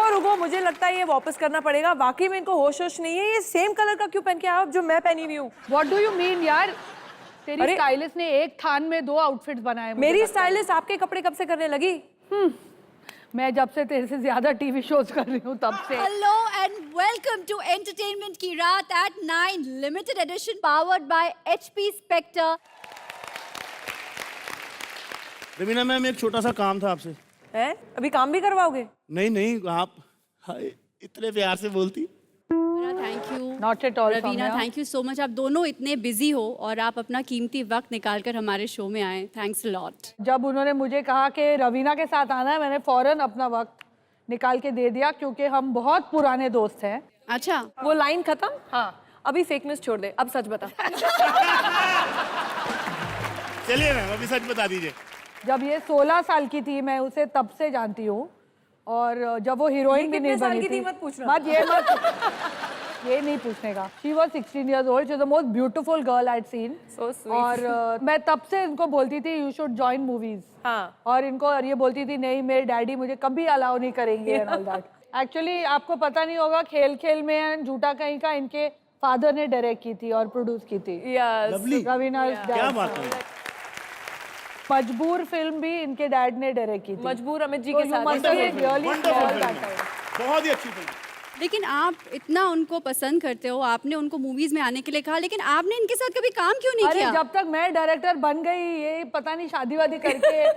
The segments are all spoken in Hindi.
रुको, मुझे लगता है ये वापस करना पड़ेगा। वाकई में इनको होश होश नहीं है। ये सेम कलर का क्यों पहन के आया जो मैं पहनी हुई हूँ? व्हाट डू यू मीन यार? तेरी स्टाइलिस्ट ने एक थान में 2 आउटफिट्स बनाए। मेरी स्टाइलिस्ट आपके कपड़े कब से करने लगी? मैं जब से तेरे से ज्यादा टीवी शोज कर रही हूँ तब से। Hello and welcome to Entertainment की रात at 9 limited edition powered by HP Spectre। Raveena ma'am, एक छोटा सा काम था आपसे। हैं? अभी काम भी करवाओगे? नहीं नहीं, आप हाय, इतने प्यार से बोलती। Thank you Not at all, Raveena, Saumya. Thank you so much. आप दोनों इतने बिजी हो और आप अपना कीमती वक्त निकालकर हमारे शो में आए। Thanks a lot. जब उन्होंने मुझे कहा कि रवीना के साथ आना है, मैंने फौरन अपना वक्त निकाल के दे दिया क्योंकि हम बहुत पुराने दोस्त हैं। अच्छा, वो लाइन खत्म? हाँ, अभी फेकनेस छोड़ दे, अब सच बता। चलिए मैम, अभी सच बता दीजिए। जब ये 16 साल की थी मैं उसे तब से जानती हूँ, और जब वो हीरोइन भी नहीं कितने साल बनी की थी थी। मत पूछना। ये नहीं पूछने का। She was 16 years old. She was the most beautiful girl I'd seen. So sweet. और मैं तब से इनको बोलती थी you should join movies. हाँ। और इनको ये बोलती थी नहीं, मेरे डैडी मुझे कभी अलाउ नहीं करेंगे and all that. Actually आपको पता नहीं होगा, खेल खेल में झूठा कहीं का इनके फादर ने डायरेक्ट की थी और प्रोड्यूस की थी। Yes. लवली, रवीना क्या बात है। मजबूर फिल्म भी इनके डैड ने डायरेक्ट की थी। मजबूर अमित जी तो के you साथ। must have really felt that time. बहुत ही अच्छी फिल्म। लेकिन आप इतना उनको पसंद करते हो, आपने उनको मूवीज में आने के लिए कहा, लेकिन आपने इनके साथ कभी काम क्यों नहीं अरे किया? जब तक मैं डायरेक्टर बन गई, ये पता नहीं शादी वादी करके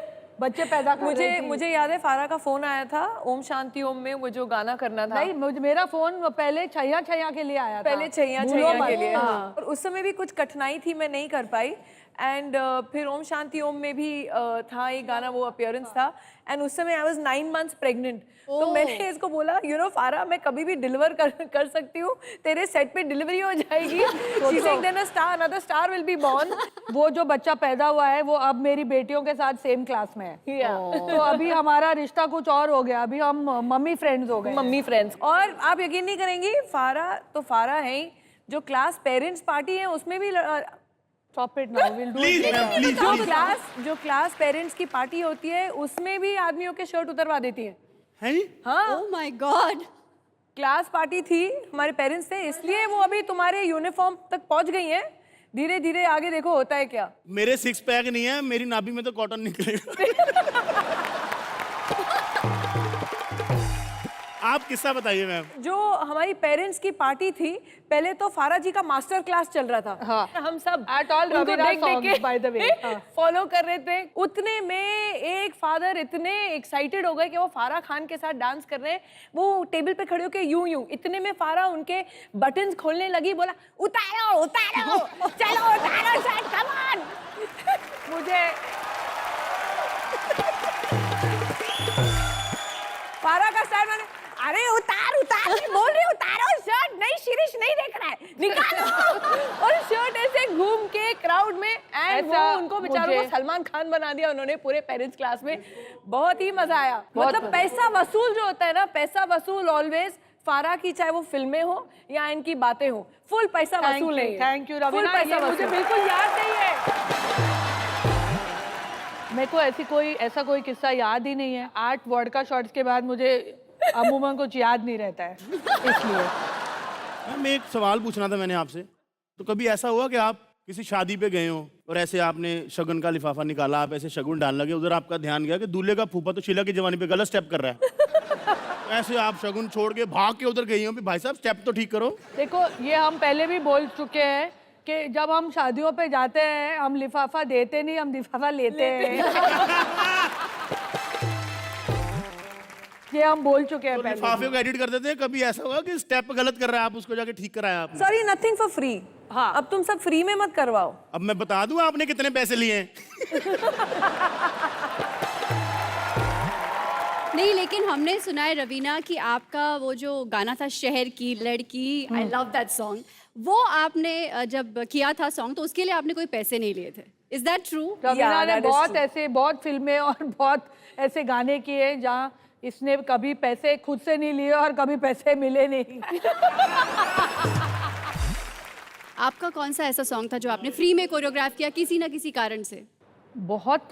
बच्चे पैदा कर रही थी। मुझे याद है फारा का फोन आया था ओम शांति ओम में, वो जो गाना करना था। नहीं, मेरा फोन पहले छैया छैया के लिए आया था। पहले छैया भूलो छैया मत। के लिए। हाँ। और उस समय भी कुछ कठिनाई थी, मैं नहीं कर पाई। एंड फिर ओम शांति ओम में भी था एक गाना, वो अपीयरेंस था। एंड उस समय आई वाज 9 months प्रेग्नेंट। तो मैंने इसको बोला, यू नो फारा, मैं कभी भी डिलीवर कर सकती हूँ, तेरे सेट पे डिलीवरी हो जाएगी। She said, then a star, another star will be born। वो जो बच्चा पैदा हुआ है वो अब मेरी बेटियों के साथ सेम क्लास में है। तो अभी हमारा रिश्ता कुछ और हो गया, अभी हम मम्मी फ्रेंड्स हो गए। Mummy friends. और आप यकीन नहीं करेंगी, फारा तो फारा है ही, जो क्लास पेरेंट्स पार्टी है उसमें भी Stop it now, we'll do please it ma'am, later. Please. जो क्लास पेरेंट्स की पार्टी होती है उसमें भी आदमियों के शर्ट उतरवा देती है। हैं जी? हाँ, oh my God. Class party थी, हमारे पेरेंट्स थे, इसलिए वो अभी तुम्हारे यूनिफॉर्म तक पहुंच गई हैं। धीरे धीरे आगे देखो होता है क्या। मेरे 6 पैक नहीं है, मेरी नाभि में तो कॉटन निकलेगा। आप किस्सा बताइए मैम। जो हमारी पेरेंट्स की पार्टी थी, पहले तो फारा जी का मास्टर क्लास चल रहा था। हाँ। हम सब At all उनको Ravina देख songs, के by the way। हाँ। फॉलो कर रहे थे। उतने में एक फादर इतने एक्साइटेड हो गए कि वो फारा खान के साथ डांस कर रहे हैं। वो टेबल पे खड़े होके यूं यूं, इतने में फारा उनके बटन्स खोलने लगी, बोला उतारो उतारो, चलो उतारो शर्ट, कम ऑन। मुझे फारा का स्टाइल, मैंने अरे उतार उतार, मैं बोल रही हूँ उतारो शर्ट, नहीं शिरीष नहीं देख रहा है, निकालो। और शर्ट ऐसे घूम के क्राउड में, एंड वो उनको बेचारों को सलमान खान बना दिया उन्होंने पूरे पेरेंट्स क्लास में। बहुत ही मजा आया। मतलब पैसा वसूल जो होता है ना, पैसा वसूल ऑलवेज। फारा की चाहे वो फिल्में हो या इनकी बातें हो, फुल पैसा वसूल है। थैंक यू Full रवीना, पैसा ये मुझे वसूल। बिल्कुल याद नहीं है। मेरे को ऐसा कोई किस्सा याद ही नहीं है। 8 वर्ड का शॉर्ट्स के बाद मुझे अमूमन कुछ याद नहीं रहता है, इसलिए। मैम, एक सवाल पूछना था मैंने आपसे। तो कभी ऐसा हुआ कि आप किसी शादी पे गए हो और ऐसे आपने शगुन का लिफाफा निकाला, आप ऐसे शगुन डालने लगे, उधर आपका ध्यान गया कि दूल्हे का फूफा तो शीला की जवानी पे गलत स्टेप कर रहा है। ऐसे आप शगुन छोड़ के भाग के उधर गई हो, भाई साहब स्टेप तो ठीक करो। देखो, ये हम पहले भी बोल चुके हैं कि जब हम शादियों पे जाते हैं हम लिफाफा देते नहीं, हम लिफाफा लेते हैं। ये हम बोल चुके हैं तो पहले। लिफाफे को एडिट कर देते हैं। कभी ऐसा होगा कि स्टेप गलत कर रहा है, आप उसको जाके ठीक कराया आपने? Sorry, nothing for free. हाँ, अब तुम सब फ्री में मत करवाओ। अब मैं बता दूं आपने कितने पैसे लिए हैं। नहीं, लेकिन हमने सुना है रवीना कि आपका वो जो गाना था शहर की लड़की, आई लव दैट सॉन्ग, वो आपने जब किया था सॉन्ग तो उसके लिए आपने कोई पैसे नहीं लिए थे। Is that true? रवीना ने that is बहुत फिल्में और बहुत ऐसे गाने किए जहाँ इसने कभी पैसे खुद से नहीं लिए और कभी पैसे मिले नहीं। आपका कौन सा ऐसा सॉन्ग था जो आपने फ्री में कोरियोग्राफ किया किसी ना किसी कारण से? बहुत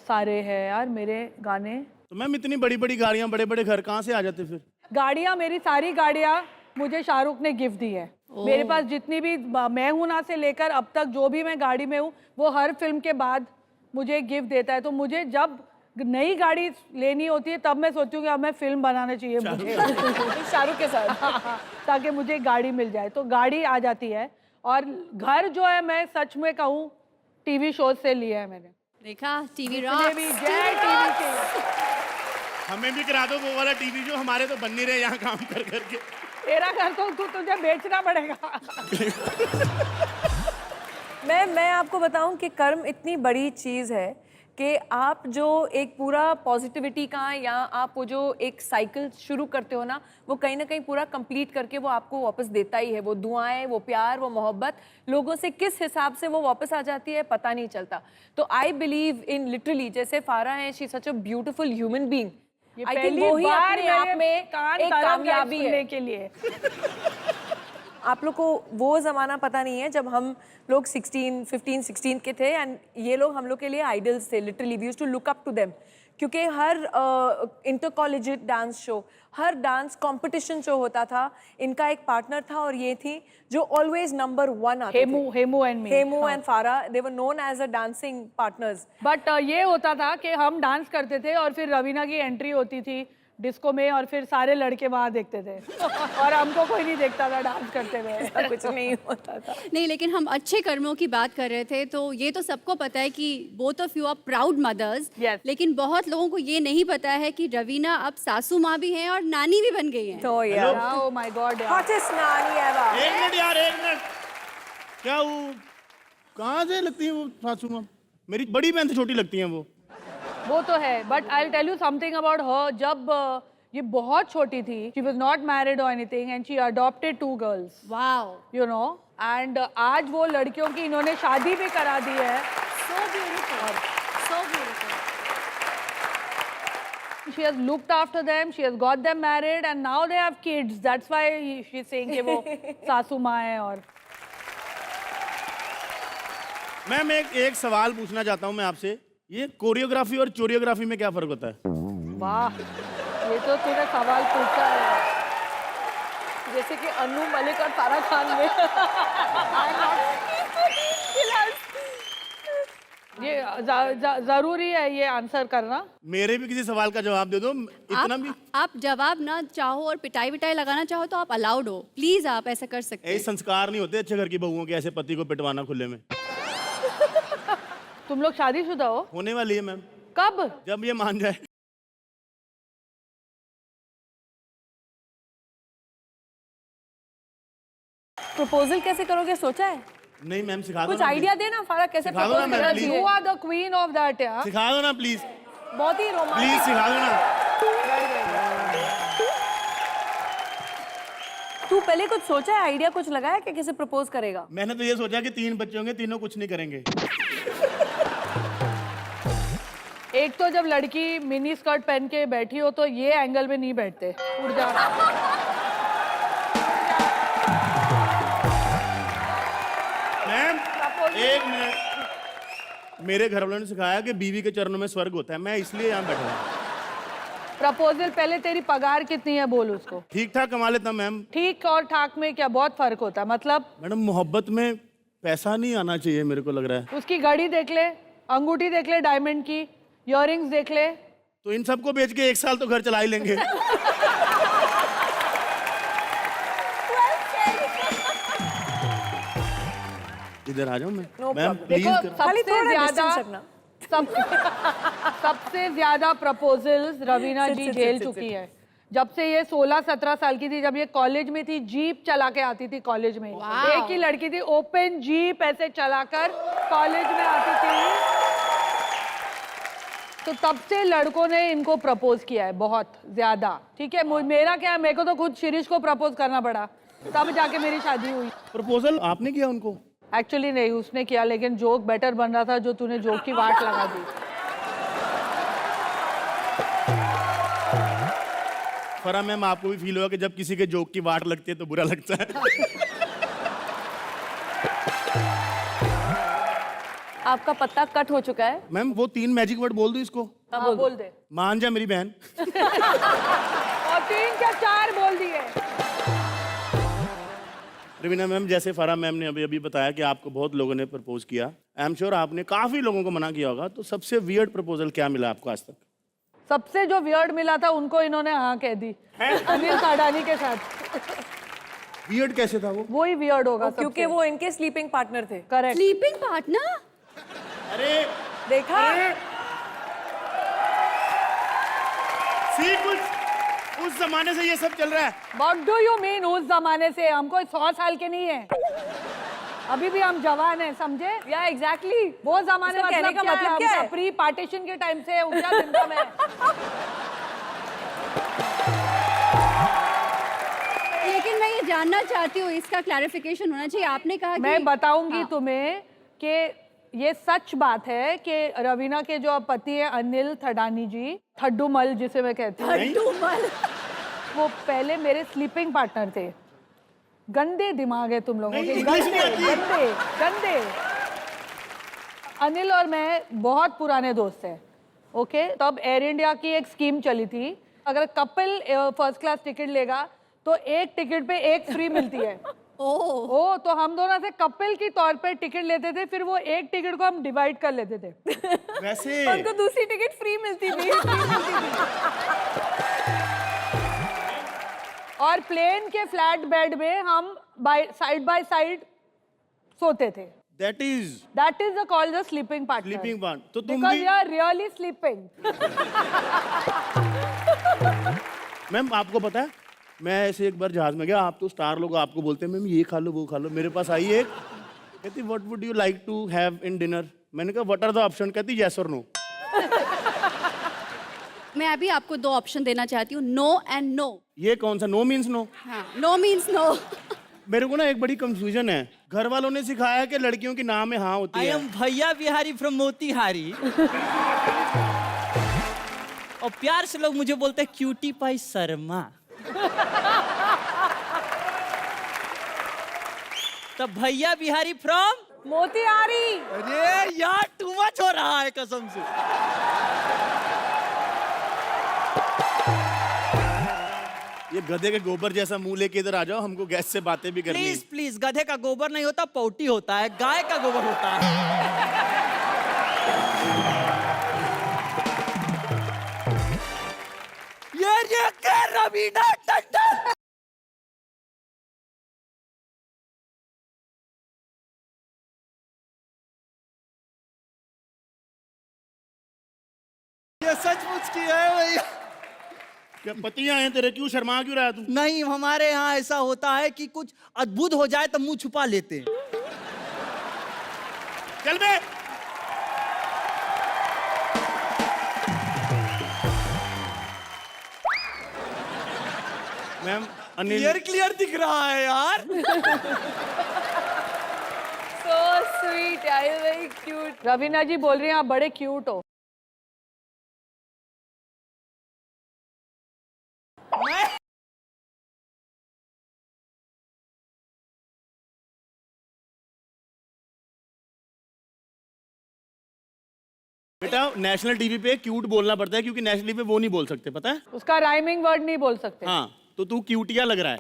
सारे हैं यार मेरे गाने। तो मैम, इतनी बड़ी बड़ी गाड़ियां, बड़े बड़े घर कहाँ से आ जाते फिर? गाड़ियाँ, मेरी सारी गाड़ियाँ मुझे शाहरुख ने गिफ्ट दी है। मेरे पास जितनी भी मैं हूं ना से लेकर अब तक जो भी मैं गाड़ी में हूँ, वो हर फिल्म के बाद मुझे गिफ्ट देता है। तो मुझे जब नई गाड़ी लेनी होती है तब मैं सोचूं कि अब मैं फिल्म बनाना चाहिए मुझे शाहरुख के साथ। ताकि मुझे गाड़ी मिल जाए। तो गाड़ी आ जाती है। और घर जो है, मैं सच में कहूँ, टीवी शो से लिया है मैंने। देखा, टीवी जितने भी जय टीवी के, हमें भी करा दो वो वाला टीवी जो हमारे तो बन नहीं रहे यहाँ काम कर करके। तेरा घर तो तुझे बेचना पड़ेगा। मैं आपको बताऊं कि कर्म इतनी बड़ी चीज़ है कि आप जो एक पूरा पॉजिटिविटी का या आप वो जो एक साइकिल शुरू करते हो ना, वो कहीं ना कहीं पूरा कंप्लीट करके वो आपको वापस देता ही है। वो दुआएं, वो प्यार, वो मोहब्बत लोगों से किस हिसाब से वो वापस आ जाती है पता नहीं चलता। तो आई बिलीव इन लिटरली, जैसे फारा है, she such a beautiful human being. I think वो ही अपने आप में एक कामयाबी है के लिए। आप लोग को वो ज़माना पता नहीं है जब हम लोग 15-16 के थे, एंड ये लोग हम लोग के लिए आइडल्स थे। Literally we used to look up to them, क्योंकि हर इंटर कॉलेजिएट डांस शो, हर डांस कंपटीशन शो होता था, इनका एक पार्टनर था और ये थी जो ऑलवेज नंबर 1 आते थे। Hemu and me, Hemu and Farah, they were known as a dancing partners. But ये होता था कि हम डांस करते थे और फिर रवीना की एंट्री होती थी डिस्को में और फिर सारे लड़के वहां देखते थे और हमको कोई नहीं देखता था डांस करते हुए। कुछ नहीं होता था। नहीं, लेकिन हम अच्छे कर्मों की बात कर रहे थे, तो ये तो सबको पता है कि both of you are proud mothers. Yes. लेकिन बहुत लोगों को ये नहीं पता है कि रवीना अब सासू माँ भी हैं और नानी भी बन गई हैं। तो यार, ओह माय गॉड यार, हॉटेस्ट नानी एवर। एक मिनट यार, एक मिनट। क्या वो कहाँ से लगती है वो सासू माँ? मेरी बड़ी बहन से छोटी लगती हैं वो तो है। But I will tell you something about her. जब ये बहुत छोटी थी, शी वाज नॉट मैरिड और anything and she adopted 2 girls, wow, you know. And आज वो लड़कियों की इन्होंने शादी भी करा दी है। So beautiful, so beautiful. She has looked after them, she has got them married and now they have kids. That's why she is saying कि वो सासू माँ है। और मैम एक सवाल पूछना चाहता हूँ मैं आपसे। ये कोरियोग्राफी और चोरियोग्राफी में क्या फर्क होता है? वाह, ये तो तूने सवाल पूछा है। जैसे कि अनु मलिक और फारा खान में। ये जरूरी है ये आंसर करना। मेरे भी किसी सवाल का जवाब दे दो। इतना भी आप जवाब ना चाहो और पिटाई विटाई लगाना चाहो तो आप अलाउड हो, प्लीज आप ऐसा कर सकते ऐसे संस्कार नहीं होते अच्छे घर की बहुओं के, ऐसे पति को पिटवाना खुले में। तुम लोग शादीशुदा हो? होने वाली है मैम। कब? जब ये मान जाए। प्रपोजल कैसे करोगे, सोचा है? नहीं मैम, सिखा दो कुछ ना, आइडिया देना फारा, कैसे सिखा दो ना प्रपोज मैम, करना please। चाहिए। You are the queen of that यार। सिखा दो ना प्लीज, बहुत ही प्लीज रोमांटिक। सिखा दो ना। तू पहले कुछ सोचा है, आइडिया कुछ लगाया कि कैसे प्रपोज करेगा? मैंने तो ये सोचा कि 3 बच्चे होंगे, तीनों कुछ नहीं करेंगे। एक तो जब लड़की मिनी स्कर्ट पहन के बैठी हो तो ये एंगल में नहीं बैठते, उड़ जा। मैम एक मिनट, मेरे घर वालों ने सिखाया कि बीवी के चरणों में स्वर्ग होता है, मैं इसलिए यहाँ बैठा हूँ। प्रपोजल पहले तेरी पगार कितनी है बोल उसको। ठीक ठाक कमा लेता मैम। ठीक और ठाक में क्या बहुत फर्क होता है? मतलब मैडम मोहब्बत में पैसा नहीं आना चाहिए, मेरे को लग रहा है। उसकी घड़ी देख ले, अंगूठी देख ले डायमंड की, इयररिंग्स देख ले। तो इन सबको बेच के 1 साल तो घर चला ही लेंगे। इधर आ जाऊं मैं? No ma'am problem। प्लीज देखो, कर। खाली सबसे थोड़ा ज्यादा distance रखना। सबसे ज्यादा प्रपोजल्स रवीना जी झेल चुकी है। जब से ये 16-17 साल की थी, जब ये कॉलेज में थी, जीप चला के आती थी कॉलेज में। एक ही लड़की थी, ओपन जीप ऐसे चलाकर कॉलेज में आती थी। तो तब से लड़कों ने इनको प्रपोज किया है बहुत ज्यादा। ठीक है, मेरा क्या है, मेरे को तो खुद शिरीष को प्रपोज करना पड़ा, तब जाके मेरी शादी हुई। प्रपोजल आपने किया उनको? एक्चुअली नहीं, उसने किया, लेकिन जोक बेटर बन रहा था जो तूने जोक की वाट लगा दी। फरा मैम, आपको भी फील हुआ कि जब किसी के जोक की वाट लगती है तो बुरा लगता है? आपका पत्ता कट हो चुका है। मैम वो 3 मैजिक वर्ड बोल दो इसको। हाँ, बोल दे। मान जा मेरी बहन। बहुत 3 क्या 4 बोल दिए। रवीना मैम, जैसे फराह मैम ने अभी अभी बताया कि आपको बहुत लोगों ने प्रपोज किया, आई एम श्योर आपने काफी लोगों को मना किया होगा, तो सबसे वियर्ड प्रपोजल क्या मिला आपको आज तक? सबसे जो वियर्ड मिला था उनको इन्होंने हाँ कह दी, अनिल साडानी के साथ। वियर्ड कैसे था वो? वही वियर्ड होगा क्योंकि वो इनके स्लीपिंग पार्टनर थे। करेक्ट। Sleeping partner? अरे देखा? सी, कुछ उस जमाने से ये सब चल रहा है। What do you mean उस जमाने से? हम कोई 100 साल के नहीं है, अभी भी हम जवान हैं, समझे? या एग्जैक्टली। वो जमाने इसका कहने का मतलब क्या है? प्री पार्टीशन के टाइम से ऊंचा जिंदा में। लेकिन मैं ये जानना चाहती हूँ, इसका क्लैरिफिकेशन होना चाहिए। आपने कहा मैं कि बताऊंगी तुम्हें कि ये सच बात है कि रवीना के जो पति है अनिल थडानी जी, थड्डूमल जिसे मैं कहती हूँ, वो पहले मेरे स्लीपिंग पार्टनर थे। गंदे दिमाग है तुम लोगों के, गंदे गंदे गंदे। अनिल और मैं बहुत पुराने दोस्त हैं, ओके? तब एयर इंडिया की एक स्कीम चली थी, अगर कपल फर्स्ट क्लास टिकट लेगा तो एक टिकट पे एक फ्री मिलती है। ओ तो हम दोनों से कपल की तौर पे टिकट लेते थे, फिर वो एक टिकट को हम डिवाइड कर लेते थे। वैसे उनको दूसरी टिकट फ्री मिलती थी। और प्लेन के फ्लैट बेड में हम साइड बाय साइड सोते थे। That is called the sleeping partner. Sleeping part. तो तुम बिकॉज़ भी you are really sleeping. Ma'am, आपको पता है मैं ऐसे एक बार जहाज में गया, आप तो स्टार लोग, आपको बोलते हैं मैम ये खा लो वो खा लो। मेरे पास आई एक, कहती what would you like to have in dinner? मैंने कहा व्हाट आर द ऑप्शन? कहती यस और नो। मैं अभी आपको 2 ऑप्शन देना चाहती हूँ, नो एंड नो। ये कौन सा नो मीन्स नो? हाँ, नो मीन्स नो। मेरे को ना एक बड़ी कंफ्यूजन है, घर वालों ने सिखाया कि लड़कियों की नाम में हाँ होती आई है। एम भैया बिहारी फ्रॉम मोतीहारी। और प्यार से लोग मुझे बोलते हैं क्यूटी पाई शर्मा। तब भैया बिहारी फ्रॉम मोतिहारी। अरे यार टू मच हो रहा है कसम से। ये गधे के गोबर जैसा मुंह लेके इधर आ जाओ, हमको गैस से बातें भी करनी प्लीज है। प्लीज, गधे का गोबर नहीं होता, पौटी होता है, गाय का गोबर होता है। ये क्या रवीना टंडन। ये सचमुच की है भैया। क्या पतियां हैं तेरे, क्यों शर्मा क्यों रहा है तू? नहीं, हमारे यहाँ ऐसा होता है कि कुछ अद्भुत हो जाए तो मुंह छुपा लेते हैं। चल बे। मैम, अनिल क्लियर दिख रहा है यार। So sweet, यार, you're very cute. रवीना जी बोल रही हैं आप बड़े क्यूट हो। बेटा, नेशनल टीवी पे क्यूट बोलना पड़ता है क्योंकि नेशनल टीवी पे वो नहीं बोल सकते, पता है? उसका राइमिंग वर्ड नहीं बोल सकते। हाँ, तो तू क्यूटिया लग रहा है।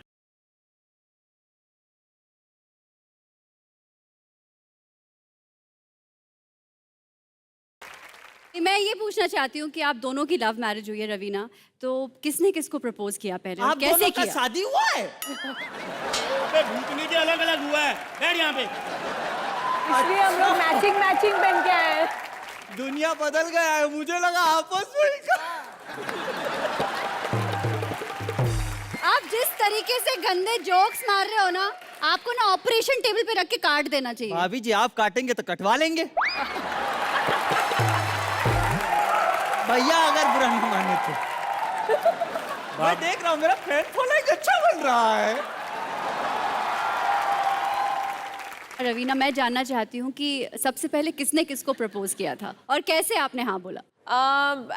मैं ये पूछना चाहती हूँ कि आप दोनों की लव मैरिज हुई है रवीना, तो किसने किसको प्रपोज किया पहले और आप कैसे दोनों का किया? शादी हुआ है? अबे भूतनी के अलग अलग हुआ है। बैठ यहाँ पे। इसलिए हम लोग मैचिंग पहन के आए हैं। दुनिया बदल गया है, मुझे लगा आपस में ही आप जिस तरीके से गंदे जोक्स मार रहे हो ना, आपको ना ऑपरेशन टेबल पे रख के काट देना चाहिए। भाभी जी, आप काटेंगे तो कटवा लेंगे। भैया अगर बुरा नहीं माने तो। मैं देख रहा हूँ मेरा फैन फॉलोइंग अच्छा बन रहा है। रवीना, मैं जानना चाहती हूँ कि सबसे पहले किसने किसको प्रपोज किया था और कैसे आपने हाँ बोला?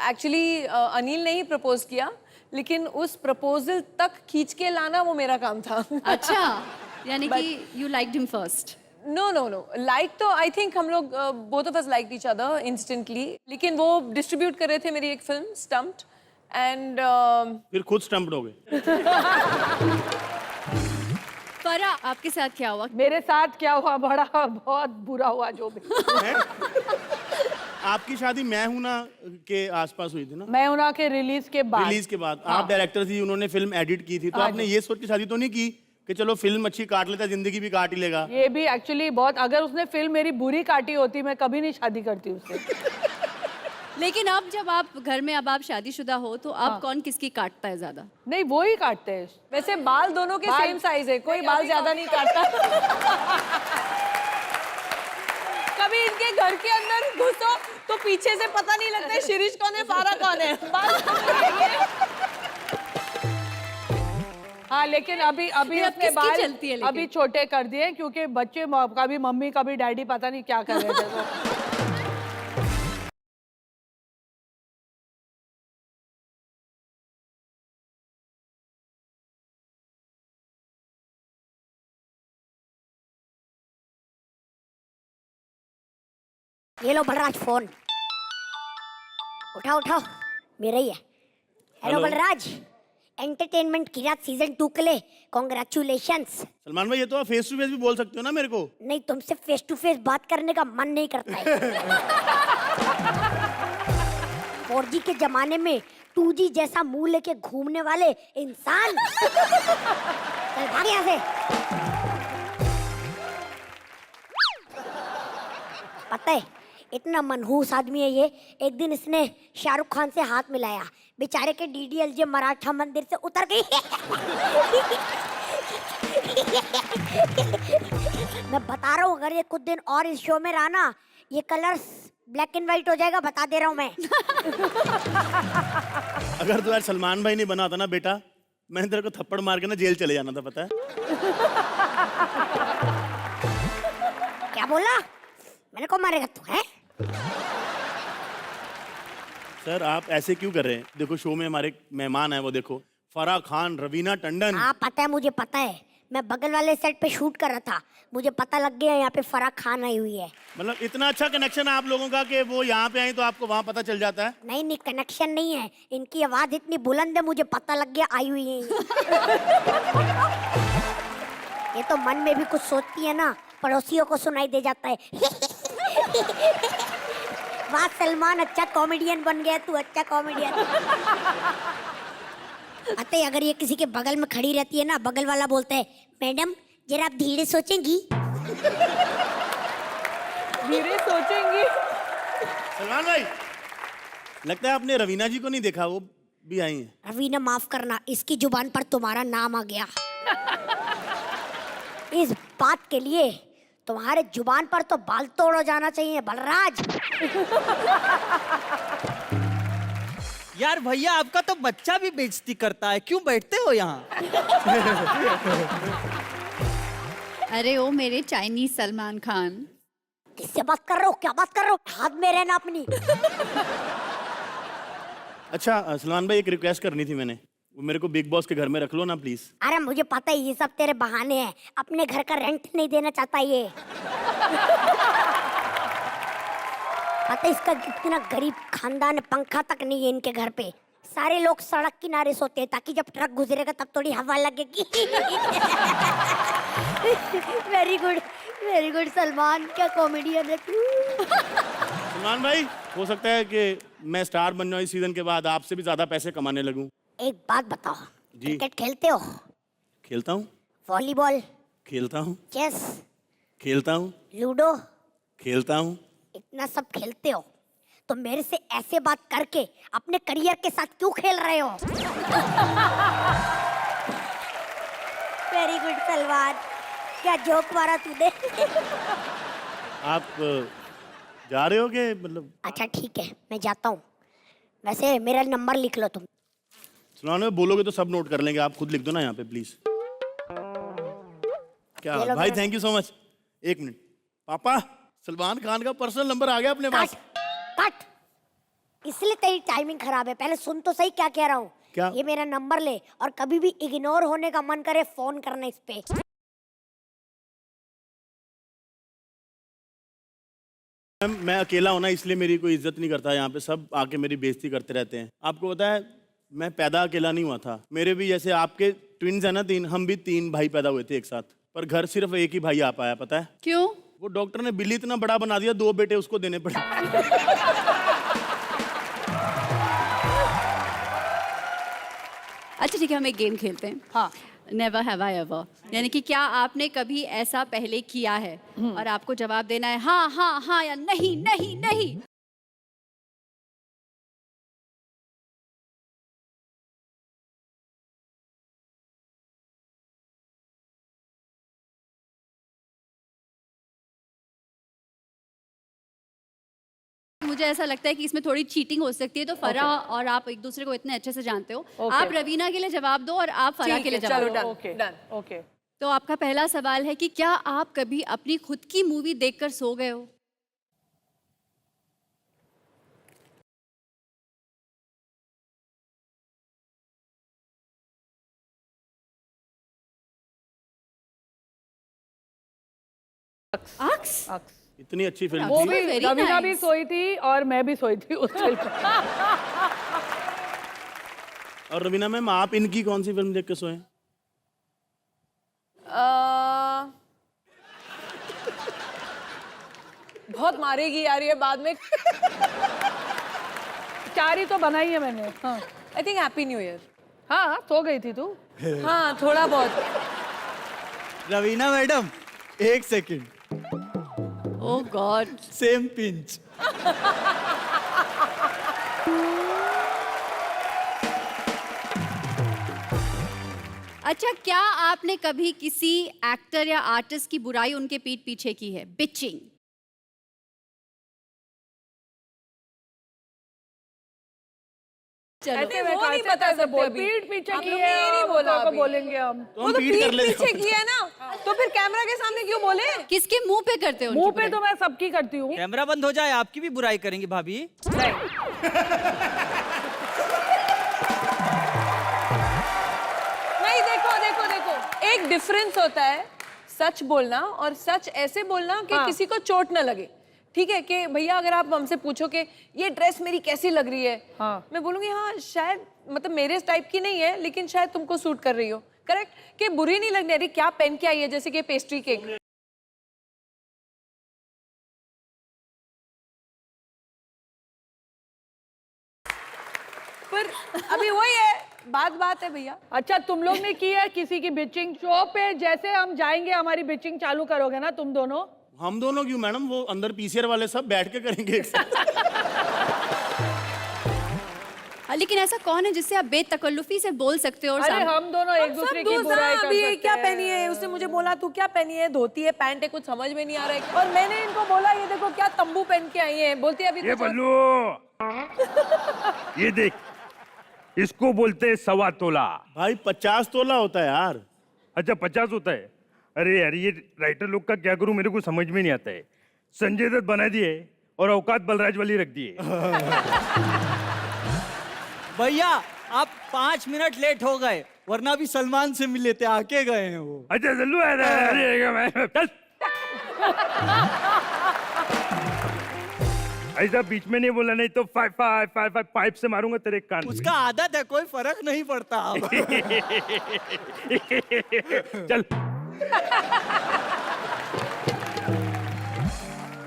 एक्चुअली अनिल ने ही प्रपोज किया, लेकिन उस प्रपोजल तक खींच के लाना वो मेरा काम था। अच्छा, यानी कि you liked him first? Know like तो आई थिंक हम लोग both of us liked each other instantly, लेकिन वो डिस्ट्रीब्यूट कर रहे थे मेरी एक फिल्म स्टम्प्ड, एंड फिर खुद स्टम्प्ड हो गए। फरा, आपके साथ क्या हुआ? मेरे साथ क्या हुआ, बड़ा बहुत बुरा हुआ जो भी। आपकी शादी मैं हूं ना के आसपास हुई थी ना? मैं उना के रिलीज के बाद। रिलीज के बाद आप डायरेक्टर थी, उन्होंने फिल्म एडिट की थी, तो आपने ये सोच के शादी तो नहीं की कि चलो फिल्म अच्छी काट लेता, जिंदगी भी काट ही लेगा? ये भी एक्चुअली बहुत, अगर उसने फिल्म मेरी बुरी काटी होती मैं कभी नहीं शादी करती उससे। लेकिन अब जब आप घर में, अब आप शादीशुदा हो, तो अब कौन किसकी काटता है ज्यादा? नहीं, वो ही काटते हैं। वैसे बाल दोनों के सेम साइज है, कोई बाल ज्यादा नहीं काटता। कभी इनके घर के अंदर घुसो तो पीछे से पता नहीं लगता है शिरीष कौन है, फारा कौन है। हाँ, लेकिन अभी ये अब उसने किसकी बाल चलती है लेकिन? अभी छोटे कर दिए क्योंकि बच्चे कभी मम्मी कभी डैडी पता नहीं क्या कर रहे थे तो। ये लो बलराज फोन, उठाओ उठाओ, मेरा ही है। Hello hello. बलराज, एंटरटेनमेंट की रात सीजन 2 के लिए कॉन्ग्रेचुलेशंस। सलमान भाई, ये तो आप फेस टू फेस भी बोल सकते हो ना मेरे को। नहीं, तुमसे फेस टू फेस बात करने का मन नहीं करता है। 4G के जमाने में 2G जैसा मुंह लेके घूमने वाले इंसान। चल भाग यहाँ से। पता है, इतना मनहूस आदमी है ये। एक दिन इसने शाहरुख खान से हाथ मिलाया, बेचारे के DDLJ मराठा मंदिर से उतर गई। मैं बता रहा हूँ, अगर ये कुछ दिन और इस शो में रहा ना, ये कलर्स ब्लैक एंड व्हाइट हो जाएगा, बता दे रहा हूँ मैं। अगर तो यार सलमान भाई नहीं बना होता ना बेटा, मैंने तेरे को थप्पड़ मार के ना जेल चले जाना था, पता है? क्या बोला? मैंने को मारेगा तू, है? सर आप ऐसे क्यों कर रहे हैं? देखो शो में हमारे मेहमान है, वो देखो फराह खान, रवीना टंडन। हाँ पता है, मुझे पता है। मैं बगल वाले सेट पे शूट कर रहा था, मुझे पता लग गया यहाँ पे फराह खान आई हुई है। मतलब इतना अच्छा कनेक्शन है आप लोगों का कि वो यहाँ पे आई तो आपको वहाँ पता चल जाता है? नहीं नहीं, कनेक्शन नहीं है, इनकी आवाज इतनी बुलंद है, मुझे पता लग गया आई हुई है। ये तो मन में भी कुछ सोचती है ना, पड़ोसियों को सुनाई दे जाता है। वाह सलमान, अच्छा कॉमेडियन बन गया तू, अच्छा कॉमेडियन। अतः अगर ये किसी के बगल में खड़ी रहती है ना, बगल वाला बोलता है, मैडम जरा आप धीरे सोचेंगी। धीरे सोचेंगी। सलमान भाई, लगता है आपने रवीना जी को नहीं देखा, वो भी आई हैं। रवीना माफ करना, इसकी जुबान पर तुम्हारा नाम आ गया। इस बात के लिए तुम्हारे जुबान पर तो बाल तोड़ जाना चाहिए बलराज। यार भैया, आपका तो बच्चा भी बेइज्जती करता है, क्यों बैठते हो यहाँ? अरे ओ मेरे चाइनीज सलमान खान। किससे बात कर रहे हो, क्या बात कर रहे हो? हाथ में रहना अपनी। अच्छा सलमान भाई, एक रिक्वेस्ट करनी थी मैंने, वो मेरे को बिग बॉस के घर में रख लो ना प्लीज। अरे मुझे पता है ये सब तेरे बहाने हैं, अपने घर का रेंट नहीं देना चाहता ये। पता है इसका कितना गरीब खानदान है, पंखा तक नहीं है इनके घर पे। सारे लोग सड़क किनारे सोते हैं ताकि जब ट्रक गुजरेगा तब थोड़ी हवा लगेगी। वेरी गुड सलमान, क्या कॉमेडियन है तू। सलमान भाई, हो सकता है कि मैं स्टार बन जाऊं इस सीजन के बाद, आपसे भी ज्यादा पैसे कमाने लगूं। एक बात बताओ, जी। क्रिकेट खेलते हो? खेलता हूँ। वॉलीबॉल? खेलता हूँ। चेस? खेलता हूँ। लूडो? खेलता हूँ। इतना सब खेलते हो तो मेरे से ऐसे बात करके अपने करियर के साथ क्यों खेल रहे हो? वेरी गुड सलमान, क्या जोक मारा तूने। आप जा रहे हो कि मतलब? अच्छा ठीक है, मैं जाता हूँ। वैसे मेरा नंबर लिख लो तुम। सलमान भाई बोलोगे तो सब नोट कर लेंगे, आप खुद लिख दो ना यहाँ पे प्लीज। क्या ये लो भाई, मेरा- थैंक यू सो मच। एक मिनट पापा, सलमान खान का पर्सनल नंबर आ गया अपने पास। कट। इसलिए तेरी टाइमिंग खराब है, पहले सुन तो सही क्या कह रहा हूँ। क्या? ये मेरा नंबर ले, और कभी भी इग्नोर होने का मन करे फोन करना इस पे। मैं अकेला हूं ना, इसलिए मेरी कोई इज्जत नहीं करता यहाँ पे, सब आके मेरी बेइज्जती करते रहते हैं। आपको पता है मैं पैदा अकेला नहीं हुआ था, मेरे भी जैसे आपके ट्विन्स है ना 3, हम भी 3 भाई पैदा हुए थे एक साथ, पर घर सिर्फ एक ही भाई आ पाया, पता है क्यों? वो डॉक्टर ने बिल्ली इतना बड़ा बना दिया, 2 बेटे उसको देने पड़े। अच्छा ठीक है, हम एक गेम खेलते हैं। हाँ। नेवर हैव आई एवर, यानी कि क्या आपने कभी ऐसा पहले किया है और आपको जवाब देना है हाँ हाँ हाँ या नहीं नहीं नहीं। मुझे ऐसा लगता है कि इसमें थोड़ी चीटिंग हो सकती है, तो फराह और आप एक दूसरे को इतने अच्छे से जानते हो, आप रवीना के लिए जवाब दो और आप फराह के लिए जवाब दो। Okay done. ओके। तो आपका पहला सवाल है कि क्या आप कभी अपनी खुद की मूवी देखकर सो गए हो? अक्स? अक्स। इतनी अच्छी फिल्म वो थी। भी Very रवीना nice. भी सोई थी और मैं भी सोई थी उस फिल्म में। और रवीना मैम, आप इनकी कौन सी फिल्म देख के सोए? बहुत मारेगी यार ये बाद में। 4 ही तो बनाई है मैंने। हाँ I think happy new year. हाँ, सो गई थी तू। हाँ थोड़ा बहुत। रवीना मैडम, 1 सेकंड, ओह गॉड। Same pinch. अच्छा, क्या आपने कभी किसी एक्टर या आर्टिस्ट की बुराई उनके पीठ पीछे की है? बिचिंग। ऐसे वो नहीं बता सकते अभी। पीठ पीछे आप की लोग है, ने ये नहीं अब बोला तो अभी। बोलेंगे हम। तो वो हम तो पीट कर पीठ लेते पीछे किया है ना, तो फिर कैमरा के सामने क्यों बोले? किसके मुंह पे करते हो? मुंह पे तो मैं सबकी करती हूँ। कैमरा बंद हो जाए, आपकी भी बुराई करेंगी भाभी। नहीं, देखो देखो देखो, एक डिफरेंस होता है सच बोलना और सच ऐसे बोलना कि हाँ। किसी को चोट ना लगे। ठीक है कि भैया अगर आप हमसे पूछो कि ये ड्रेस मेरी कैसी लग रही है, हाँ। मैं बोलूंगी हाँ शायद मतलब मेरे टाइप की नहीं है लेकिन शायद तुमको सूट कर रही हो, करेक्ट? कि बुरी नहीं लगनी, अरे क्या पहन के आई है, जैसे कि पेस्ट्री केक। पर अभी वही है, बात है भैया। अच्छा, तुम लोग ने की है किसी की बिचिंग? शो पे जैसे हम जाएंगे हमारी बिचिंग चालू करोगे ना तुम दोनों? हम दोनों क्यों मैडम, वो अंदर पीसीआर वाले सब बैठ के करेंगे एक साथ। लेकिन ऐसा कौन है जिससे आप बेतकल्लुफी से बोल सकते हो? और अरे सामने- हम दोनों एक दूसरे की बुराई कर अभी ये सकते क्या हैं। पहनी है, उसने मुझे बोला तू क्या पहनी है, धोती है पैंट है, कुछ समझ में नहीं आ रहा है। और मैंने इनको बोला ये देखो क्या तंबू पहन के आई है, बोलती है अभी ये तो बल्लू, ये देख, इसको बोलते हैं 1.25 तोला। भाई 50 तोला होता है यार। अच्छा 50 होता है? अरे यार, ये राइटर लोग का क्या करूं, मेरे को समझ में नहीं आता है। संजय दत्त बना दिए और औकात बलराज वाली रख दिए। भैया आप 5 मिनट लेट हो गए, वरना भी सलमान से मिले थे, आके गए हैं वो। अच्छा जल्लू, अरे चल। ऐसा बीच में नहीं बोला, नहीं तो 5 पाइप से मारूंगा तेरे कान में। उसका आदत है, कोई फर्क नहीं पड़ता। चल।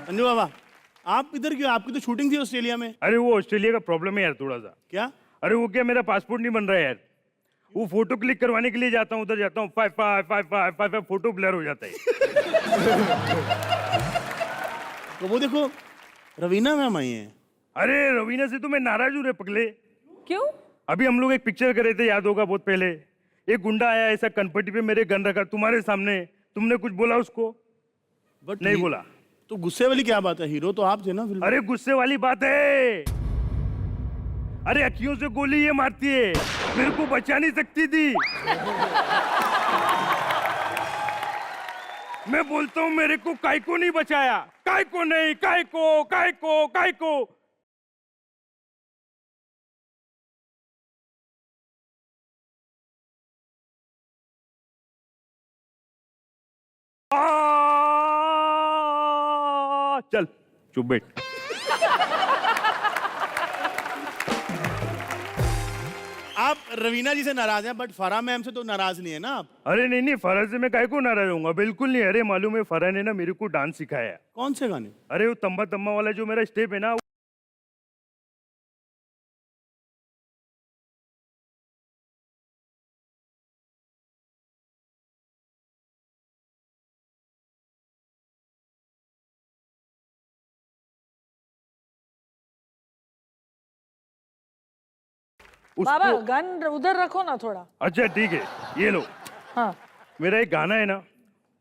अंजू बाबा, आप इधर क्यों? आपकी तो शूटिंग थी ऑस्ट्रेलिया में। अरे वो ऑस्ट्रेलिया का प्रॉब्लम है यार थोड़ा सा। क्या? अरे वो क्या, मेरा पासपोर्ट नहीं बन रहा है यार। वो फोटो क्लिक करवाने के लिए जाता हूँ, उधर जाता हूँ, 5 फोटो ब्लर हो जाता है। तो वो देखो रवीना मैम आई हैं। अरे रवीना से तो मैं नाराज हूँ रे पगले। क्यों? अभी हम लोग एक पिक्चर कर रहे थे, याद होगा बहुत पहले। एक गुंडा आया ऐसा कनपट्टी पे मेरे गन रखा तुम्हारे सामने, तुमने कुछ बोला उसको? बट नहीं बोला। तो गुस्से वाली क्या बात है, हीरो तो आप थे ना फिल्म में। अरे गुस्से वाली बात है। अरे अखियों से गोली ये मारती है, मेरे को बचा नहीं सकती थी। मैं बोलता हूँ मेरे को काय को नहीं बचाया, काय को नहीं, काय को। चल चुप बैठ। आप रवीना जी से नाराज हैं बट फराह मैम से तो नाराज नहीं है ना आप? अरे नहीं नहीं, फरह से मैं काहे को नाराज होऊंगा, बिल्कुल नहीं। अरे मालूम है, फरह ने ना मेरे को डांस सिखाया है। कौन से गाने? अरे वो तम्बा तम्बा वाला जो मेरा स्टेप है ना, बाबा उसको। गन उधर रखो ना थोड़ा। अच्छा ठीक है, ये लो। हाँ, मेरा एक गाना है ना,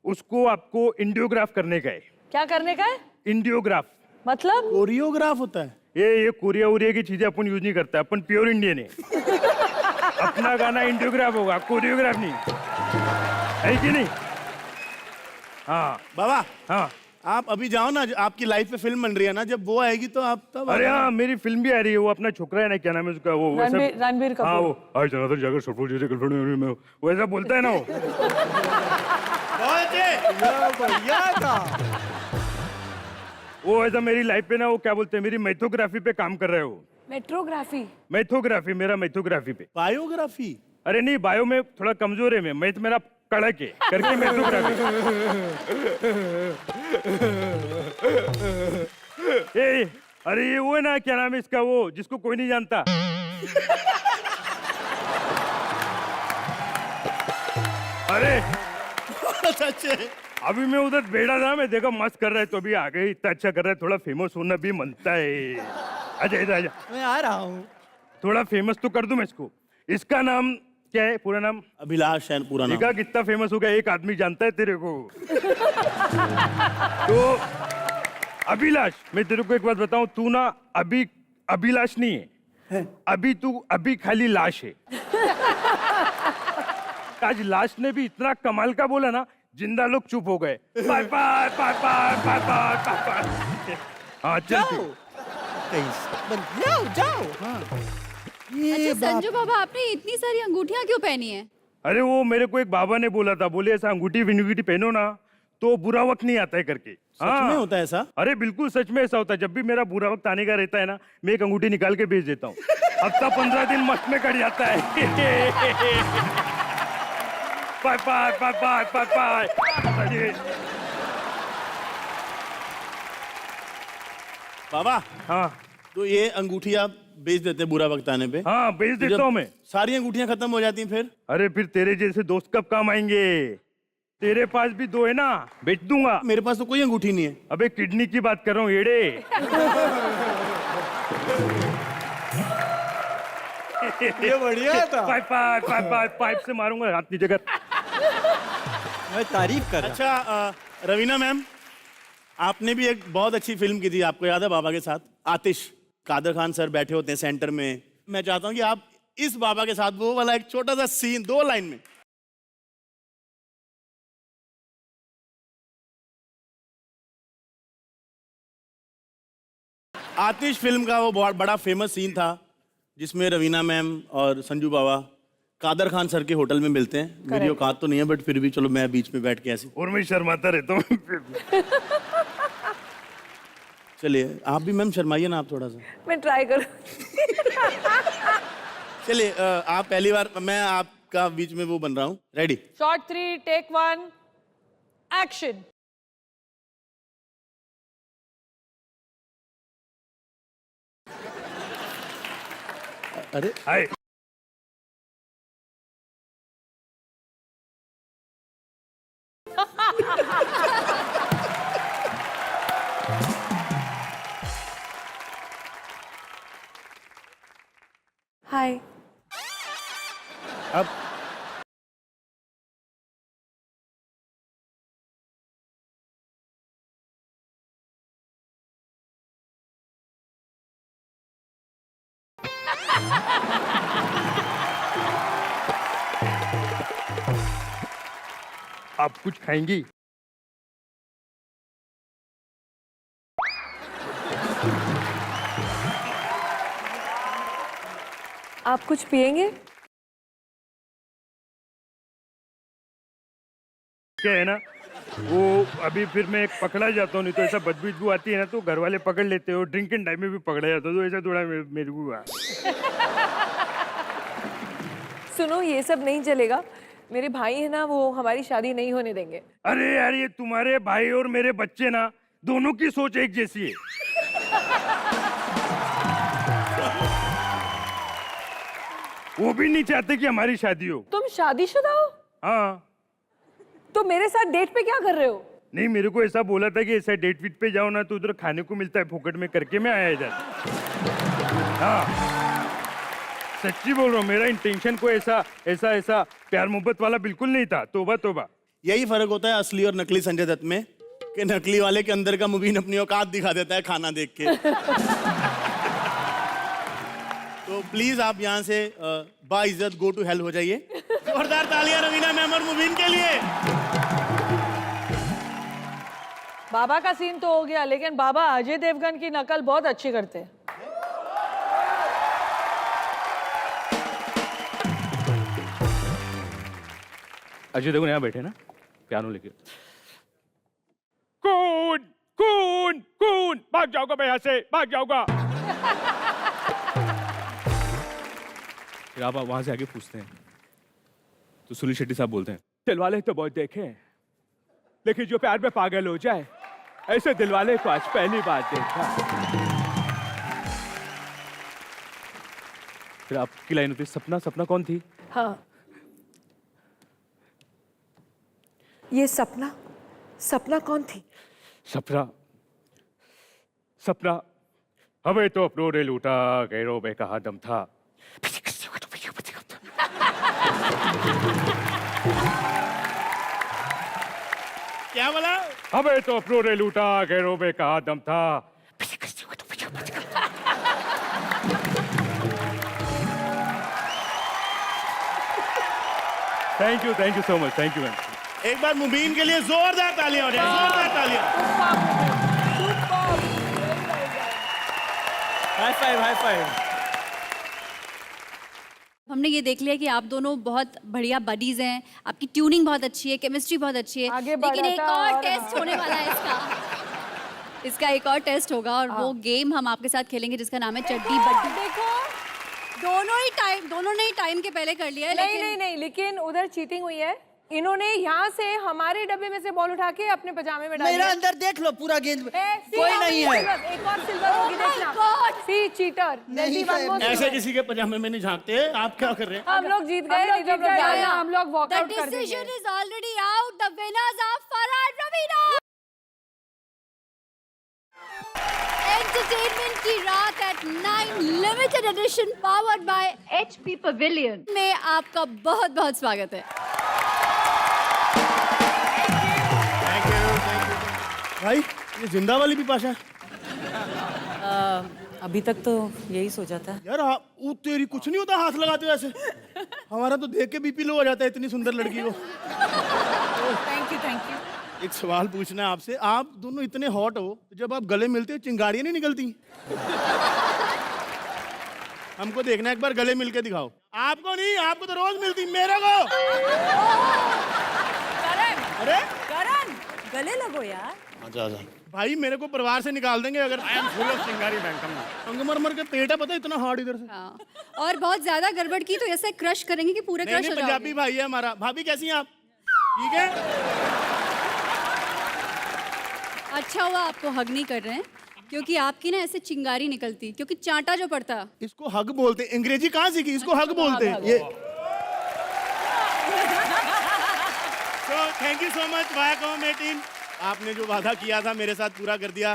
उसको आपको इंडियोग्राफ करने का है। क्या करने का है? इंडियोग्राफ मतलब कोरियोग्राफ होता है? ये कोरिया उरिया की चीजें अपन यूज नहीं करता, अपन प्योर इंडियन है। अपना गाना इंडियोग्राफ होगा, कोरियोग्राफ नहीं, है कि नहीं? हाँ बाबा हाँ। आप अभी जाओ ना, आपकी लाइफ पे फिल्म बन रही है ना, जब वो आएगी तो आप तब अरे हाँ, मेरी फिल्म भी आ रही है। वो अपना छोकरा है ना, क्या नाम है उसका, वो वैसा। रणबीर कपूर। हाँ, वो आज जनार्दन जाकर सपोर्ट जैसे गर्लफ्रेंड में वैसा बोलता है ना वो। बढ़िया था। वो ऐसा मेरी लाइफ पे ना, वो क्या बोलते हैं, मेरी मैथोग्राफी पे काम कर रहे हो। मेट्रोग्राफी। मैथोग्राफी, मेरा मैथोग्राफी पे। बायोग्राफी? अरे नहीं, बायो में थोड़ा कमजोर है मैं, मैथ मेरा कड़क है करके मैथोग्राफी। ए, अरे ये वो है ना, क्या नाम है इसका, वो जिसको कोई नहीं जानता। अरे अच्छे। अभी मैं उधर बैठा था, मैं देखा मस्त कर रहा है, तो अभी आ गए, इतना अच्छा कर रहा है, थोड़ा फेमस होना भी मनता है। आजा इधर आजा, मैं आ रहा हूँ। थोड़ा फेमस तो कर दूं मैं इसको। इसका नाम क्या है, पूरा नाम? अभिलाष है पूरा नाम। देखा कितना फेमस हो गया, एक आदमी जानता है तेरे को। तो अभिलाष, मैं तेरे को एक बात बताऊं, तू ना अभी अभिलाष नहीं है, अभी तू अभी खाली लाश है। आज लाश ने भी इतना कमाल का बोला ना, जिंदा लोग चुप हो गए। Bye bye bye bye bye bye bye. हाँ चल जाओ। तू। जाओ जाओ। हाँ। ये अच्छा संजू बाबा, आपने इतनी सारी अंगूठियां क्यों पहनी है? अरे वो मेरे को एक बाबा ने बोला था, बोले ऐसा अंगूठी विंगूठी पहनो ना तो बुरा वक्त नहीं आता है करके। सच में होता है ऐसा? अरे बिल्कुल सच में ऐसा होता है। जब भी मेरा बुरा वक्त आने का रहता है ना, मैं एक अंगूठी निकाल के भेज देता हूँ। हफ्ता 15 दिन मस्त में कट जाता है। Bye bye bye bye bye bye. बाबा हाँ तो ये अंगूठी आप बेच देते हैं बुरा वक्त आने पे? हाँ, बेच तो देता हूँ मैं। सारी अंगूठियां खत्म हो जाती हैं फिर? अरे फिर तेरे जैसे दोस्त कब काम आएंगे? तेरे पास भी 2 है ना, बेच दूंगा। मेरे पास तो कोई अंगूठी नहीं है। अबे किडनी की बात कर रहा हूँ येड़े। ये बढ़िया था। Pipe pipe pipe pipe pipe से मारूंगा, हाथ नीचे कर। मैं तारीफ कर रहा अच्छा रवीना मैम, आपने भी एक बहुत अच्छी फिल्म की थी, आपको याद है, बाबा के साथ, आतिश। कादर खान सर बैठे होते हैं सेंटर में। मैं चाहता हूँ कि आप इस बाबा के साथ वो वाला एक छोटा सा सीन 2 लाइन में। आतिश फिल्म का वो बहुत बड़ा फेमस सीन था जिसमें रवीना मैम और संजू बाबा कादर खान सर के होटल में मिलते हैं। मेरी औकात तो नहीं है बट फिर भी चलो मैं बीच में बैठ के ऐसे। और मैं शर्माता रहता हूँ। चलिए आप भी मैम शर्माइए ना, आप थोड़ा सा। मैं ट्राई करूँ। चलिए आप पहली बार, मैं आपका बीच में वो बन रहा हूँ। रेडी? Shot 3 take 1 action. अरे हाय। हाय। अब आप कुछ खाएंगी? आप कुछ पिएंगे? क्या है ना, वो अभी फिर मैं पकड़ा जाता हूँ, नहीं तो ऐसा बदबू आती है ना तो घर वाले पकड़ लेते हो। ड्रिंक एंड टाइम में भी पकड़ा जाता है, तो ऐसा थोड़ा मेरे को हुआ। सुनो ये सब नहीं चलेगा, मेरे भाई है ना, वो हमारी शादी नहीं होने देंगे। अरे यार, ये तुम्हारे भाई और मेरे बच्चे ना, दोनों की सोच एक जैसी है। वो भी नहीं चाहते कि हमारी शादी हो। तुम शादीशुदा हो? हाँ। तो मेरे साथ डेट पे क्या कर रहे हो? नहीं, मेरे को ऐसा बोला था कि ऐसा डेट वीट पे जाओ ना तो उधर खाने को मिलता है फोकट में, करके मैं आया इधर। हाँ, सच्ची बोल रहा हूँ, मेरा इंटेंशन को ऐसा ऐसा ऐसा प्यार मोहब्बत वाला बिल्कुल नहीं था। तोबा तोबा। यही फर्क होता है असली और नकली संजय दत्त में, कि नकली वाले के अंदर का मुबीन अपनी औकात दिखा देता है खाना देख के। तो प्लीज आप यहाँ से बाइज्जत गो टू हेल हो जाइए। जोरदार तालियां रवीना मैम और मुबीन के लिए। बाबा का सीन तो हो गया, लेकिन बाबा अजय देवगन की नकल बहुत अच्छी करते हैं। अजय देवगन यहाँ बैठे ना, पियानो लेके। कौन कौन कौन भाग जाओगा मैं यहाँ से, भाग जाओगा। फिर आप वहां से आगे पूछते हैं तो सुनील शेट्टी साहब बोलते हैं, दिलवाले तो बहुत देखे हैं, लेकिन जो प्यार में पागल हो जाए ऐसे दिलवाले को आज पहली बार देखा। फिर आपकी लाइन होती, सपना सपना कौन थी? हाँ, ये सपना सपना कौन थी? सपना सपना हमें तो अपनों ने लूटा, गैरों में कहा दम था। क्या बोला? हमें तो अपनों ने लूटा, गैरों में कहा दम था। Thank you so much, thank you ma'am. एक बार मुबीन के लिए जोरदार तालियां हो जाए, जोरदार तालियां। High five, high five. हमने ये देख लिया कि आप दोनों बहुत बढ़िया बडीज हैं, आपकी ट्यूनिंग बहुत अच्छी है, केमिस्ट्री बहुत अच्छी है। आगे लेकिन एक बढ़ाता और और- टेस्ट होने वाला है इसका एक और टेस्ट होगा, और वो गेम हम आपके साथ खेलेंगे जिसका नाम है चड्डी बड्डी। देखो, दोनों ने ही टाइम के पहले कर लिया है। नहीं लेकिन नहीं नहीं, लेकिन उधर चीटिंग हुई है। इन्होंने यहाँ से हमारे डब्बे में से बॉल उठा के अपने पजामे में डाली मेरा है। अंदर देख लो पूरा गेंद, See, कोई how नहीं many है। silver? एक और सिल्वर होगी, Oh my देखना। God! See, cheater. नहीं There'll be one है। more ऐसे silver. किसी के पजामे में नहीं झांकते। आप क्या कर रहे हैं? हम लोग जीत गए, हम लोग नहीं तो जीत गए, जाना। जाना। हम लोग The वॉकआउट कर decision देंगे। is already out. The winners are Farhad Ravina. Entertainment की रात at 9 limited edition powered by HP pavilion में आपका बहुत बहुत स्वागत है। भाई, ये जिंदा वाली बिपाशा है? अभी तक तो यही सोचा था। यार वो तेरी कुछ नहीं होता हाथ लगाते हो ऐसे। हमारा तो देख के बीपी लो हो जाता है इतनी सुंदर लड़की को। Thank you. एक सवाल पूछना है आपसे, आप दोनों इतने हॉट हो, जब आप गले मिलते हो चिंगारियां नहीं निकलती? हमको देखना है, एक बार गले मिलके दिखाओ। आपको नहीं, आपको तो रोज मिलती, मेरे को। अरे करण, गले लगो यार। आजा भाई, मेरे को परिवार से निकाल देंगे अगर। आई एम फुल ऑफ चिंगारी संगमरमर के पेट है, पता है इतना हार्ड इधर से। हाँ। और बहुत ज्यादा गड़बड़ की तो ऐसे क्रश करेंगे कि पूरे नहीं क्रश नहीं, हो पंजाबी जाओगे। भाई है हमारा। भाभी कैसी हैं आप? ठीक है। अच्छा हुआ आपको हग नहीं कर रहे हैं, क्योंकि आपकी ना ऐसे चिंगारी निकलती, क्योंकि चांटा जो पड़ता। इसको हग बोलते, अंग्रेजी कहाँ सीखी? इसको हग बोलते हैं ये। तो thank you so much Viacom team, आपने जो वादा किया था मेरे साथ पूरा कर दिया।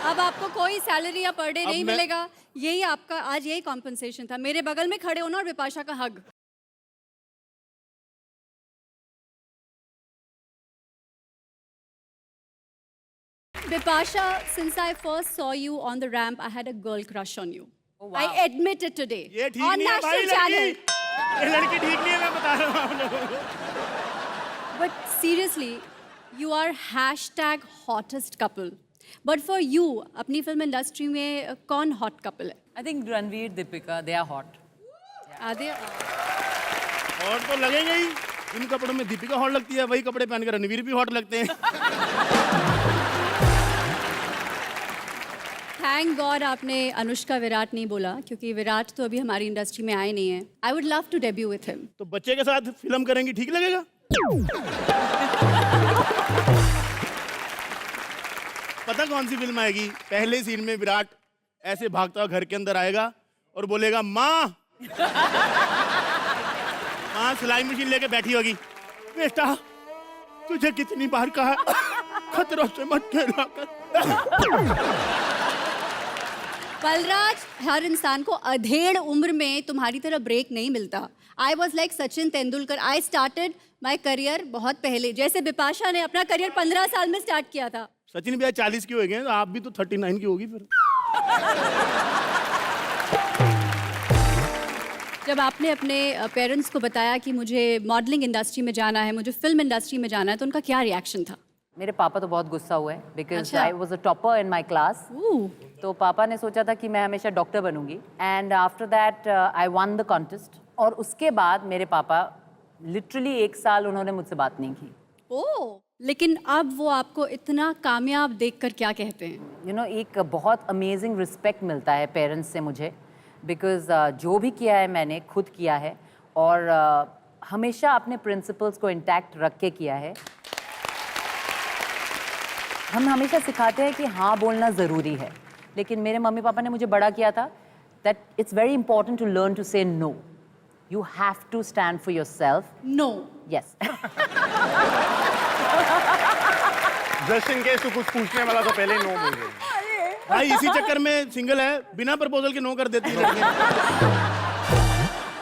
अब आपको कोई सैलरी या पर डे अब नहीं मैं- मिलेगा, यही आपका आज यही कॉम्पनसेशन था, मेरे बगल में खड़े होना और विपाशा का हग। Vipasha, since I first saw you on the ramp, I had a girl crush on you. I admit it today. ये ठीक on नहीं है भाई national channel. लड़की। ये लड़की ठीक नहीं है, मैं बता रहा हूँ आप लोगों को। But seriously, you are #hottest couple. But for you, अपनी फिल्म इंडस्ट्री में कौन हॉट कपल है? I think Ranveer Deepika, they are hot. आदि और तो लगेंगे ही। इन कपड़ों में दीपिका हॉट लगती है, वही कपड़े पहनकर रणवीर भी हॉट लगते हैं। थैंक गॉड आपने अनुष्का विराट नहीं बोला, क्योंकि विराट तो अभी हमारी इंडस्ट्री में आए नहीं है. I would love to debut with him. तो बच्चे के साथ फिल्म करेंगी, ठीक लगेगा? पता कौन सी फिल्म आएगी? पहले सीन में विराट ऐसे भागता हुआ घर के अंदर आएगा और बोलेगा, माँ माँ सिलाई मशीन लेके बैठी होगी, बेटा तुझे कितनी बार कहा खतरों से मत खेला कर। बलराज, हर इंसान को अधेड़ उम्र में तुम्हारी तरह ब्रेक नहीं मिलता. I was like Sachin Tendulkar. I started my career बहुत पहले, जैसे बिपाशा ने अपना करियर 15 साल में स्टार्ट किया था. सचिन भैया 40 की हो गए, तो आप भी तो 39 की होगी फिर. जब आपने अपने पेरेंट्स को बताया कि मुझे मॉडलिंग इंडस्ट्री में जाना है, मुझे फिल्म इंडस्ट्री में जाना है, तो उनका क्या रिएक्शन था? मेरे पापा तो बहुत गुस्सा हुए बिकॉज अच्छा। I was a topper in my class. तो पापा ने सोचा था कि मैं हमेशा डॉक्टर बनूंगी. And after that I won the contest. और उसके बाद मेरे पापा लिटरली 1 साल उन्होंने मुझसे बात नहीं की. ओह, लेकिन अब वो आपको इतना कामयाब देखकर क्या कहते हैं? यू नो, एक बहुत अमेजिंग रिस्पेक्ट मिलता है पेरेंट्स से मुझे, बिकॉज जो भी किया है मैंने खुद किया है और हमेशा अपने प्रिंसिपल्स को इंटैक्ट रख के किया है. हम हमेशा सिखाते हैं कि हाँ बोलना ज़रूरी है, लेकिन मेरे मम्मी पापा ने मुझे बड़ा किया था that it's very important to learn to say no. You have to stand for yourself. No. Yes. Just in case तू कुछ पूछने वाला तो पहले नो बोल दे. भाई इसी चक्कर में सिंगल है, बिना प्रपोजल के नो कर देती है लड़कियां.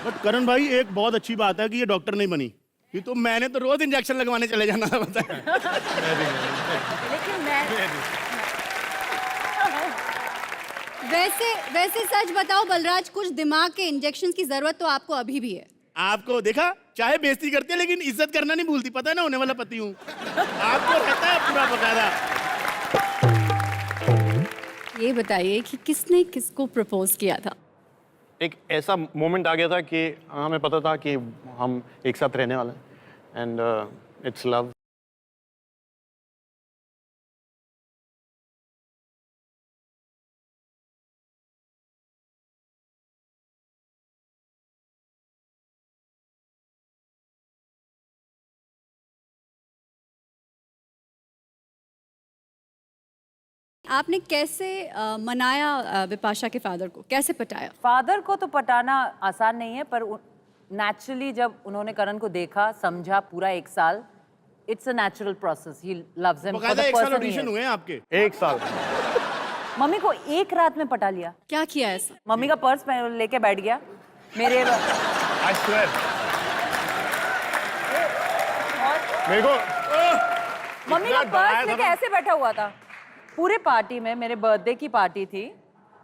बट करण भाई, एक बहुत अच्छी बात है कि ये डॉक्टर नहीं बनी. ये तो मैंने तो रोज इंजेक्शन लगवाने चले जाना था, पता है. लेकिन मैं वैसे सच बताओ बलराज, कुछ दिमाग के इंजेक्शन की जरूरत तो आपको अभी भी है. आपको देखा, चाहे बेइज्जती करती है लेकिन इज्जत करना नहीं भूलती. पता है ना, होने वाला पति हूँ. आपको रहता है पूरा बकायदा. ये बताइए कि किसने किसको प्रपोज किया था? एक ऐसा मोमेंट आ गया था कि हमें पता था कि हम एक साथ रहने वाले हैं एंड इट्स लव. आपने कैसे मनाया बिपाशा के फादर को, कैसे पटाया? फादर को तो पटाना आसान नहीं है, पर नेचुरली जब उन्होंने करण को देखा, समझा पूरा 1 साल, it's a natural process. He loves him for बकायदा द 1 साल पर्सन ही ऑडिशन इज. हुए हैं आपके. 1 साल. मम्मी को एक रात में पटा लिया. क्या किया ऐसा? मम्मी का पर्स लेके बैठ गया मेरे. I swear. मेरे को मम्मी का पर्स लेके ऐसे बैठा हुआ था पूरे पार्टी में. मेरे बर्थडे की पार्टी थी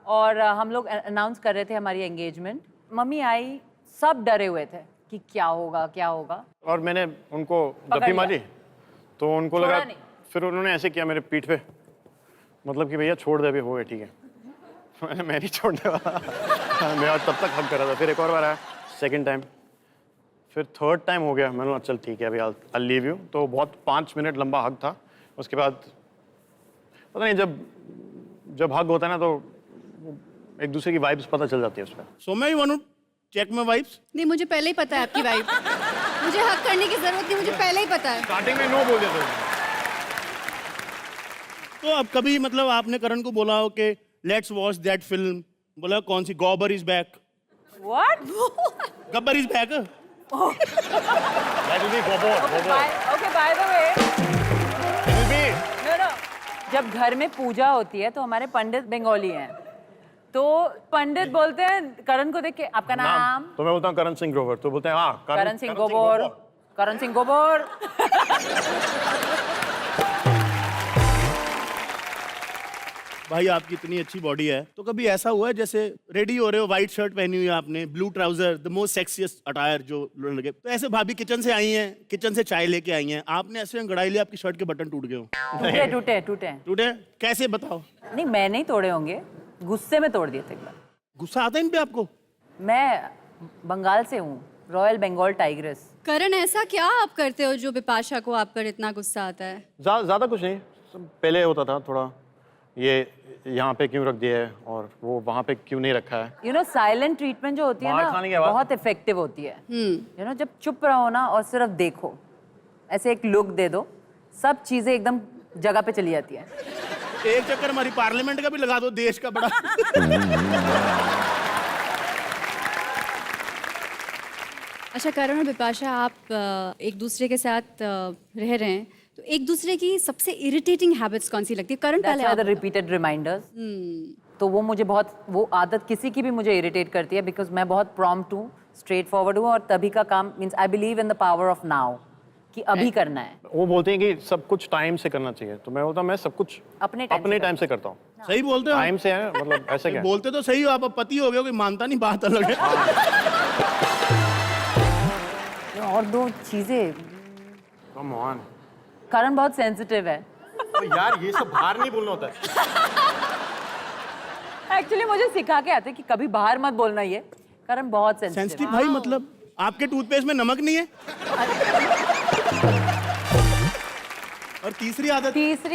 और हम लोग अनाउंस कर रहे थे हमारी एंगेजमेंट. मम्मी आई, सब डरे हुए थे कि क्या होगा क्या होगा. और मैंने उनको गप्पी लिया. मारी तो उनको छोड़ा लगा. नहीं. फिर उन्होंने ऐसे किया मेरे पीठ पे, मतलब कि भैया छोड़ दे, अभी हो गया ठीक है. मैं नहीं छोड़ने वाला. मैं तब तक हक कर रहा था. फिर एक और बार आया, सेकंड टाइम, फिर थर्ड टाइम हो गया. मैंने बोला चल ठीक है, अभी आई लीव यू. तो बहुत 5 मिनट लंबा हक था. उसके बाद पता नहीं, जब हक होता है ना तो एक दूसरे की वाइब्स पता चल जाती है उसमें. सो मैं want to check my vibes. नहीं, मुझे पहले ही पता है आपकी वाइफ. मुझे हक करने की जरूरत नहीं, मुझे पहले ही पता है. स्टार्टिंग में नो बोल देते थे. तो अब कभी मतलब आपने करण को बोला हो कि लेट्स वॉच दैट फिल्म, बोला कौन सी, Gabbar is back. What? Gabbar is back. That will be Bobo. Okay, by the way, It will be. No, जब घर में पूजा होती है तो हमारे पंडित बंगाली हैं. तो पंडित बोलते हैं करण को देख के, आपका नाम? तो मैं बोलता हूँ करण सिंह ग्रोवर. तो बोलते हैं हाँ करण सिंह गोबर. करण सिंह गोबर. भाई आपकी इतनी अच्छी बॉडी है, तो कभी ऐसा हुआ है जैसे रेडी हो रहे हो, व्हाइट शर्ट पहनी हुई है आपने, blue trouser, the most sexiest attire जो लगे, तो ऐसे भाभी किचन से आई हैं, किचन से चाय लेके आई हैं, आपने ऐसे अंगड़ाई लिया, आपकी शर्ट के बटन टूट गए हो. टूटे टूटे टूटे. टूटे कैसे, बताओ. नहीं, मैं नहीं तोड़े होंगे, गुस्से में तोड़ दिए थे एक बार. गुस्सा आता है इन पे आपको? मैं बंगाल से हूँ, रॉयल बंगाल टाइग्रेस. करण, ऐसा क्या आप करते हो जो बिपाशा को आप पर इतना गुस्सा आता है? ज़्यादा कुछ नहीं. पहले होता था थोड़ा, ये यहाँ पे क्यों रख दिया है और वो वहाँ पे क्यों नहीं रखा है। यू नो साइलेंट ट्रीटमेंट जो होती है मार खाने की ना आवाज़। बहुत इफेक्टिव होती है। यू नो जब चुप रहो ना और सिर्फ देखो, ऐसे एक लुक दे दो, सब चीजें एकदम जगह पे चली जाती है। एक चक्कर हमारी पार्लियामेंट का भी लगा दो, देश का बड़ा। अच्छा करण और बिपाशा, आप एक दूसरे के साथ रह रहे हैं तो एक दूसरे की सबसे इरिटेटिंग हैबिट्स कौन सी लगती है? करण पहले आप बताओ। रिपीटेड रिमाइंडर्स, तो वो मुझे बहुत, वो आदत किसी की भी मुझे इरिटेट करती है, बिकॉज मैं बहुत प्रॉम्प्ट हूँ, स्ट्रेट फॉरवर्ड हूँ, और तभी का काम means I believe in the power of now, कि अभी करना है। वो बोलते हैं कि सब कुछ टाइम से करना चाहिए, तो मैं बोलता हूँ मैं सब कुछ अपने टाइम से करता हूँ। सही बोलते हो। टाइम से है, मतलब ऐसे क्या? बोलते तो सही हो आप, अब पति हो गए, कोई मानता नहीं, बात अलग है। और दो चीजें, कम ऑन करण बहुत सेंसिटिव है। तो यार ये सब बाहर नहीं बोलना होता है। एक्चुअली मुझे सिखा के आते कि कभी बाहर मत बोलना, ये करण बहुत सेंसिटिव सेंसिटिव भाई, मतलब आपके टूथपेस्ट में नमक नहीं है। और तीसरी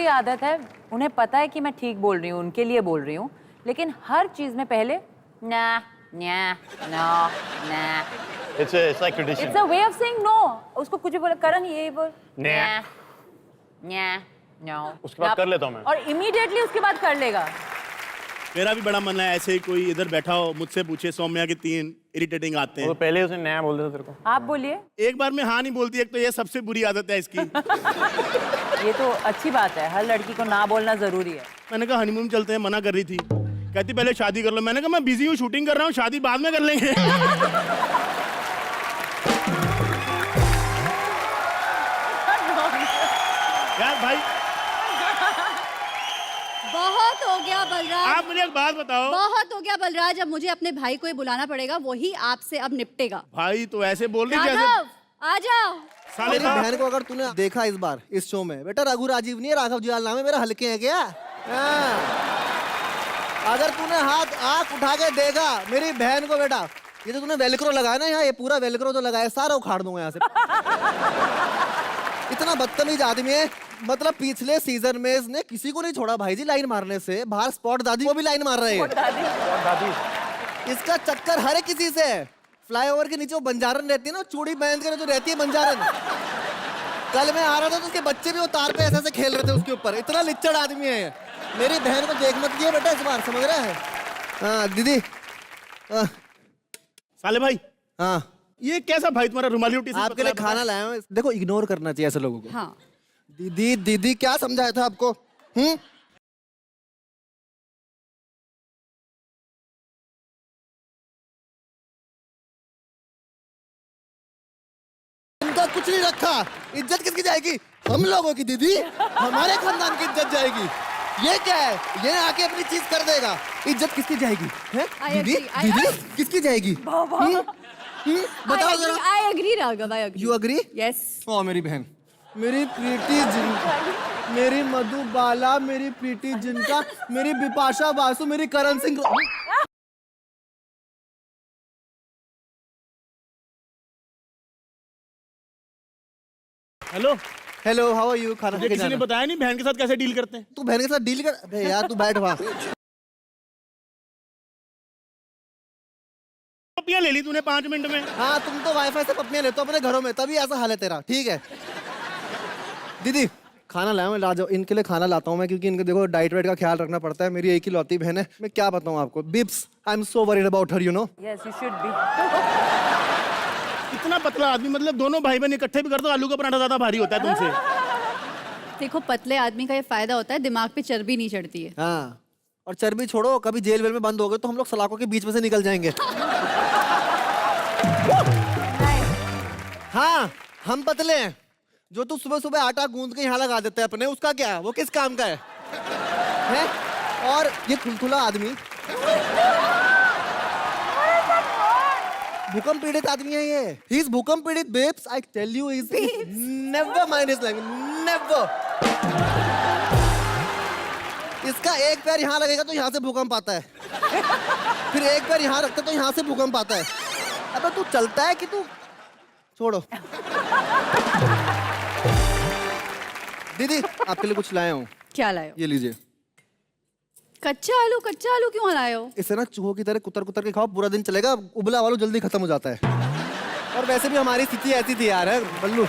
आदत है, उन्हें पता है कि मैं ठीक बोल रही हूँ, उनके लिए बोल रही हूँ, लेकिन हर चीज में पहले ना ना ना ना। It's like tradition. It's a way of saying no. उसको कुछ भी बोले, करण ये बोल, Nah. ना नो, उसके बाद कर लेता हूँ मैं। और इमीडिएटली उसके बाद कर लेगा। मेरा भी बड़ा मन है ऐसे ही कोई इधर बैठा हो, मुझसे पूछे सौम्या के 3 इरिटेटिंग आते वो हैं। तो पहले उसे नया बोल देता तेरे को। आप बोलिए। एक बार में हाँ नहीं बोलती, एक तो ये सबसे बुरी आदत है इसकी। ये तो अच्छी बात है, हर लड़की को ना बोलना जरूरी है। मैंने कहा हनीमून चलते हैं, मना कर रही थी, कहती पहले शादी कर लो। मैंने कहा मैं बिजी हूँ, शूटिंग कर रहा हूँ, शादी बाद में कर लेंगे। यार भाई बहुत हो गया बलराज, आप मुझे एक बात बताओ। बहुत हो गया बलराज, अब मुझे अपने भाई को ही बुलाना पड़ेगा, वही आपसे अब निपटेगा। भाई तो ऐसे बोल रही जैसे राघव आ जाओ। साले मेरी साहब। बहन को अगर तूने देखा इस बार इस शो में, बेटा रघु राजीव नहीं है, राघव जुयाल नाम है मेरा, हल्के है क्या? हाँ। अगर तूने हाथ आंख उठा के देखा मेरी बहन को, बेटा ये जो तूने वेलक्रो लगाया ना यहाँ, ये पूरा वेलक्रो जो लगाया सारा उखाड़ दूंगा यहाँ से। इतना बदतमीज आदमी है, मतलब पिछले सीजन में इसने किसी को नहीं छोड़ा भाई जी लाइन मारने से, बाहर स्पॉट दादी को भी लाइन मार रहे हैं। इसका चक्कर हर किसी से है। फ्लाईओवर के नीचे वो बंजारन रहती है ना, चूड़ी पहन कर जो रहती है बंजारन, कल मैं आ रहा था तो उसके बच्चे भी वो तार पे ऐसे खेल रहे थे उसके ऊपर। इतना लिच्चड़ आदमी है। मेरी बहन को देख मत दिया बेटा इस बार, समझ रहा है? हाँ दीदी। साले भाई, हाँ ये कैसा भाई तुम्हारा रुमाली रोटी से आपके लिए पतला खाना लाया हूँ। देखो इग्नोर करना चाहिए ऐसे लोगों को। हाँ दीदी दीदी क्या समझाया था आपको? इनका कुछ नहीं रखा, इज्जत किसकी जाएगी? हम लोगों की दीदी, हमारे खानदान की इज्जत जाएगी। ये क्या है? ये आके अपनी चीज कर देगा, इज्जत किसकी जाएगी? हैं? दीदी दीदी किसकी जाएगी? बताओ जरा। I agree Raghav, I agree. You agree? Yes. ओ मेरी बहन, मेरी प्रीति जिनका, मेरी मधुबाला, मेरी प्रीति जिनका, मेरी बिपाशा बासु, मेरी Karan Singh. Hello hello, how are you? खाना मुझे खा के किसी ने जाना। बताया नहीं बहन के साथ कैसे डील करते हैं। तू बहन के साथ डील कर। अबे यार तू बैठ वहाँ। पपियां ले ली तूने 5 मिनट में। हाँ तुम तो वाईफाई से पप्पियां लेते हो अपने घरों में, तभी ऐसा हाल है तेरा। ठीक है दीदी, खाना लाया मैं, ला जाओ। इनके लिए खाना लाता हूँ मैं, क्योंकि इनके देखो डाइट वाइट का ख्याल रखना पड़ता है। मेरी एक ही लौती बहन है, मैं क्या बताऊँ आपको। Bips, I am so worried about her, you know. Yes you should be. इतना पतला आदमी, मतलब दोनों भाई बहन इकट्ठे भी कर दो, आलू का पराठा ज्यादा भारी होता है तुमसे। देखो पतले आदमी का ये फायदा होता है, दिमाग पे चर्बी नहीं चढ़ती है। हाँ, और चर्बी छोड़ो, कभी जेल वेल में बंद हो गए तो हम लोग सलाखों के बीच में से निकल जाएंगे। हाँ हम पतले हैं। जो तू सुबह सुबह आटा गूंद के यहाँ लगा देते हैं अपने, उसका क्या है? वो किस काम का है? हैं? और ये खुलखुला आदमी भूकंप पीड़ित आदमी है ये। ही इज भूकंप पीड़ित babes, I tell you. Is never mind his language, never. इसका एक पैर यहाँ लगेगा तो यहाँ से भूकंप आता है, फिर एक पैर यहाँ रखता तो यहाँ से भूकंप आता है। अबे तू चलता है कि तू छोड़ो। दीदी आपके लिए कुछ लाया हूँ, क्या लाए हो? ये लीजिए। कच्चा आलू क्यों लाए हो? इसे ना चूहों की तरह कुतर कुतर के खाओ, पूरा दिन चलेगा, उबला आलू जल्दी खत्म हो जाता है। और वैसे भी हमारी स्थिति ऐसी थी यार, है बल्लू।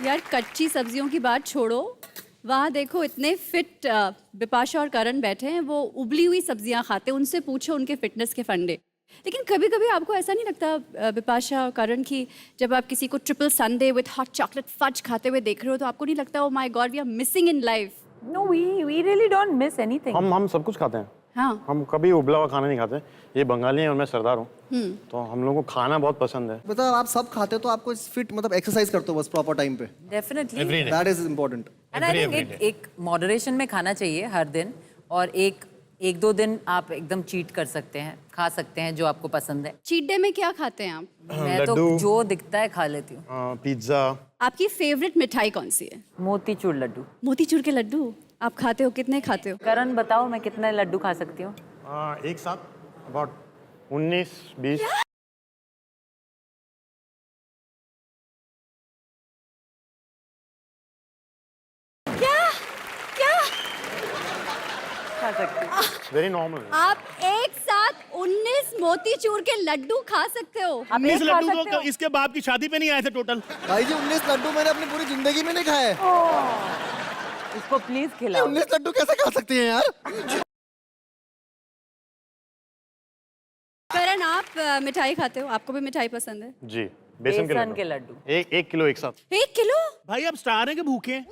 यार कच्ची सब्जियों की बात छोड़ो, वहाँ देखो इतने फिट बिपाशा और करण बैठे हैं, वो उबली हुई सब्जियां खाते हैं, उनसे पूछो उनके फिटनेस के फंडे। लेकिन कभी कभी आपको ऐसा नहीं लगता बिपाशा और करण की जब आप किसी को triple sundae with hot chocolate fudge खाते हुए देख रहे हो तो आपको नहीं लगता oh my god we are missing in life? No, we really don't miss anything. हम सब कुछ खाते हैं। हाँ। हम कभी उबला हुआ खाना नहीं खाते। ये बंगाली हैं और मैं सरदार हूँ, तो हम लोगों को खाना बहुत पसंद है। मतलब आप सब खाते हो तो आपको फिट मतलब एक्सरसाइज करते हो बस प्रॉपर टाइम पे। Definitely. That is important. And I think एक मॉडरेशन में खाना चाहिए हर दिन, और एक दो दिन आप एकदम चीट कर सकते हैं, खा सकते हैं जो आपको पसंद है। चीट डे में क्या खाते हैं आप? मैं तो लड्डू। जो दिखता है खा लेती हूँ। पिज्जा। आपकी फेवरेट मिठाई कौन सी है? मोतीचूर लड्डू। मोतीचूर के लड्डू आप खाते हो? कितने खाते हो? करण बताओ मैं कितने लड्डू खा सकती हूँ? एक साथ अबाउट 19-20। खा सकती हूँ। Very normal. आप एक साथ 19 मोतीचूर के लड्डू खा सकते हो? आप इस एक खा लड्डू सकते को हो? इसके बाप की शादी पे नहीं आए थे टोटल। भाई जी 19 लड्डू मैंने अपनी पूरी जिंदगी में नहीं खाए। इसको प्लीज खिलाओ। 19 लड्डू कैसे खा सकती हैं यार? करण आप मिठाई खाते हो? आपको भी मिठाई पसंद है? जी, बेसन के लड्डू। एक किलो एक साथ। 1 किलो? भाई अब स्टार हैं कि भूखे हैं?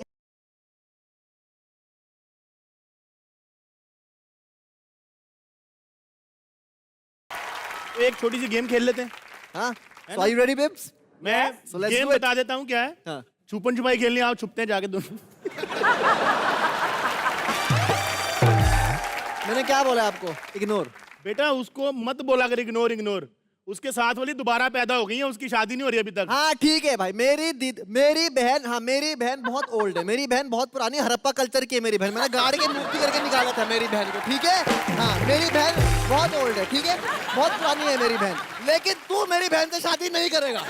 एक छोटी सी गेम खेल लेते हैं। हाँ, so are you ready babes? मैं So let's game do it. बता देता हूँ क्या है। हाँ। छुपन छुपाई खेलनी, आओ छुपते हैं जाके दोनों। मैंने क्या बोला आपको? इग्नोर। बेटा उसको मत बोला कर इग्नोर इग्नोर। उसके साथ वाली दोबारा पैदा हो गई है, उसकी शादी नहीं हो रही अभी तक। हाँ ठीक है भाई, मेरी बहन बहुत ओल्ड है, मेरी बहन बहुत पुरानी हड़प्पा कल्चर की है। मेरी बहन मैंने गाड़ी की मूर्ति करके निकाला था मेरी बहन को, ठीक है। हाँ मेरी बहन बहुत ओल्ड है, ठीक है, बहुत पुरानी है मेरी बहन, लेकिन तू मेरी बहन से शादी नहीं करेगा।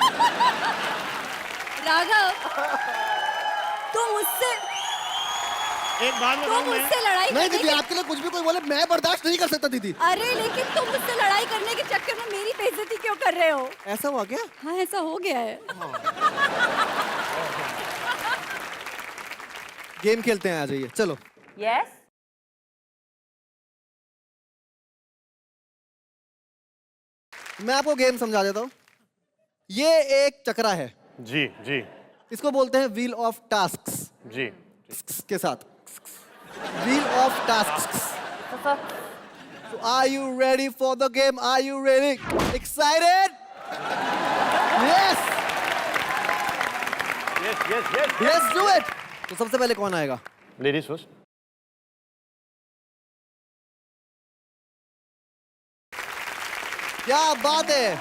राघव तुम मुझसे एक बात बताऊं मैं, मुझसे लड़ाई नहीं करने दीदी, आपके लिए कुछ भी कोई बोले मैं बर्दाश्त नहीं कर सकता दीदी। अरे लेकिन तुम मुझसे लड़ाई करने के चक्कर में मेरी बेइज्जती क्यों कर रहे हो? ऐसा हुआ क्या? हाँ ऐसा हो गया है। गेम खेलते हैं, आ जाइए चलो। यस। मैं आपको गेम समझा देता हूँ। ये एक चक्रा है, जी जी इसको बोलते हैं व्हील ऑफ टास्क्स जी। के साथ, wheel of tasks. So are you ready for the game? Are you ready? Excited? Yes. Yes. Let's do it. तो सबसे पहले कौन आएगा? Ladies first. क्या बात है।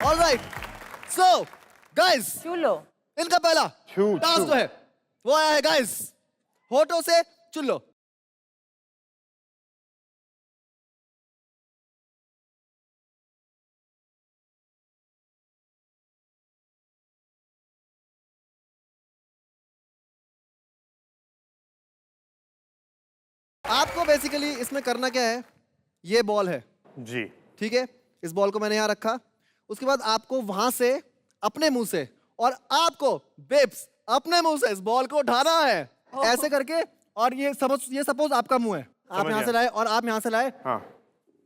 All right. So, guys, चूलो। इनका पहला टास्क जो है वो आया है गाइस, होठों से चुल्लो। आपको बेसिकली इसमें करना क्या है, ये बॉल है जी, ठीक है, इस बॉल को मैंने यहां रखा, उसके बाद आपको वहां से अपने मुंह से और आपको बेब्स अपने मुंह से इस बॉल को उठाना है ऐसे करके, और ये सपोज आपका मुंह है, आप यहां से लाए और आप यहां से लाए, हाँ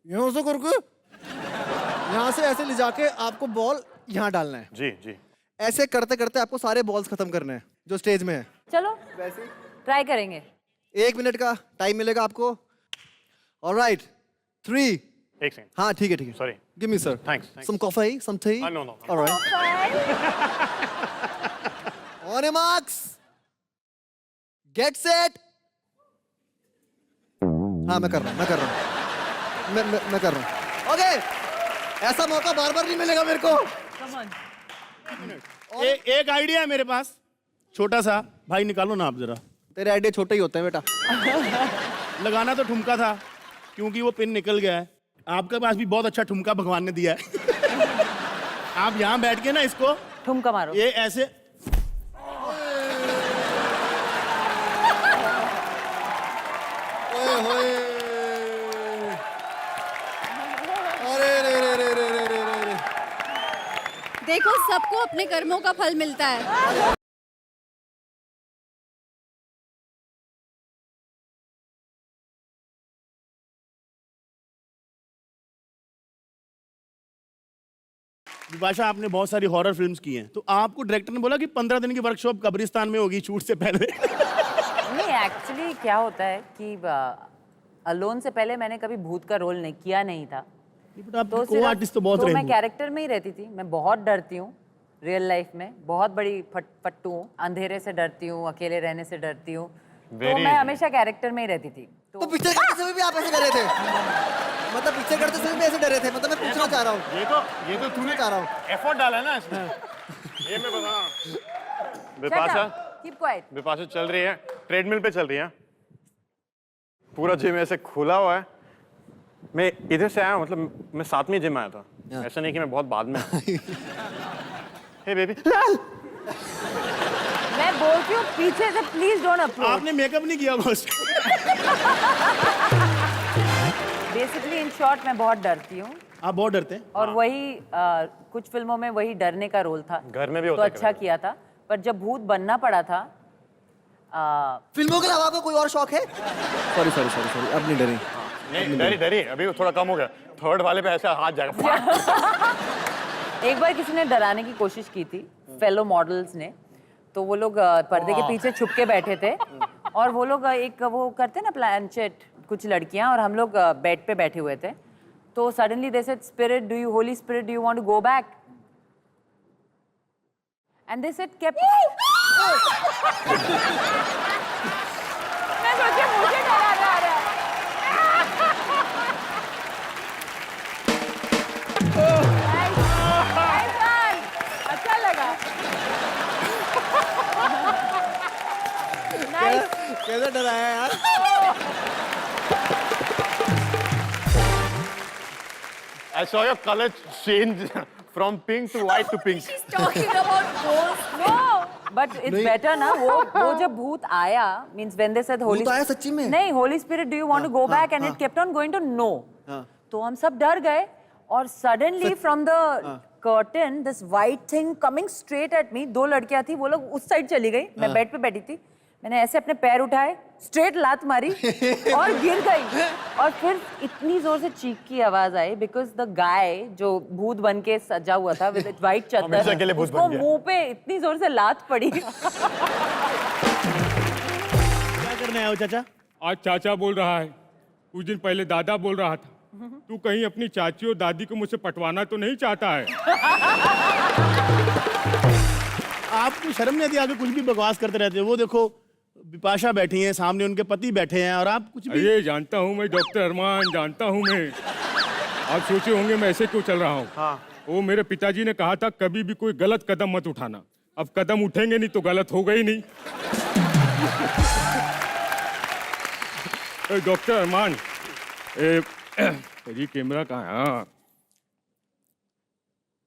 यहां से करके यहां से ऐसे ले जाके आपको बॉल यहां डालना है। जी जी। ऐसे करते करते आपको सारे बॉल्स खत्म करने हैं जो स्टेज में है। चलो वैसे ट्राई करेंगे। 1 मिनट का टाइम मिलेगा आपको। ऑलराइट 3। एक सेकंड। हाँ ठीक है ठीक है, Sorry. Give me sir Thanks. Some coffee some tea. No. Alright on your marks get set. हाँ मैं कर रहा हूँ मैं कर रहा हूँ। ओके, ऐसा मौका बार बार नहीं मिलेगा मेरे को। एक आइडिया है मेरे पास, छोटा सा। भाई निकालो ना आप जरा। तेरे आइडिया छोटे ही होते हैं बेटा। लगाना तो ठुमका था, क्योंकि वो पिन निकल गया है। आपके पास भी बहुत अच्छा ठुमका भगवान ने दिया है। आप यहाँ बैठ के ना इसको ठुमका मारो। ये ऐसे होए अरे रे रे रे रे रे रे रे देखो सबको अपने कर्मों का फल मिलता है। विपाशा, आपने बहुत सारी हॉरर फिल्म्स की हैं, तो आपको डायरेक्टर ने बोला कि 15 दिन की वर्कशॉप कब्रिस्तान में होगी शूट से पहले? नहीं, एक्चुअली क्या होता है कि अलोन से पहले मैंने कभी भूत का रोल नहीं किया नहीं था। बट आप को आर्टिस्ट तो बहुत रहे मैं हो। कैरेक्टर में ही रहती थी। मैं बहुत डरती हूँ रियल लाइफ में, बहुत बड़ी फट्टू हूँ, अंधेरे से डरती हूँ, अकेले रहने से डरती हूँ, तो मैं हमेशा कैरेक्टर में ही रहती थी। तो पिक्चर करते समय भी आप ऐसे डरे थे? मतलब पिक्चर करते समय भी ऐसे डरे थे? मतलब मैं पूछना चाह रहा हूँ। ये तो तूने चाह रहा हूँ एफर्ट डाला है ना इसमें। ये मैं बता विपाशा, कीप क्वाइट। विपाशा चल रही है, ट्रेडमिल पे चल रही है, पूरा जिम ऐसे खुला हुआ है। मैं इधर से आया, मतलब मैं साथ में जिम आया था, ऐसा नहीं कि मैं बहुत बाद में। हे बेबी, मैं बोलती हूँ पीछे से प्लीज डोंट अप्रोच। आपने मेकअप नहीं किया बस। बेसिकली इन शॉर्ट मैं बहुत डरती हूँ। आप बहुत डरते हैं? और वही कुछ फिल्मों में वही डरने का रोल था। घर में भी तो होता है अच्छा किया था, पर जब भूत बनना पड़ा था फिल्मों के अलावा आपको कोई और शौक है? सॉरी सॉरी सॉरी सॉरी, अब नहीं डरी। नहीं, डरी डरी अभी थोड़ा कम हो गया। थर्ड वाले पे ऐसे हाथ जाएगा। एक बार किसी ने डराने की कोशिश की थी, फेलो मॉडल्स ने, तो वो लोग पर्दे के पीछे छुप के बैठे थे और वो लोग एक वो करते ना प्लानचेट, कुछ लड़कियां और हम लोग बेड पे बैठे हुए थे, तो suddenly they said spirit do you holy spirit do you want to go back, and they said cape. मैं सोची मुझे डराना आ रहा है। अच्छा लगा। कैसे डराया यार? I saw your color change from pink to white to pink. Talking about ghosts. No, but it's better ना। वो जब भूत आया, means when they said holy, भूत आया सच्ची में? नहीं, holy spirit do you want to go back, and it kept on going to no, तो हम सब डर गए और suddenly from the curtain this white thing coming straight at me, दो लड़कियां थी, वो लोग उस साइड चली गई, मैं बेड पे बैठी थी, मैंने ऐसे अपने पैर उठाए, स्ट्रेट लात मारी और गिर गई, और फिर इतनी जोर से चीख की आवाज आई बिकॉज द गाय जो भूत बन के सजा हुआ था विद व्हाइट हमेशा के लिए चादर, भूत उसको बन गया। मुंह पे इतनी जोर से लात पड़ी। क्या करने आए हो चाचा? आज चाचा बोल रहा है, कुछ दिन पहले दादा बोल रहा था, तू कहीं अपनी चाची और दादी को मुझसे पटवाना तो नहीं चाहता है? आपको शर्म नहीं आती? आगे कुछ भी बकवास करते रहते हो। वो देखो विपाशा बैठी हैं सामने, उनके पति बैठे हैं और आप कुछ भी। अरे जानता हूँ मैं डॉक्टर अरमान, जानता हूँ मैं। आप सोचे होंगे मैं ऐसे क्यों चल रहा हूँ। वो मेरे पिताजी ने कहा था कभी भी कोई गलत कदम मत उठाना। अब कदम उठेंगे नहीं तो गलत होगा ही नहीं। डॉक्टर अरमान, ये कैमरा कहाँ है? हाँ,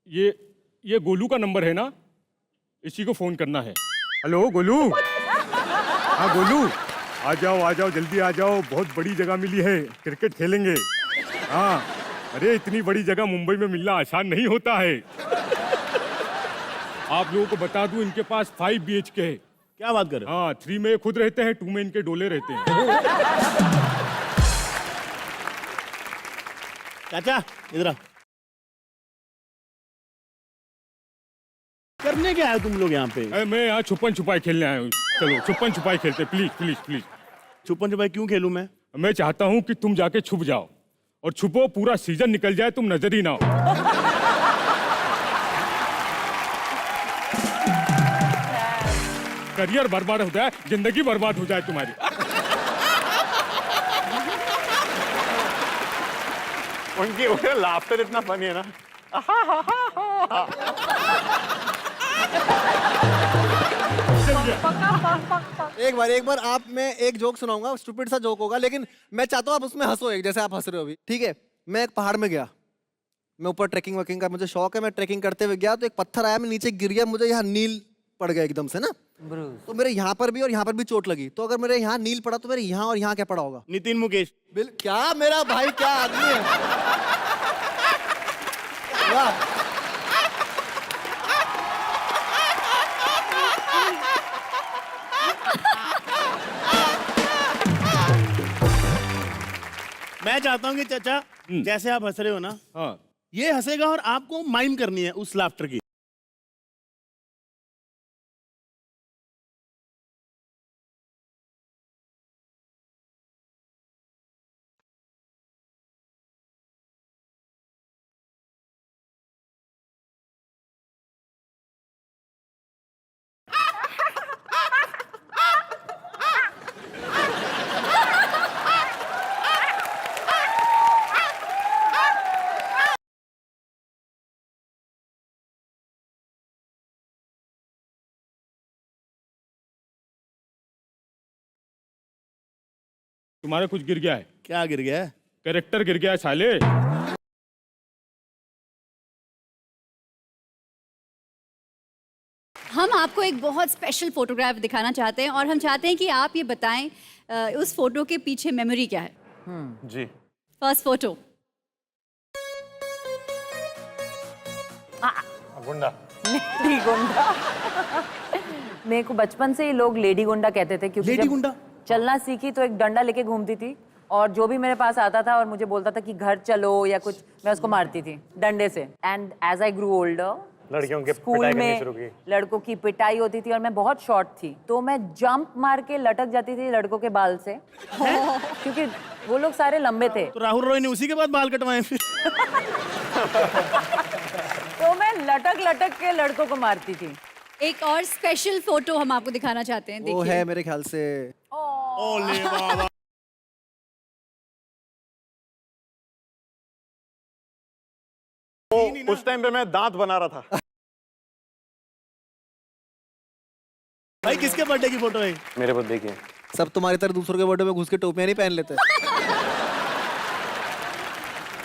ये गोलू का नंबर है ना, इसी को फोन करना है। हेलो गोलू। हाँ गोलू, आ जाओ जल्दी आ जाओ, बहुत बड़ी जगह मिली है, क्रिकेट खेलेंगे। हाँ, अरे इतनी बड़ी जगह मुंबई में मिलना आसान नहीं होता है। आप लोगों को बता दूं, इनके पास 5 BHK है। क्या बात कर रहे हो? हाँ, 3 में खुद रहते हैं, 2 में इनके डोले रहते हैं। चाचा इधर आ। करने क्या आए तुम लोग यहाँ पे? मैं यहाँ छुपन छुपाई खेलने आया हूँ। चलो छुपन छुपाई खेलते, प्लीज प्लीज प्लीज। छुपन छुपाई क्यों खेलूं मैं? मैं चाहता हूँ कि तुम जाके छुप जाओ और छुपो, पूरा सीजन निकल जाए, तुम नजर ही ना हो। करियर बर्बाद हो जाए, जिंदगी बर्बाद हो जाए तुम्हारी। उनकी लाफ्टर इतना फनी है ना। एक बार आप, मैं एक जोक सुनाऊंगा, स्टूपिड सा जोक होगा, लेकिन मैं चाहता हूँ आप उसमें हंसो, एक जैसे आप हंस रहे हो अभी, ठीक है? मैं एक पहाड़ में गया, मैं ऊपर ट्रैकिंग वैकिंग का मुझे शौक है, मैं ट्रैकिंग करते हुए गया तो एक पत्थर आया, मैं नीचे गिर गया, मुझे यहाँ नील पड़ गया एकदम से ना, तो मेरे यहाँ पर भी और यहाँ पर भी चोट लगी, तो अगर मेरे यहाँ नील पड़ा तो मेरे यहाँ और यहाँ क्या पड़ा होगा? नितिन मुकेश। क्या मेरा भाई, क्या आदमी है। वाह। मैं चाहता हूँ कि चाचा जैसे आप हंस रहे हो ना, हाँ ये हंसेगा और आपको माइम करनी है उस लाफ्टर की। तुम्हारा कुछ गिर गया है, क्या गिर गया है? कैरेक्टर गिर गया है साले। हम आपको एक बहुत स्पेशल फोटोग्राफ दिखाना चाहते हैं और हम चाहते हैं कि आप ये बताएं उस फोटो के पीछे मेमोरी क्या है। जी। First photo. गुंडा। लेडी गुंडा। मेरे को बचपन से ही लोग लेडी गुंडा कहते थे, क्योंकि लेडी जब गुंडा? चलना सीखी तो एक डंडा लेके घूमती थी, और जो भी मेरे पास आता था और मुझे बोलता था कि घर चलो या कुछ, मैं उसको मारती थी डंडे से। And as I grew older, लड़कियों के स्कूल पिटाई करनी शुरू की। में लड़कों की पिटाई होती थी और मैं बहुत शॉर्ट थी, तो मैं जंप मार के लटक जाती थी लड़कों के बाल से क्योंकि वो लोग सारे लंबे थे। तो राहुल रॉय ने उसी के बाद बाल कटवाए फिर। तो मैं लटक लटक के लड़कों को मारती थी। एक और स्पेशल फोटो हम आपको दिखाना चाहते हैं, वो देखिए। है मेरे ख्याल से, ओले बाबा। उस टाइम पे मैं दांत बना रहा था। भाई किसके बर्थडे की फोटो है? मेरे बर्थडे की है। सब तुम्हारी तरह दूसरों के बर्थडे में घुस के टोपियां नहीं पहन लेते।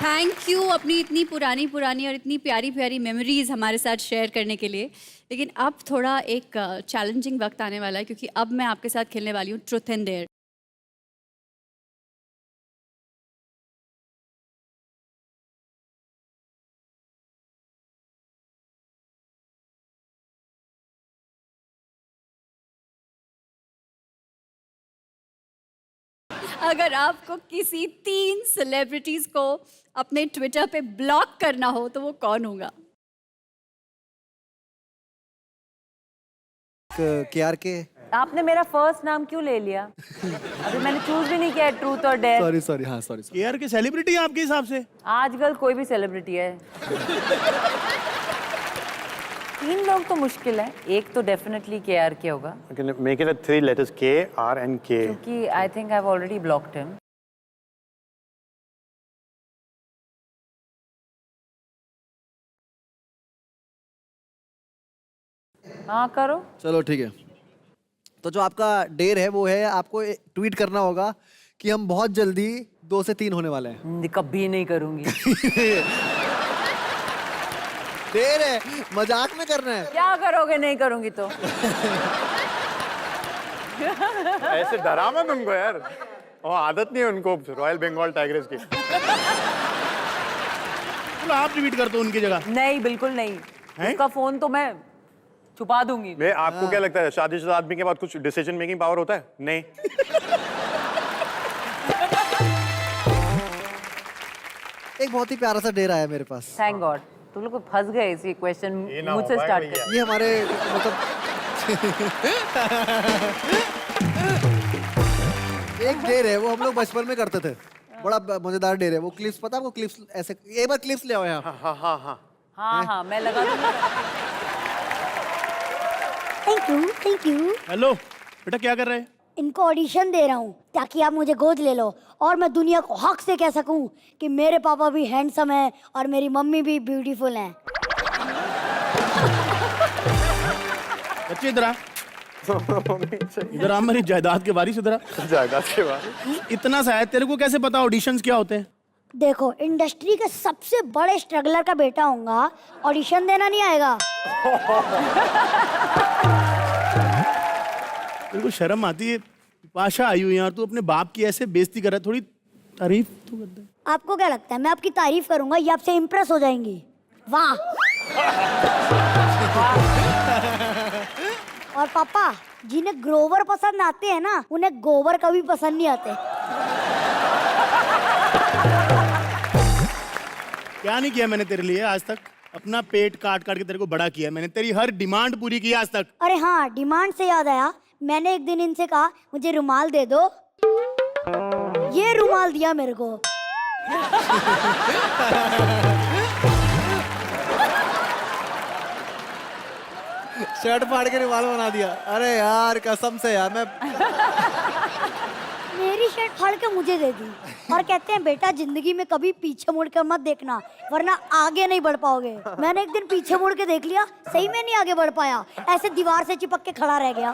थैंक यू अपनी इतनी पुरानी और इतनी प्यारी प्यारी मेमोरीज हमारे साथ शेयर करने के लिए। लेकिन अब थोड़ा एक चैलेंजिंग वक्त आने वाला है, क्योंकि अब मैं आपके साथ खेलने वाली हूँ ट्रुथ एंड डेयर। अगर आपको किसी 3 सेलिब्रिटीज को अपने ट्विटर पे ब्लॉक करना हो तो वो कौन होगा? KRK। आपने मेरा फर्स्ट नाम क्यों ले लिया? अभी मैंने चूज भी नहीं किया ट्रूथ और डेयर। सॉरी, हाँ सॉरी। केआर के सेलिब्रिटी है आपके हिसाब से? आजकल कोई भी सेलिब्रिटी है। 3 लोग तो मुश्किल है, एक तो डेफिनेटली KRK होगा, make it 3 letters K, R and K। क्योंकि I think I have already blocked him. हाँ करो। चलो ठीक है, तो जो आपका डेयर है वो है, आपको ट्वीट करना होगा कि हम बहुत जल्दी 2 से 3 होने वाले हैं। कभी नहीं करूंगी। डेयर है, मजाक में करना है। क्या करोगे नहीं करूंगी तो? ऐसे डरा मत उनको यार, वो आदत नहीं है उनको रॉयल बंगाल टाइगर्स की। चलो आप ट्वीट कर दो उनकी जगह। नहीं बिल्कुल नहीं, उसका फोन तो मैं छुपा दूंगी। मैं आपको क्या लगता है शादीशुदा आदमी के बाद कुछ डिसीजन मेकिंग पावर होता है? नहीं। एक बहुत ही प्यारा सा डेयर आया मेरे पास। थैंक गॉड, तुम लोग फंस गए इसी क्वेश्चन मुझसे स्टार्ट कर। ये हमारे मतलब एक डेयर है, वो हम लोग बचपन में करते थे, बड़ा मजेदार डेयर है वो। क्लिप्स पता है आपको? क्लिप्स ऐसे, एक बार क्लिप्स ले आओ यहाँ। हाँ मैं लगा दूंगा। Thank you. हेलो बेटा, क्या कर रहे हैं? इनको ऑडिशन दे रहा हूँ ताकि आप मुझे गोद ले लो और मैं दुनिया को हक से कह सकूं कि मेरे पापा भी हैंडसम हैं और मेरी मम्मी भी ब्यूटीफुल हैं। बच्चे इधर आ, इधर आ, मेरी जायदाद के वारिस इधर आ। जायदाद के बाद इतना सा है, तेरे को कैसे पता ऑडिशंस क्या होते हैं? देखो, इंडस्ट्री के सबसे बड़े स्ट्रगलर का बेटा होऊंगा, ऑडिशन देना नहीं आएगा। मेरे को शर्म आती है। पाशा आई हुई यार, तू अपने बाप की ऐसे बेइज्जती कर रहा है, थोड़ी तारीफ तो कर दे। आपको क्या लगता है मैं आपकी तारीफ करूंगा, ये आपसे इम्प्रेस हो जाएंगी? वाह। और पापा, जिन्हें ग्रोवर पसंद आते हैं ना, उन्हें गोबर कभी पसंद नहीं आते। क्या नहीं किया मैंने तेरे लिए आज तक? अपना पेट काट काट के तेरे को बड़ा किया मैंने, तेरी हर डिमांड पूरी की आज तक। अरे हाँ, डिमांड से याद आया, मैंने एक दिन इनसे कहा मुझे रुमाल दे दो, ये रुमाल दिया मेरे को। शर्ट फाड़ के रुमाल बना दिया। अरे यार कसम से यार, मैं मेरी शर्ट फाड़ के मुझे दे दी और कहते हैं बेटा जिंदगी में कभी पीछे मुड़ कर मत देखना, वरना आगे नहीं बढ़ पाओगे। मैंने एक दिन पीछे मुड़ के देख लिया, सही में नहीं आगे बढ़ पाया, ऐसे दीवार से चिपक के खड़ा रह गया।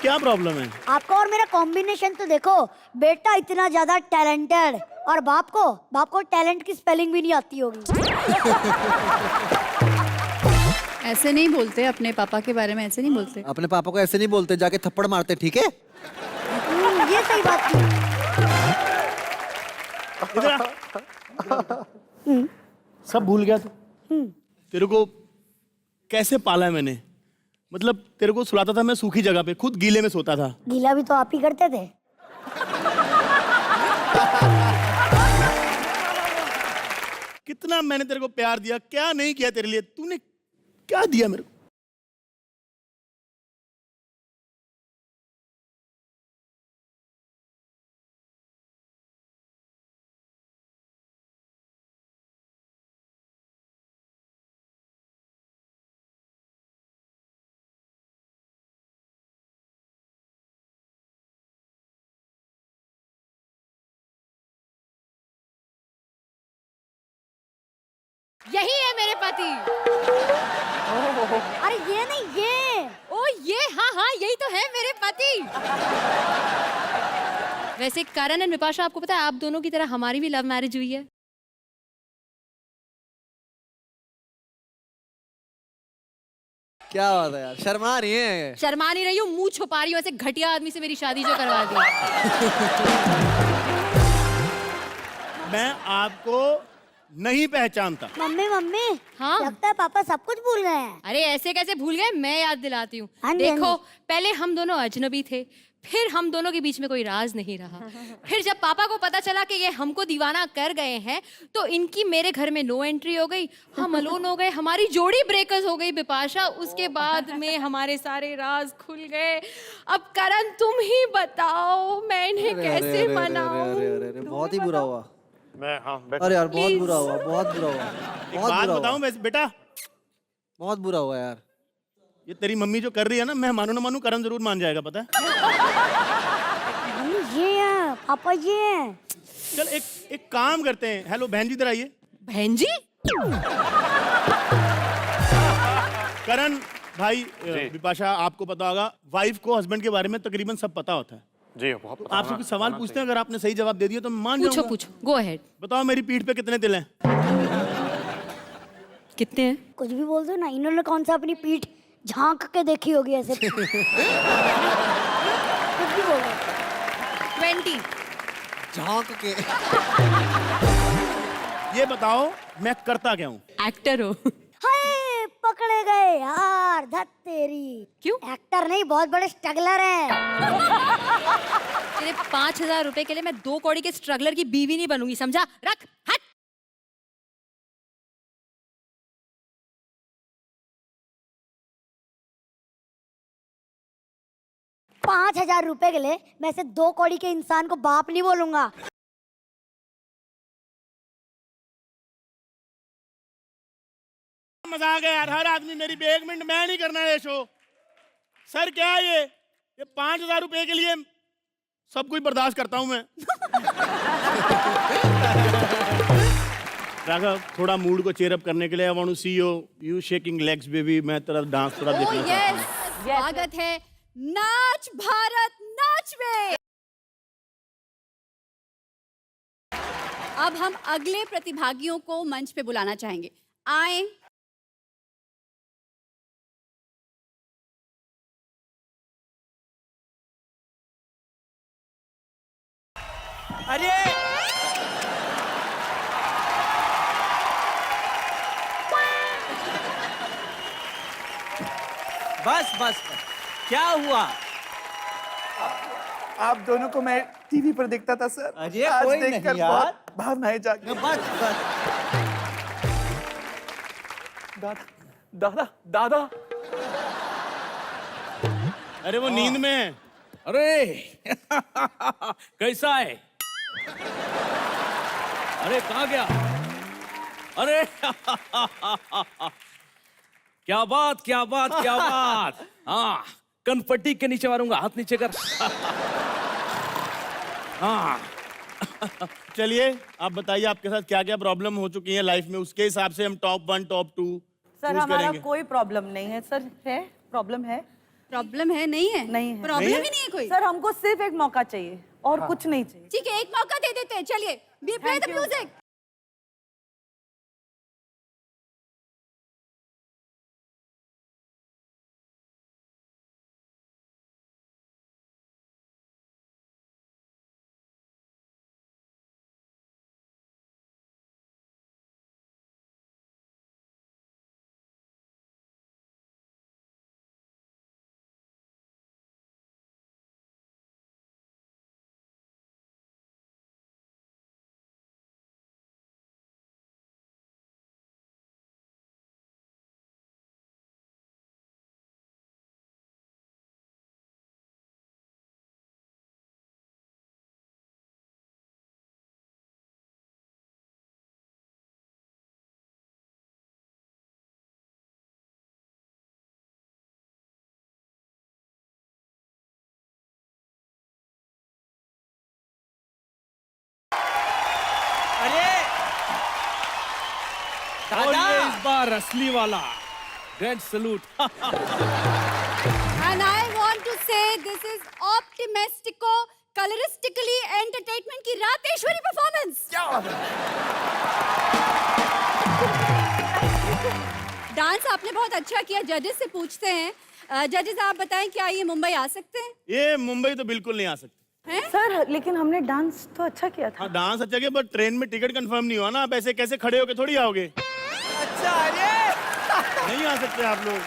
क्या प्रॉब्लम है? आपका और मेरा कॉम्बिनेशन तो देखो, बेटा इतना ज्यादा टैलेंटेड और बाप को टैलेंट की स्पेलिंग भी नहीं आती होगी। ऐसे नहीं बोलते अपने पापा के बारे में, ऐसे नहीं बोलते। अपने पापा को ऐसे नहीं बोलते, जाके थप्पड़ मारते, ठीक है? ये सही बात थी। इधर आ। सब भूल गया तू? तेरे को कैसे पाला है मैंने? मतलब तेरे को सुलाता था मैं सूखी जगह पे, खुद गीले में सोता था। गीला भी तो आप ही करते थे। कितना मैंने तेरे को प्यार दिया, क्या नहीं किया तेरे लिए? तूने क्या दिया मेरे को? यही है मेरे पति। अरे ये नहीं, ये। ओ ये, हाँ हाँ यही तो है मेरे पति। वैसे करण और विपाशा, आपको पता है आप दोनों की तरह हमारी भी लव मैरिज हुई है। क्या बात है यार, शर्मा रही है? शर्मा नहीं रही हूँ, मुंह छुपा रही हूँ, ऐसे घटिया आदमी से मेरी शादी जो करवा दी। मैं आपको नहीं पहचानता। मम्मी हाँ? लगता है पापा सब कुछ भूल गए हैं। अरे ऐसे कैसे भूल गए, मैं याद दिलाती हूँ। हाँ जी, देखो हाँ पहले हम दोनों अजनबी थे, फिर हम दोनों के बीच में कोई राज नहीं रहा। फिर जब पापा को पता चला कि ये हमको दीवाना कर गए हैं, तो इनकी मेरे घर में नो एंट्री हो गई, हम अलोन हो गए, हमारी जोड़ी ब्रेकर्स हो गई विपाशा। उसके बाद में हमारे सारे राज खुल गए। अब करण तुम ही बताओ मैं इन्हें कैसे मनाऊं। बहुत ही बुरा हुआ। मैं हाँ अरे यार बहुत बुरा हुआ, बहुत बुरा हुआ, एक बहुत बात बुरा बताऊं हुआ, बेटा, बहुत बुरा हुआ यार। ये तेरी मम्मी जो कर रही है ना, मैं मानू ना मानू, करण जरूर मान जाएगा, पता है? मम्मी ये हैं, पापा ये हैं। चल एक काम करते हैं। हेलो बहन जी, इधर आइए। बहन जी? करण भाई, विपाशा, आपको पता होगा वाइफ को हस्बैंड के बारे में तकरीबन सब पता होता है। जी बहुत पता आपसे होना- कुछ सवाल होना पूछते हैं, अगर आपने सही जवाब दे दिया तो मैं मान पूछो जाऊंगा। पूछो, गो अहेड। बताओ मेरी पीठ पे कितने तिल हैं? कितने हैं? कुछ भी बोल दो ना, इन्होंने कौन सा अपनी पीठ झांक के देखी होगी ऐसे। कुछ भी बोल दो। 20। झांक के। ये बताओ मैं करता क्या हूँ? एक्टर हो। हाय पकड़े गए यार, धत तेरी। क्यों? एक्टर नहीं, बहुत बड़े स्ट्रगलर हैं। तेरे 5,000 रुपए के लिए मैं 2 कौड़ी के स्ट्रगलर की बीवी नहीं बनूंगी, समझा? रख हट। 5,000 रुपए के लिए मैं ऐसे 2 कौड़ी के इंसान को बाप नहीं बोलूंगा। मजाक है यार, हर आदमी मेरी पे 1 मिनट, मैं नहीं करना ये शो। सर क्या है ये 5,000 रुपए के लिए सब कुछ बर्दाश्त करता हूँ मैं। राघव, थोड़ा मूड को चेयर अप करने के लिए I want to see you shaking legs baby. मैं तेरा डांस थोड़ा देखना चाहता हूँ। स्वागत है नाच भारत नाच में। अब हम अगले प्रतिभागियों को मंच पे बुलाना चाहेंगे। आए। अरे बस बस बस। क्या हुआ? आप दोनों को मैं टीवी पर देखता था सर। अरे आज कोई देखकर नहीं यार। बहुत भावनाएं जागी। बस बस। दादा दादा अरे वो नींद में है। अरे कैसा है? अरे कहाँ गया? अरे क्या बात क्या बात क्या बात। हाँ कनपट्टी के नीचे मारूंगा, हाथ नीचे कर। हाँ चलिए आप बताइए आपके साथ क्या क्या प्रॉब्लम हो चुकी है लाइफ में, उसके हिसाब से हम टॉप 1 टॉप 2 सर हमारा कोई प्रॉब्लम नहीं है सर। है प्रॉब्लम है? प्रॉब्लम है? नहीं है? नहीं है। प्रॉब्लम ही नहीं है कोई। सर हमको सिर्फ एक मौका चाहिए और कुछ नहीं चाहिए। ठीक है, एक मौका दे देते हैं। चलिए, बी प्ले द म्यूजिक। अरे और दादा ये इस बार असली वाला grand salute. And I want to say this is optimistico, coloristically entertainment की रातेश्वरी performance. डांस आपने बहुत अच्छा किया। जजेस से पूछते हैं, जजेस आप बताएं क्या ये मुंबई आ सकते हैं? ये मुंबई तो बिल्कुल नहीं आ सकते सर लेकिन हमने डांस तो अच्छा किया था। हाँ डांस अच्छा किया, बट ट्रेन में टिकट कंफर्म नहीं हुआ ना, आप ऐसे कैसे खड़े होके थोड़ी आओगे। अच्छा। अरे नहीं आ सकते आप लोग।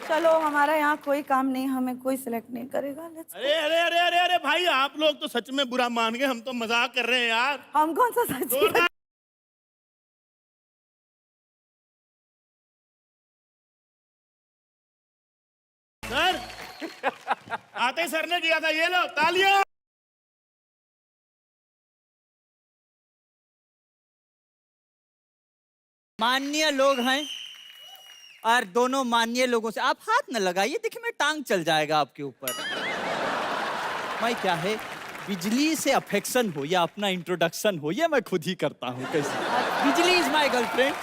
चलो हमारा यहाँ कोई काम नहीं, हमें कोई सिलेक्ट नहीं करेगा। Let's go. अरे अरे अरे अरे अरे भाई आप लोग तो सच में बुरा मान गए, हम तो मजाक कर रहे हैं यार। हम कौन सा सच जोरदार। सर आते सर ने किया था, ये लो तालियां। माननीय लोग हैं और दोनों माननीय लोगों से आप हाथ न लगाइए, देखिए मैं टांग चल जाएगा आपके ऊपर। मैं क्या है, बिजली से अफेक्शन हो या अपना इंट्रोडक्शन हो, ये मैं खुद ही करता हूँ। कैसे? बिजली इज माय गर्लफ्रेंड।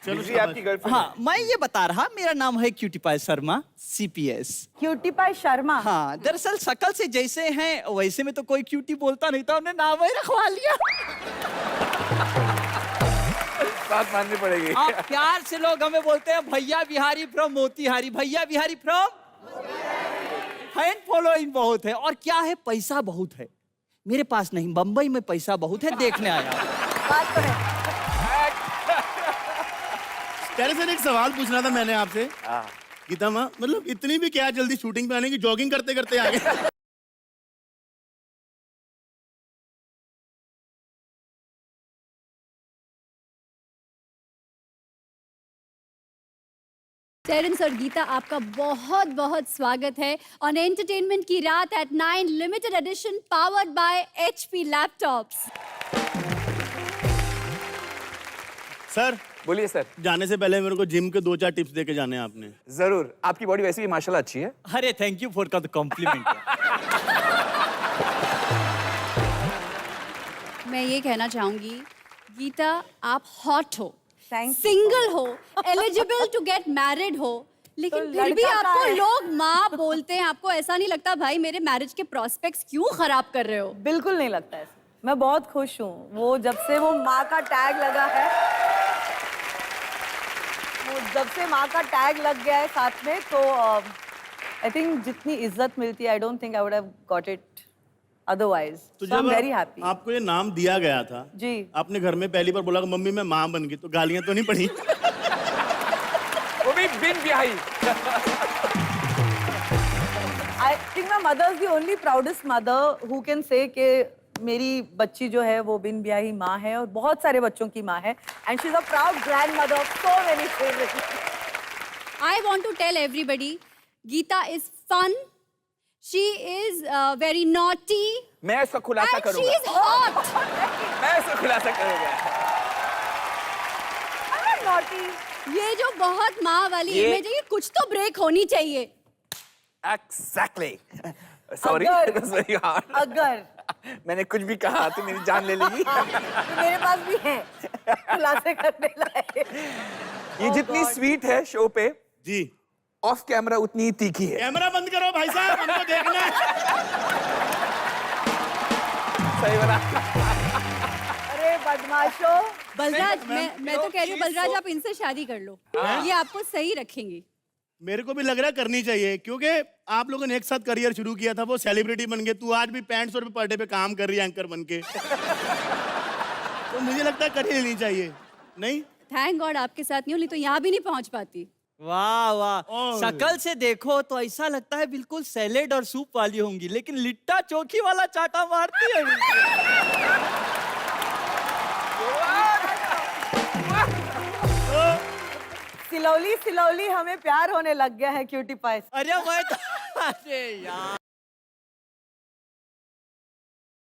बिजली आपकी गर्लफ्रेंड? हाँ मैं ये बता रहा, मेरा नाम है cutie pie Sharma, CPS। Cutie pie Sharma? हाँ दरअसल शकल से जैसे हैं वैसे में तो कोई क्यूटी बोलता नहीं था, उन्हें नाम ही रखवा लिया। बात माननी पड़ेगी। आप प्यार से लोग हमें बोलते हैं भैया बिहारी फ्रॉम मोतीहारी, भैया बिहारी फ्रॉम। फैन फॉलोइंग बहुत है और क्या है, पैसा बहुत है। मेरे पास नहीं, बंबई में पैसा बहुत है, देखने आया। बात तो है। कह सर एक सवाल पूछना था मैंने आपसे। गीता माँ मतलब इतनी भी क्या जल्दी शूटिंग पे आने की, जॉगिंग करते करते आ गए। टेरेंस और गीता आपका बहुत बहुत स्वागत है ऑन एंटरटेनमेंट की रात at 9 limited edition powered by HP laptops. Sir बोलिए सर। जाने से पहले मेरे को जिम के 2-4 टिप्स देके जाने हैं आपने। जरूर, आपकी बॉडी वैसे भी माशाल्लाह अच्छी है। अरे thank you for the compliment. मैं ये कहना चाहूंगी गीता, आप हॉट हो, Thank you. सिंगल हो, एलिजिबल टू गेट मैरिड हो, लेकिन तो फिर भी लड़का आपको कहाँ है? लोग माँ बोलते हैं, आपको ऐसा नहीं लगता भाई मेरे मैरिज के प्रोस्पेक्ट्स क्यों खराब कर रहे हो? बिल्कुल नहीं लगता ऐसा। मैं बहुत खुश हूँ, वो जब से वो माँ का टैग लगा है, वो जब से माँ का टैग लग गया है साथ में, तो आई थिंक जितनी इज्जत मिलती है, I don't think I would have got it otherwise. तो सो आई एम वेरी हैप्पी। आपको ये नाम दिया गया था जी। आपने घर में पहली बार बोला कि मम्मी मैं माँ बन गई, तो गालियां तो नहीं पड़ी? वो भी बिन ब्याही। I think my mother is the only proudest mother who can say कि मेरी बच्ची जो है वो बिन ब्याही माँ है और बहुत सारे बच्चों की माँ है, and she is a proud grandmother of so many children. I want to tell everybody, Geeta is fun. She is very naughty. मैं इसका खुलासा And she करूंगा। is hot. मैं इसका खुलासा करूंगा। ये जो बहुत माँ वाली ये- इमेज है, ये कुछ तो ब्रेक होनी चाहिए। Exactly. Sorry, अगर- it was very hard. अगर मैंने कुछ भी कहा तो मेरी जान ले लेगी। तो मेरे पास भी है खुलासे करने लायक। ये जितनी स्वीट है शो पे, जी ऑफ कैमरा उतनी ही तीखी है। कैमरा बंद करो भाई साहब, हमको देखना है। सही बोला। अरे बदमाशो। बलराज, मैं तो कह रही हूँ बलराज आप इनसे शादी कर लो, ये आपको सही रखेंगी। मेरे को भी लग रहा है करनी चाहिए, क्योंकि आप लोगों ने एक साथ करियर शुरू किया था, वो सेलिब्रिटी बन गए, तू आज भी 6500 रुपए पर डे पे काम कर रही है एंकर बन के। तो मुझे लगता है कर ही लेनी चाहिए, नहीं? थैंक गॉड आपके साथ नहीं हो, नहीं तो यहाँ भी नहीं पहुँच पाती। वाह वाह, और- शक्ल से देखो तो ऐसा लगता है बिल्कुल सैलेड और सूप वाली होंगी, लेकिन लिट्टा चोखी वाला चाटा मारती है। सिलौली सिलौली हमें प्यार होने लग गया है क्यूटी पाई से। अरे अरे यार,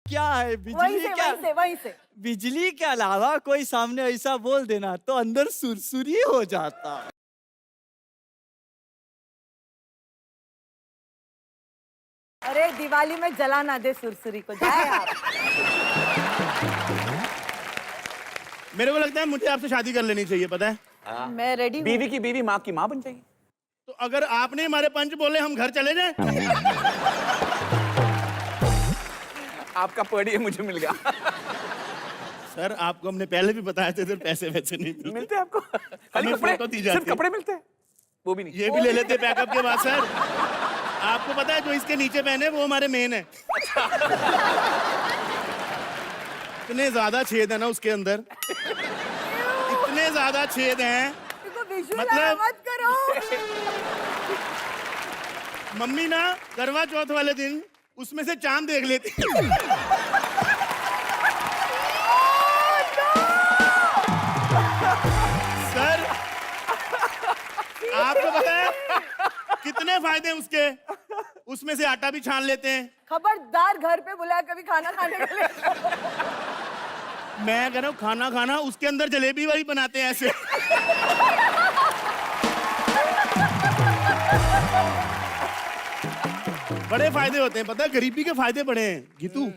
क्या है वहीं बिजली से क्या? वहीं से वहीं से। बिजली के अलावा कोई सामने ऐसा बोल देना तो अंदर सुरसुरी हो जाता। अरे दिवाली में जला ना दे सुरसुरी को, जाए आप। मेरे को लगता है मुझे आपसे शादी कर लेनी चाहिए, पता है? मैं रेडी हूँ। बीवी की बीवी माँ की माँ बन जाएगी। तो अगर आपने हमारे पंच बोले हम घर चले जाएं? आपका पर्डी मुझे मिल गया। सर आपको हमने पहले भी बताया था, इधर पैसे वैसे नहीं मिलते। मिलते हैं आपको? खाली हमें कपड़े, फोटो दी सिर्फ जाती है। कपड़े मिलते हैं, वो भी नहीं। ये भी ले लेते बैकअप के बाद सर। आपको पता है जो इसके नीचे पहने वो हमारे मेन है। इतने ज्यादा छेद है ना उसके अंदर, इतने ज्यादा छेद हैं, मतलब- मत करो। मम्मी ना करवा चौथ वाले दिन उसमें से चांद देख लेती। सर आपको पता है कितने फायदे हैं उसके? उसमें से आटा भी छान लेते हैं। खबरदार घर पे बुलाया कभी खाना खाने के लिए। मैं कह रहा हूँ खाना खाना, उसके अंदर जलेबी वही बनाते हैं ऐसे। बड़े फायदे होते हैं, पता है? गरीबी के फायदे बड़े हैं गीतू।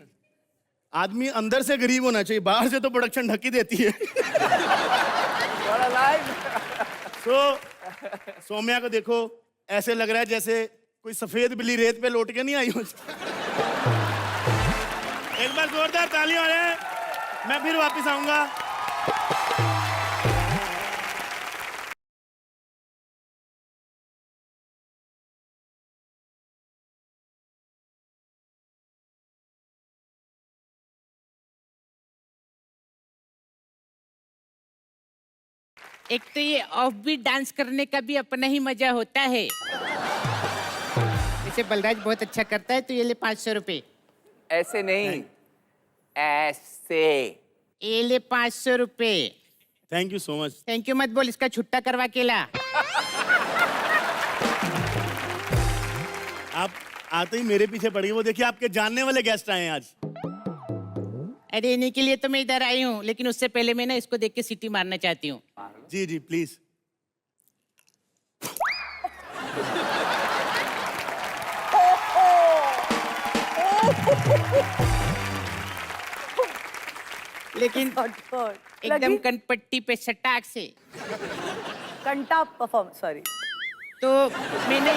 आदमी अंदर से गरीब होना चाहिए, बाहर से तो प्रोडक्शन ढकी देती है। सौम्या को देखो, ऐसे लग रहा है जैसे कोई सफेद बिल्ली रेत पे लौट के नहीं आई हो। एक बार जोरदार तालियां हो जाए, मैं फिर वापस आऊंगा। एक तो ये ऑफ बीट डांस करने का भी अपना ही मजा होता है। जैसे बलराज बहुत अच्छा करता है, तो ये ले 500 रुपए। ऐसे नहीं, ऐसे। ये ले 500 रुपए। Thank you so much. Thank you मत बोल, इसका छुट्टा करवा के ला। आप आते ही मेरे पीछे पड़ गए। वो देखिए आपके जानने वाले गेस्ट आए हैं आज। अरे इन्हीं के लिए तो मैं इधर आई हूँ, लेकिन उससे पहले मैं ना इसको देख के सीटी मारना चाहती हूँ। जी जी प्लीज। लेकिन एकदम कनपट्टी पे सटाक से। कंटा परफॉर्म, सॉरी। तो मैंने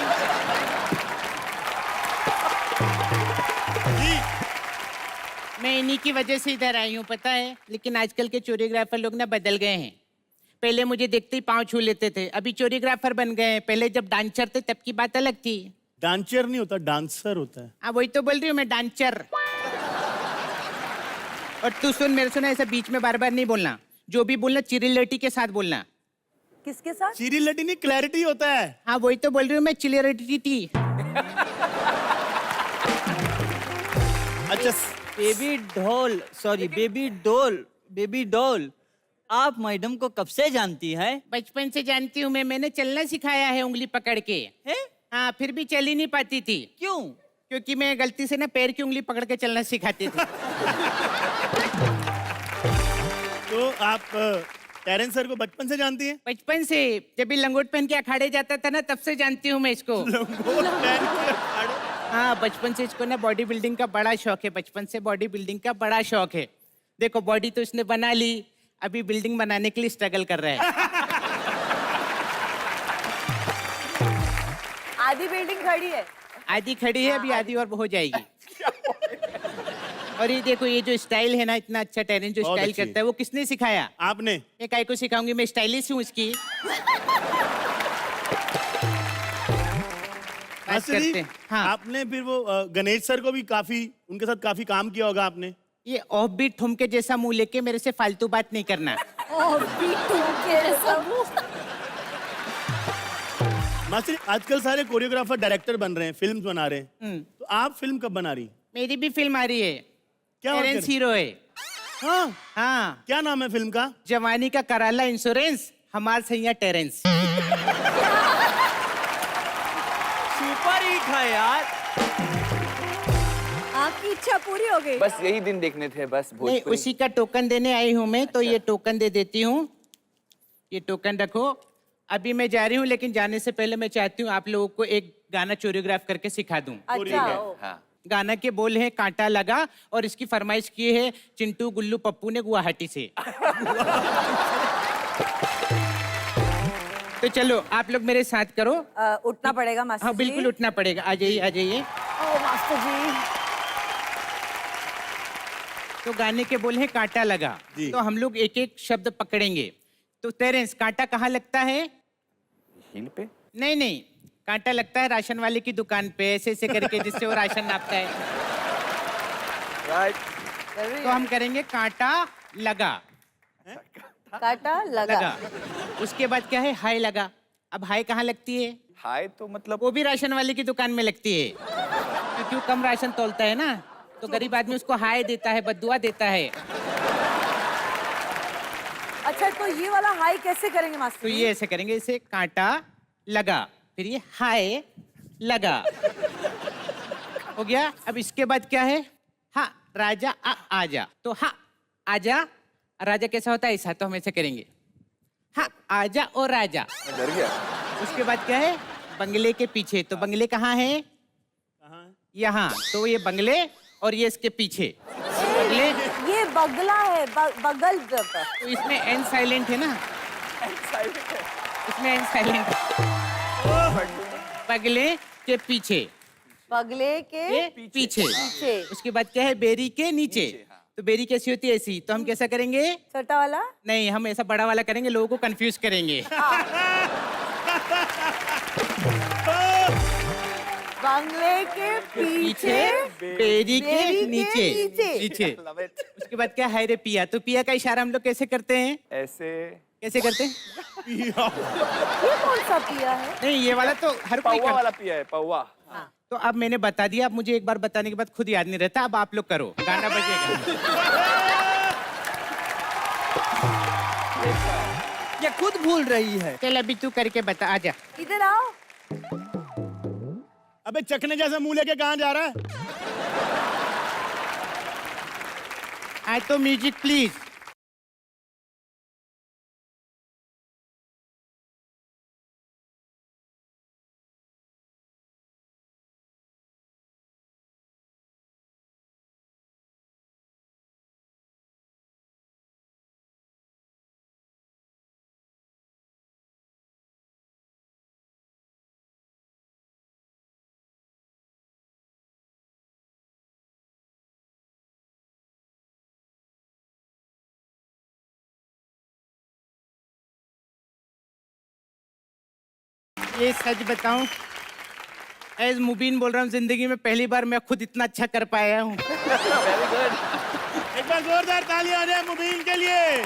मैं इन्हीं की वजह से इधर आई हूँ, पता है। लेकिन आजकल के कोरियोग्राफर लोग ना बदल गए हैं। पहले मुझे देखते ही पाँव छू लेते थे, अभी कोरियोग्राफर बन गए हैं। पहले जब डांसर थे तब की बात अलग थी। डांसर नहीं होता, डांसर होता है। हाँ वही तो बोल रही हूँ मैं, डांसर। और तू सुन, मेरे सुना, ऐसा बीच में बार बार नहीं बोलना। जो भी बोलना चिरिलिटी के साथ बोलना। किसके साथ? चिरिलिटी नहीं, क्लैरिटी होता है। हाँ वही तो बोल रही हूँ मैं, चिरिलिटी। अच्छा baby doll, sorry baby doll, baby doll, आप मैडम को कब से जानती है? बचपन से जानती हूँ मैं, मैंने चलना सिखाया है उंगली पकड़ के। है? हाँ, फिर भी चल ही नहीं पाती थी। क्यों? क्योंकि मैं गलती से ना पैर की उंगली पकड़ के चलना सिखाती थी। तो आप टेरेंस सर को बचपन से जानती हैं? बचपन से, जब भी लंगोट पहन के अखाड़े जाता था ना, तब से जानती हूँ मैं इसको। लंगोट पहन के अखाड़े? हाँ, बचपन से इसको ना बॉडी बिल्डिंग का बड़ा शौक है। बचपन से बॉडी बिल्डिंग का बड़ा शौक है। देखो बॉडी तो इसने बना ली, अभी बिल्डिंग बनाने के लिए स्ट्रगल कर रहा है। आधी बिल्डिंग खड़ी है। आधी खड़ी है, अभी आधी और हो जाएगी। और ये देखो, ये जो स्टाइल है ना, इतना अच्छा टैलेंट जो बहुत स्टाइल अच्छी। करता है, वो किसने सिखाया? आपने। मैं काय को सिखाऊंगी, मैं स्टाइलिश हूँ इसकी। बात मास्टर जी, करते हैं। हाँ, आपने फिर वो गणेश सर को भी काफी, उनके साथ काफी काम किया होगा आपने। ये ऑफ बीट ठुमके जैसा मुंह लेके मेरे से फालतू बात नहीं करना। मास्टर जी, आजकल सारे कोरियोग्राफर डायरेक्टर बन रहे हैं, फिल्म्स बना रहे हैं। तो आप फिल्म कब बना रही? मेरी भी फिल्म आ रही है। क्या बात टेरेंस कर- हीरो है। हाँ, हाँ, क्या नाम है फिल्म का? जवानी का कराला इंश्योरेंस, हमार सैया टेरेंस। सुपर हिट है यार। आपकी इच्छा पूरी हो गई। बस यही दिन देखने थे, बस नहीं, भोजपुरी। उसी का टोकन देने आई हूँ मैं, तो ये टोकन दे देती हूँ। ये टोकन रखो। अभी मैं जा रही हूँ, लेकिन जाने से पहले मैं चाहती हूँ आप लोगों को एक गाना कोरियोग्राफ करके सिखा दूँ। अच्छा। हाँ। गाना के बोल है कांटा लगा, और इसकी फरमाइश की है चिंटू गुल्लू पप्पू ने गुवाहाटी से। तो चलो आप लोग मेरे साथ करो। उठना पड़ेगा मास्टर हाँ जी। बिल्कुल उठना पड़ेगा। आ जाइए, आ जाइए। ओ मास्टर जी। तो गाने के बोल है कांटा लगा, जी। तो हम लोग एक एक शब्द पकड़ेंगे। तो टेरेंस, कांटा कहाँ लगता है? हील पे? नहीं नहीं, कांटा लगता है राशन वाले की दुकान पे, ऐसे ऐसे करके, जिससे वो राशन नापता है। राइट। तो हम करेंगे कांटा लगा। काटा लगा। लगा। उसके बाद क्या है? हाय लगा। अब हाय कहाँ लगती है? हाय तो मतलब वो भी राशन वाले की दुकान में लगती है, क्योंकि वो कम राशन तौलता है ना, तो गरीब आदमी उसको हाय देता है, बद्दुआ देता है। अच्छा, तो ये वाला हाई कैसे करेंगे मास्टर तो जी? ये ऐसे करेंगे, इसे कांटा लगा, फिर ये हाय लगा। हो गया। अब इसके बाद क्या है? हाँ राजा आजा। तो हाँ आजा, राजा कैसा होता है? ऐसा। तो हम ऐसे करेंगे, हाँ आजा और राजा। डर गया। उसके बाद क्या है? बंगले के पीछे। तो बंगले कहाँ है? यहाँ। तो ये बंगले और ये इसके पीछे बंगले। ये बगला है, बगल। तो इसमें एन साइलेंट है ना, इसमें एन साइलेंट। बगले के पीछे, बगले के ये पीछे। पीछे। उसके बाद क्या है? बेरी के नीचे। तो बेरी कैसी होती है? ऐसी। तो हम कैसा करेंगे? छोटा वाला। नहीं, हम ऐसा बड़ा वाला करेंगे, लोगों को कंफ्यूज करेंगे। बंगले के पीछे, बेरी के नीचे। नीचे। Love it. उसके बाद क्या है? रे पिया। तो पिया का इशारा हम लोग कैसे करते हैं? ऐसे कैसे करते हैं? ये कौन सा पिया है? नहीं, ये वाला तो हर कोई पौवा कर... वाला पिया है, पौवा। तो अब मैंने बता दिया, अब मुझे एक बार बताने के बाद खुद याद नहीं रहता। अब आप लोग करो, गाना बजेगा। ये खुद भूल रही है। चल अभी तू करके बता, आजा। इधर आओ। अबे चखने जैसा मुंह लेके कहाँ जा रहा है? आज तो म्यूजिक प्लीज। ये सच बताऊं, एज मुबीन बोल रहा हूँ, जिंदगी में पहली बार मैं खुद इतना अच्छा कर पाया हूँ। एक बार जोरदार तालियां हो जाए मुबीन के लिए।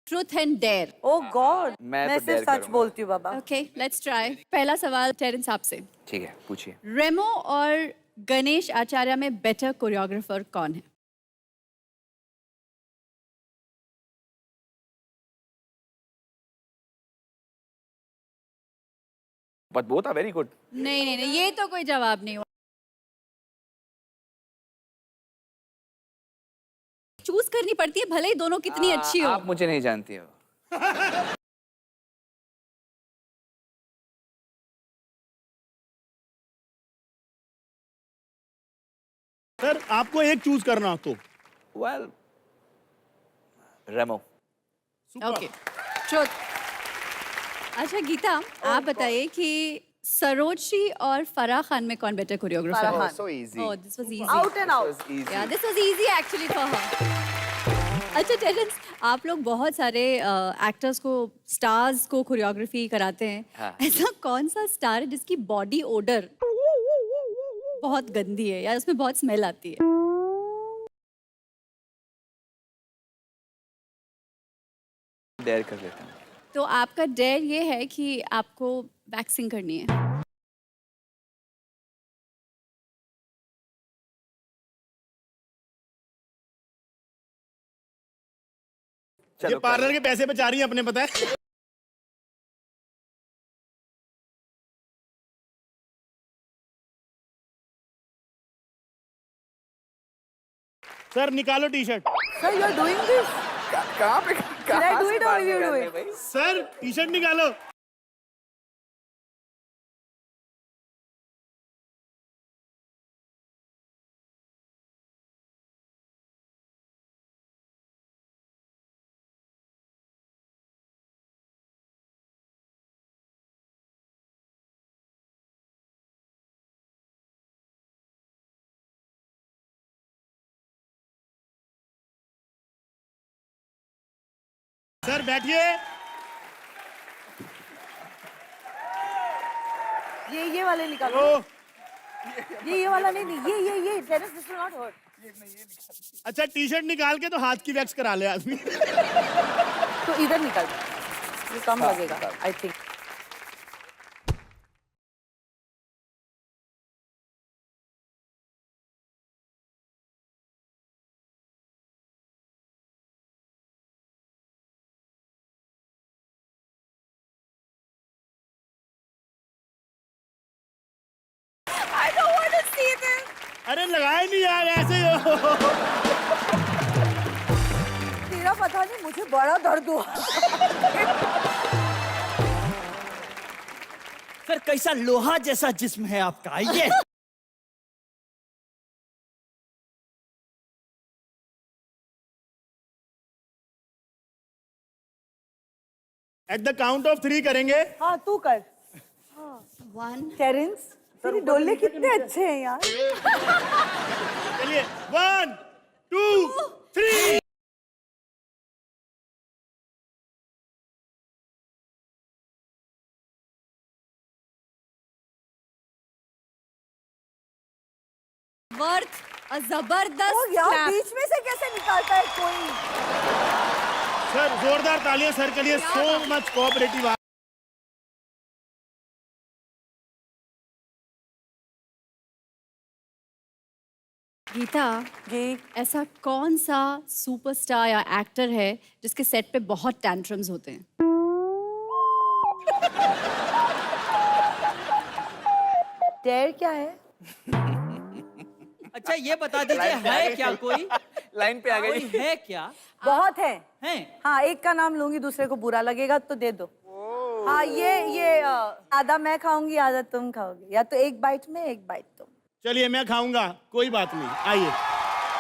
Truth and dare. Oh god, मैं मैं तो सिर्फ dare सच करूंगा। बोलती हूँ बाबा। Okay, let's try. पहला सवाल टेरेंस आपसे। ठीक है, पूछिए। रेमो और गणेश आचार्य में बेटर कोरियोग्राफर कौन है? But both are very good. नहीं नहीं नहीं, ये तो कोई जवाब नहीं हुआ। चूज करनी पड़ती है, भले ही दोनों कितनी अच्छी हो। आप मुझे नहीं जानती हो। सर आपको एक चूज करना हो तो वेल, रेमो। Okay, truth. अच्छा गीता, आप बताइए कि सरोजशी और फराह खान में कौन बेटर कोरियोग्राफर फराह है? Khan. So easy. Oh, this was easy. Out and out. This was easy. Yeah, this was easy actually for her. अच्छा टेरेंस, आप लोग बहुत सारे एक्टर्स को, स्टार्स को कोरियोग्राफी कराते हैं। हाँ। ऐसा कौन सा स्टार है जिसकी बॉडी ओडर बहुत गंदी है या उसमें बहुत स्मेल आती है? डेयर कर लेता हूँ। तो आपका डेयर ये है कि आपको वैक्सिंग करनी है। ये पार्लर के पैसे बचा रही है अपने, पता है। सर निकालो T shirt. Sir you are doing this. कहाँ पे? Should I do it or will you do it? Sir T shirt निकालो। सर बैठिए। ये वाले निकालो। ओ, ये वाला नहीं, ये Terence, this will not hurt. अच्छा टी शर्ट निकाल के तो हाथ की वैक्स करा ले आदमी। तो इधर निकाल, ये कम लगेगा I think. I don't want to see this. अरे लगाए नहीं यार, ऐसे ही हो। तेरा पता नहीं, मुझे बड़ा दर्द हुआ। फिर कैसा लोहा जैसा जिस्म है आपका, आइए। एट द काउंट ऑफ 3 करेंगे। हाँ तू कर। 1 टेरेंस, तेरे डोले कितने अच्छे हैं यार। चलिए 1 2 3। वर्थ अ जबरदस्त ओ यार, clap. बीच में से कैसे निकालता है कोई? सर जोरदार तालियां सर के लिए। So much cooperative. Geeta ji, ऐसा कौन सा सुपरस्टार या एक्टर है जिसके सेट पे बहुत टैंट्रम्स होते हैं? डेयर क्या है? अच्छा ये बता दीजिए, है क्या कोई? लाइन पे आ गई। कोई है क्या? बहुत है। हैं? हाँ, एक का नाम लूंगी, दूसरे को बुरा लगेगा तो दे दो। हाँ, ये आधा मैं खाऊंगी, आधा तुम खाओगे, या तो एक बाइट में एक बाइट तुम। चलिए मैं खाऊंगा, कोई बात नहीं, आइए।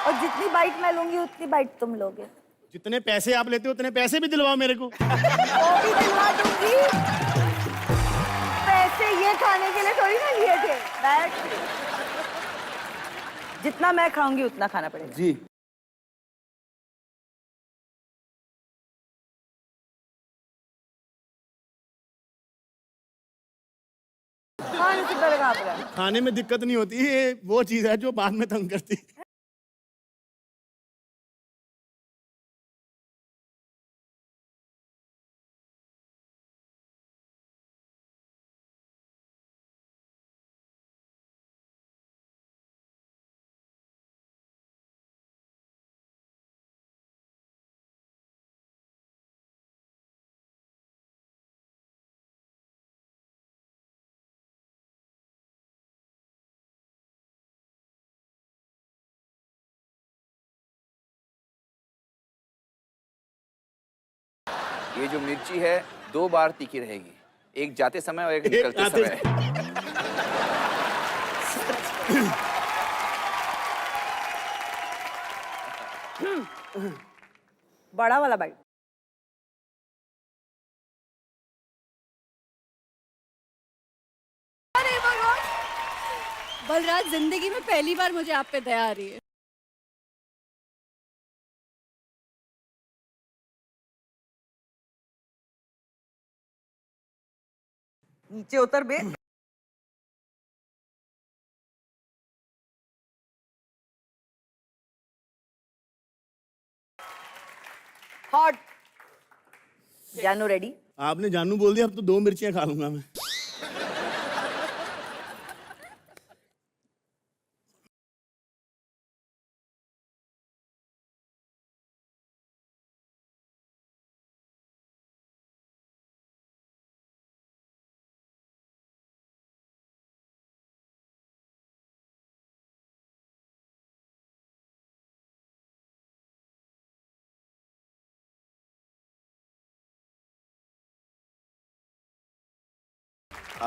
और जितनी बाइट मैं लूंगी उतनी बाइट तुम लोगे। जितने पैसे आप लेते हो उतने पैसे भी दिलवाओ मेरे को। वो भी दिलवा दूंगी। पैसे ये खाने के लिए थोड़ी ना लिए थे। बैठ। जितना मैं खाऊंगी उतना खाना पड़ेगा। जी। कितना लगा आप रहा? खाने में दिक्कत नहीं होती, ये वो चीज है जो बाद में तंग करती है। ये जो मिर्ची है 2 बार तीखी रहेगी, एक जाते समय और एक निकलते आते समय। बड़ा वाला बाइट। अरे भगवान, बलराज जिंदगी में पहली बार मुझे आप पे दया आ रही है। नीचे उतर बे। हॉट। जानू रेडी? आपने जानू बोल दिया, अब तो 2 मिर्चियां खा लूंगा मैं।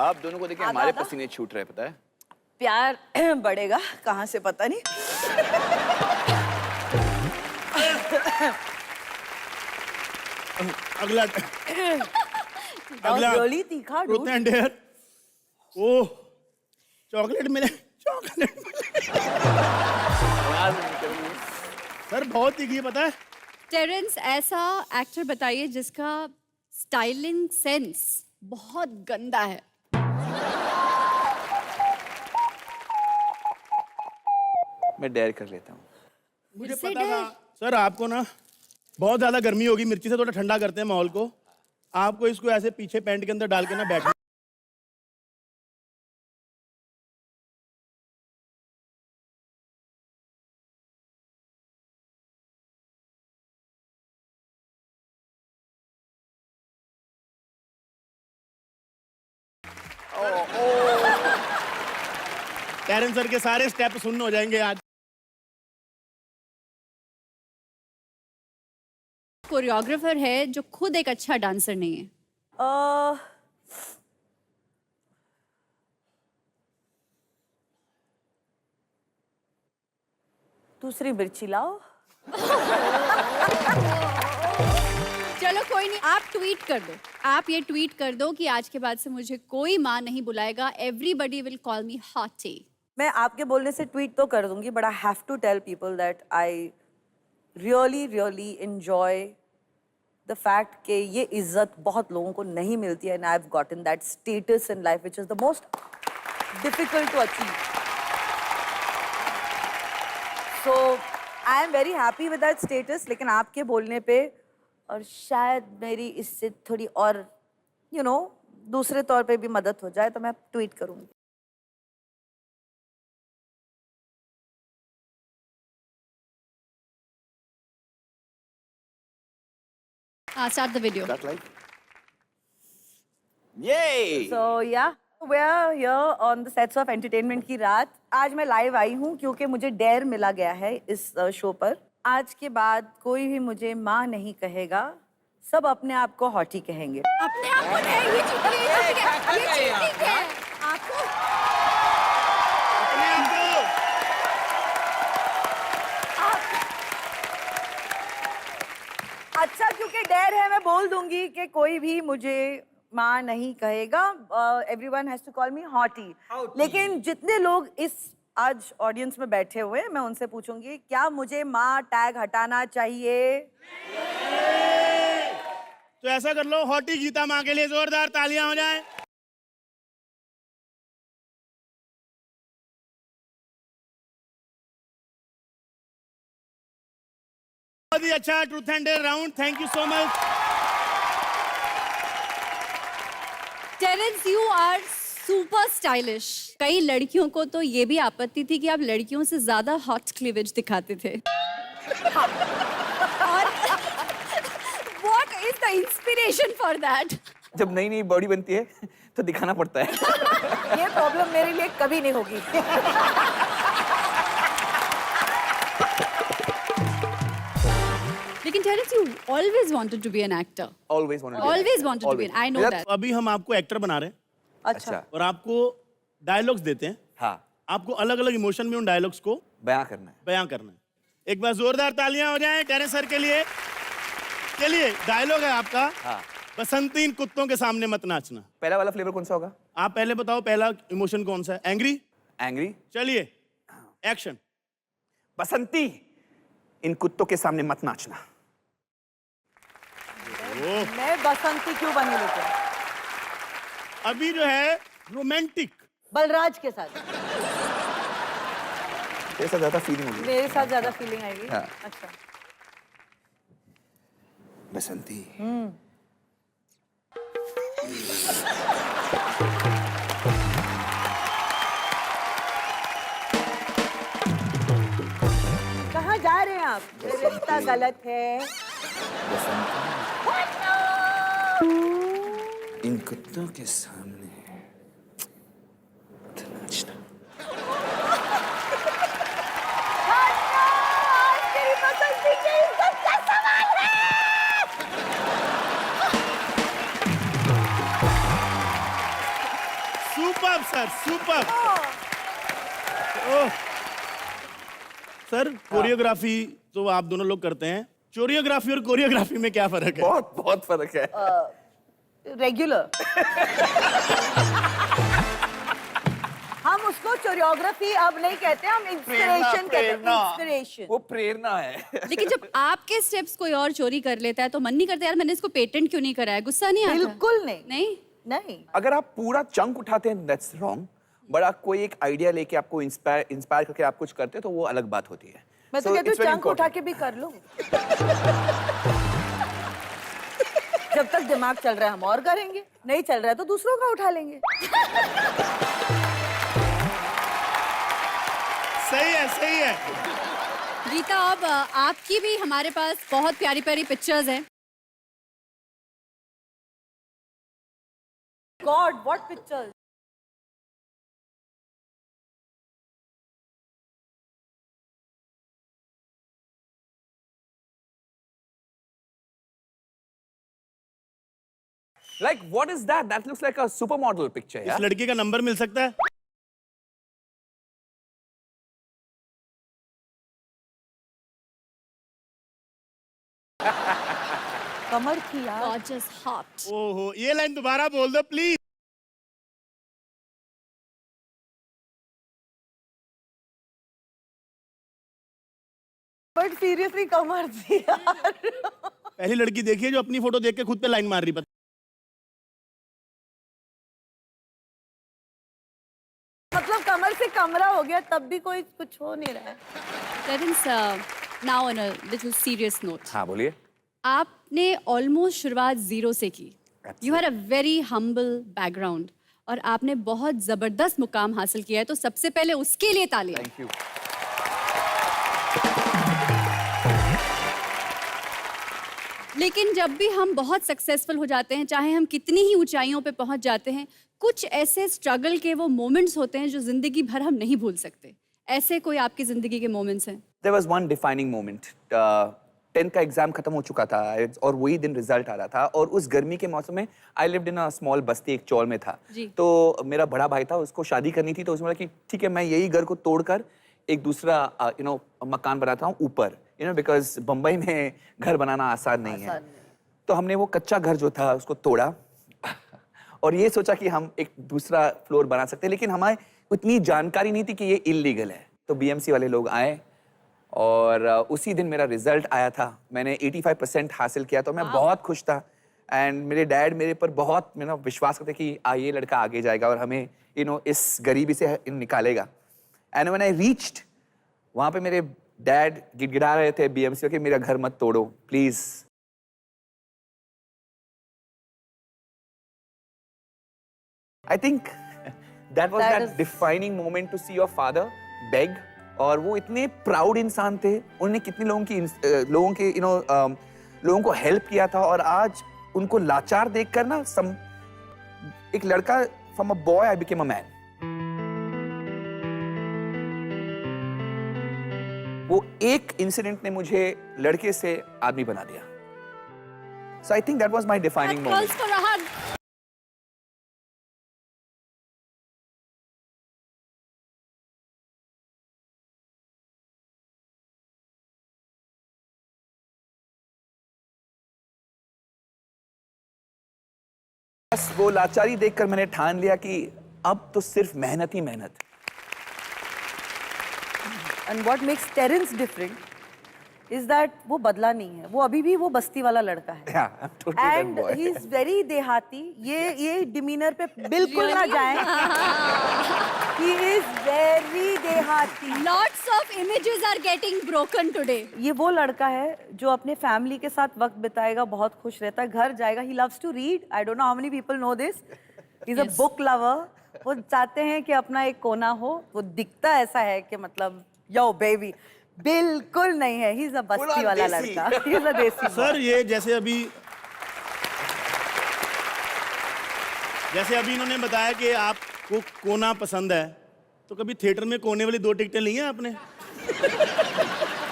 आप दोनों को देखिए हमारे पसीने छूट रहे, पता है? प्यार बढ़ेगा कहाँ से पता नहीं। अगला अगला really तीखा ट्रूथ एंड डेयर। ओह, चॉकलेट मिले, चॉकलेट मिले। सर बहुत तीखी है, पता है? टेरेंस, ऐसा एक्टर बताइए जिसका स्टाइलिंग सेंस बहुत गंदा है। मैं डेयर कर लेता हूँ। मुझे पता था सर, आपको ना बहुत ज्यादा गर्मी होगी, मिर्ची से थोड़ा ठंडा करते हैं माहौल को। आपको इसको ऐसे पीछे पैंट के अंदर डाल के ना बैठना। टेरेंस सर के सारे स्टेप सुन्न हो जाएंगे आज। कोरियोग्राफर है जो खुद एक अच्छा डांसर नहीं है। दूसरी मिर्ची लाओ। चलो कोई नहीं, आप ट्वीट कर दो, आप ये ट्वीट कर दो कि आज के बाद से मुझे कोई माँ नहीं बुलाएगा, everybody will call me hottie. मैं आपके बोलने से ट्वीट तो कर दूंगी, but I have to tell people that I really enjoy the fact कि ये इज्जत बहुत लोगों को नहीं मिलती है, and I have gotten that status in life which is the most difficult to achieve. So I am very happy with that status. लेकिन आपके बोलने पे और शायद मेरी इससे थोड़ी और दूसरे तौर पे भी मदद हो जाए तो मैं ट्वीट करूंगी। Start the video. Start live. Yay! So yeah, we're here on the sets of Entertainment की रात। आज मैं लाइव आई हूँ क्योंकि मुझे डेयर मिला गया है इस शो पर। आज के बाद कोई भी मुझे माँ नहीं कहेगा, सब अपने आप को हॉटी कहेंगे। अपने आप को नहीं, ये चीटिंग है। आपको अपने आप को अच्छा, क्योंकि डेयर है मैं बोल दूंगी कि कोई भी मुझे माँ नहीं कहेगा। Everyone has to call me hottie. लेकिन जितने लोग इस आज ऑडियंस में बैठे हुए हैं, मैं उनसे पूछूंगी क्या मुझे माँ टैग हटाना चाहिए? तो ऐसा कर लो, हॉटी गीता माँ के लिए जोरदार तालियां हो जाए। बहुत ही अच्छा truth and dare round, thank you so much. Terence, you are super stylish. कई लड़कियों को तो ये भी आपत्ति थी कि आप लड़कियों से ज्यादा हॉट क्लीवेज दिखाते थे। और what is the inspiration for that? जब नई नई बॉडी बनती है तो दिखाना पड़ता है। ये प्रॉब्लम मेरे लिए कभी नहीं होगी। लेकिन Terence, you always wanted to be an actor. Always wanted to be. I know that. अभी हम आपको एक्टर बना रहे हैं अच्छा और आपको डायलॉग्स देते हैं। हाँ, आपको अलग अलग इमोशन में उन डायलॉग्स को बयां करना है। बयां करना है। एक बार जोरदार तालियां हो जाएं टेरेंस सर के लिए। चलिए, डायलॉग है आपका। हाँ, बसंती इन कुत्तों के सामने मत नाचना। पहला वाला फ्लेवर कौन सा होगा? आप पहले बताओ, पहला इमोशन कौन सा है? एंग्री? एंग्री। चलिए, एक्शन। बसंती, इन कुत्तों के सामने मत नाचना। मैं बसंती क्यों बनी लेकिन? अभी जो है रोमांटिक। बलराज के साथ तेरे साथ ज्यादा फीलिंग होगी। मेरे साथ ज्यादा फीलिंग आएगी। हाँ। अच्छा। बसंती, कहाँ जा रहे हैं आप? ये रिश्ता गलत है। इन कुत्तों के सामने मत नाचना। तेरी बसंती की इज्जत का सवाल है। Super sir, super. Sir, choreography तो आप दोनों लोग करते हैं। चोरियोग्राफी और कोरियोग्राफी में क्या फर्क है? बहुत बहुत फर्क है। रेगुलर। हम उसको चोरियोग्राफी अब नहीं कहते, हम इंस्पिरेशन कहते हैं। इंस्पिरेशन, वो प्रेरणा है। लेकिन जब आपके स्टेप्स कोई और चोरी कर लेता है तो मन नहीं करता यार मैंने इसको पेटेंट क्यों नहीं कराया? गुस्सा नहीं आता? बिल्कुल नहीं। नहीं? नहीं। अगर आप पूरा चंक उठाते हैं दैट्स रॉन्ग, बट आप कोई एक आइडिया लेके आपको इंस्पायर करके आप कुछ करते हैं तो वो अलग बात होती है। मैं तो कहती हूँ चंक उठा के भी कर लो। जब तक दिमाग चल रहा है हम और करेंगे, नहीं चल रहा है तो दूसरों का उठा लेंगे। सही है, सही है। गीता, अब आपकी भी हमारे पास बहुत प्यारी प्यारी पिक्चर्स हैं। God, what pictures? Like what is that? That looks like a supermodel picture. इस लड़की का नंबर मिल सकता है? कमर की यार। Gorgeous, hot. ओहो, ये लाइन दोबारा बोल दो प्लीज। बट सीरियसली कमर थी यार। पहली लड़की देखिए जो अपनी फोटो देख के खुद पे लाइन मार रही। मतलब कमर से कमरा हो गया तब भी कोई कुछ हो नहीं रहा है। Terence, now on a little serious note. हाँ, बोलिए। आपने ऑलमोस्ट शुरुआत जीरो से की। You had a very humble background और आपने बहुत जबरदस्त मुकाम हासिल किया है, तो सबसे पहले उसके लिए तालियां। Thank you. लेकिन जब भी हम बहुत सक्सेसफुल हो जाते हैं, चाहे हम कितनी ही ऊंचाइयों पे पहुंच जाते हैं, कुछ ऐसे स्ट्रगल के वो मोमेंट्स होते हैं जो जिंदगी भर हम नहीं भूल सकते। ऐसे कोई आपकी जिंदगी के मोमेंट्स हैं? There was one defining moment. 10th का एग्जाम खत्म हो चुका था और वही दिन रिजल्ट आ रहा था और उस गर्मी के मौसम में I lived in a small बस्ती, एक चौल में था। तो मेरा बड़ा भाई था, उसको शादी करनी थी, तो उसने बोला कि ठीक है मैं यही घर को तोड़कर एक दूसरा मकान बनाता हूँ ऊपर, बिकॉज बम्बई में घर बनाना आसान नहीं है। तो हमने वो कच्चा घर जो था उसको तोड़ा और ये सोचा कि हम एक दूसरा फ्लोर बना सकते हैं, लेकिन हमारे उतनी जानकारी नहीं थी कि ये इलीगल है। तो बीएमसी वाले लोग आए और उसी दिन मेरा रिजल्ट आया था। मैंने 85% हासिल किया, तो मैं बहुत खुश था। एंड मेरे डैड मेरे पर बहुत विश्वास करते कि ये लड़का आगे जाएगा और हमें इस गरीबी से निकालेगा। एंड व्हेन आई रीच्ड, वहाँ पे मेरे डैड गिड़गिड़ा रहे थे बीएमसी के, मेरा घर मत तोड़ो please. I think that was that defining moment to see your father beg. और वो इतने प्राउड इंसान थे, उन्होंने कितने लोगों के लोगों को हेल्प किया था, और आज उनको लाचार देखकर ना एक लड़का, from a boy I became a man. वो एक इंसिडेंट ने मुझे लड़के से आदमी बना दिया। So I think that was my defining moment. बस वो लाचारी देखकर मैंने ठान लिया कि अब तो सिर्फ मेहनत ही मेहनत। And what makes Terence different is that वो बदला नहीं है, वो अभी भी वो बस्ती वाला लड़का है। एंड ही इज वेरी देहाती। ये डिमीनर पे बिल्कुल ना जाए। ही इज वेरी देहाती। Lots of images are getting broken today. ये वो लड़का है जो अपने फैमिली के साथ वक्त बिताएगा, बहुत खुश रहता है, घर जाएगा। He loves to read. I don't know how many people know this. He is a book lover. वो चाहते हैं कि अपना एक कोना हो। वो दिखता ऐसा है कि मतलब यो बेबी, बिल्कुल नहीं है। ही इज अ बस्ती वाला लड़का। ही इज अ देसी। सर ये जैसे अभी इन्होंने बताया कि आपको कोना पसंद है, तो कभी थिएटर में कोने वाली 2 टिकटें ली हैं आपने?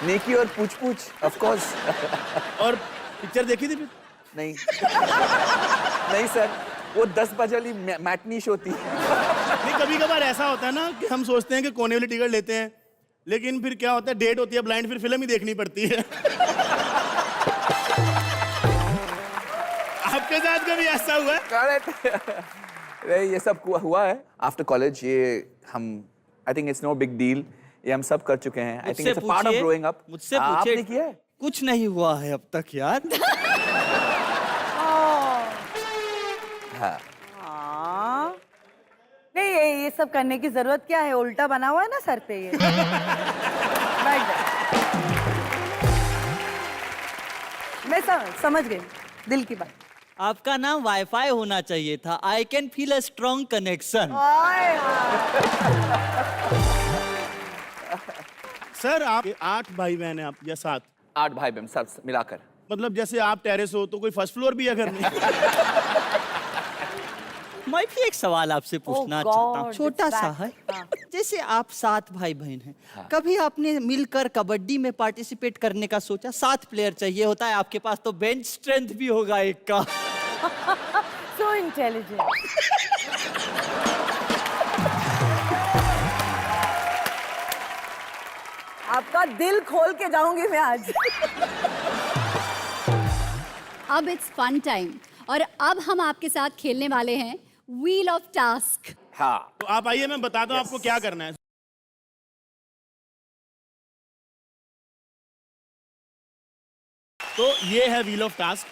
नेकी और पूछ पूछ ऑफ कोर्स। और पिक्चर देखी थी फिर? नहीं नहीं सर, वो 10 बजे वाली मैटनी शो थी। नहीं, कभी कभार ऐसा होता है ना कि हम सोचते हैं कि कोने वाली टिकट लेते हैं, लेकिन फिर क्या होता है, डेट होती है ब्लाइंड, फिर फिल्म ही देखनी पड़ती है। आपके साथ कभी ऐसा हुआ है? ये सब हुआ है आफ्टर कॉलेज। ये हम I think it's no big deal, ये हम सब कर चुके हैं। I think it's a part of growing up. मुझसे पूछिए, आपने किया है? कुछ नहीं हुआ है अब तक यार। हाँ। नहीं, ये सब करने की जरूरत क्या है? उल्टा बना हुआ है ना सर पे ये। बैठ जा। मैं समझ गई दिल की बात। आपका नाम वाईफाई होना चाहिए था। I can feel a strong connection. Sir आप 8 भाई बहन हैं आप या 7? 8 भाई बहन सब मिलाकर। मतलब जैसे आप टेरेस हो तो कोई फर्स्ट फ्लोर भी है घर में? मैं भी एक सवाल आपसे पूछना चाहता हूँ, छोटा सा है। जैसे आप 7 भाई बहन हैं, कभी आपने मिलकर कबड्डी में पार्टिसिपेट करने का सोचा? 7 प्लेयर चाहिए होता है, आपके पास तो बेंच स्ट्रेंथ भी होगा एक का। So intelligent. आपका दिल खोल के जाऊंगी मैं आज। अब इट्स फन टाइम, और अब हम आपके साथ खेलने वाले हैं व्हील ऑफ टास्क। हाँ, तो आप आइए, मैं बताता हूँ आपको क्या करना है। तो ये है व्हील ऑफ टास्क,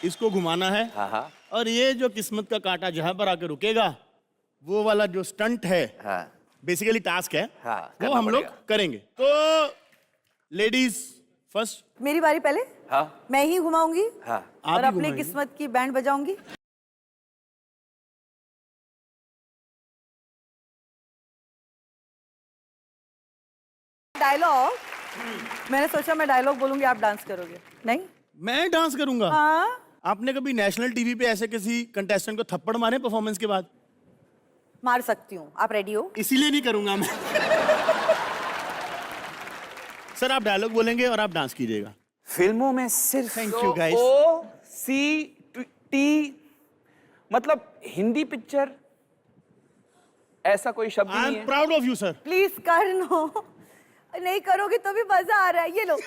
इसको घुमाना है। और ये जो किस्मत का कांटा जहां पर आके रुकेगा, वो वाला जो स्टंट है, बेसिकली टास्क है, वो हम लोग करेंगे। तो लेडीज फर्स्ट। मेरी बारी पहले। मैं ही घुमाऊंगी और अपनी घुमाएंगे। किस्मत की बैंड बजाऊंगी। डायलॉग, मैंने सोचा मैं डायलॉग बोलूंगी, आप डांस करोगे। नहीं, मैं डांस करूंगा? हाँ। आपने कभी नेशनल टीवी पे ऐसे किसी कंटेस्टेंट को थप्पड़ मारे परफॉर्मेंस के बाद? मार सकती हूँ। आप रेडी हो? इसीलिए नहीं करूंगा मैं। सर आप डायलॉग बोलेंगे और आप डांस कीजिएगा। फिल्मों में सिर्फ Thank you, guys. OCT, मतलब हिंदी पिक्चर ऐसा कोई शब्द आई नहीं एम है। Proud of you sir. Please कर लो। नहीं करोगे तो भी मजा आ रहा है। ये लो।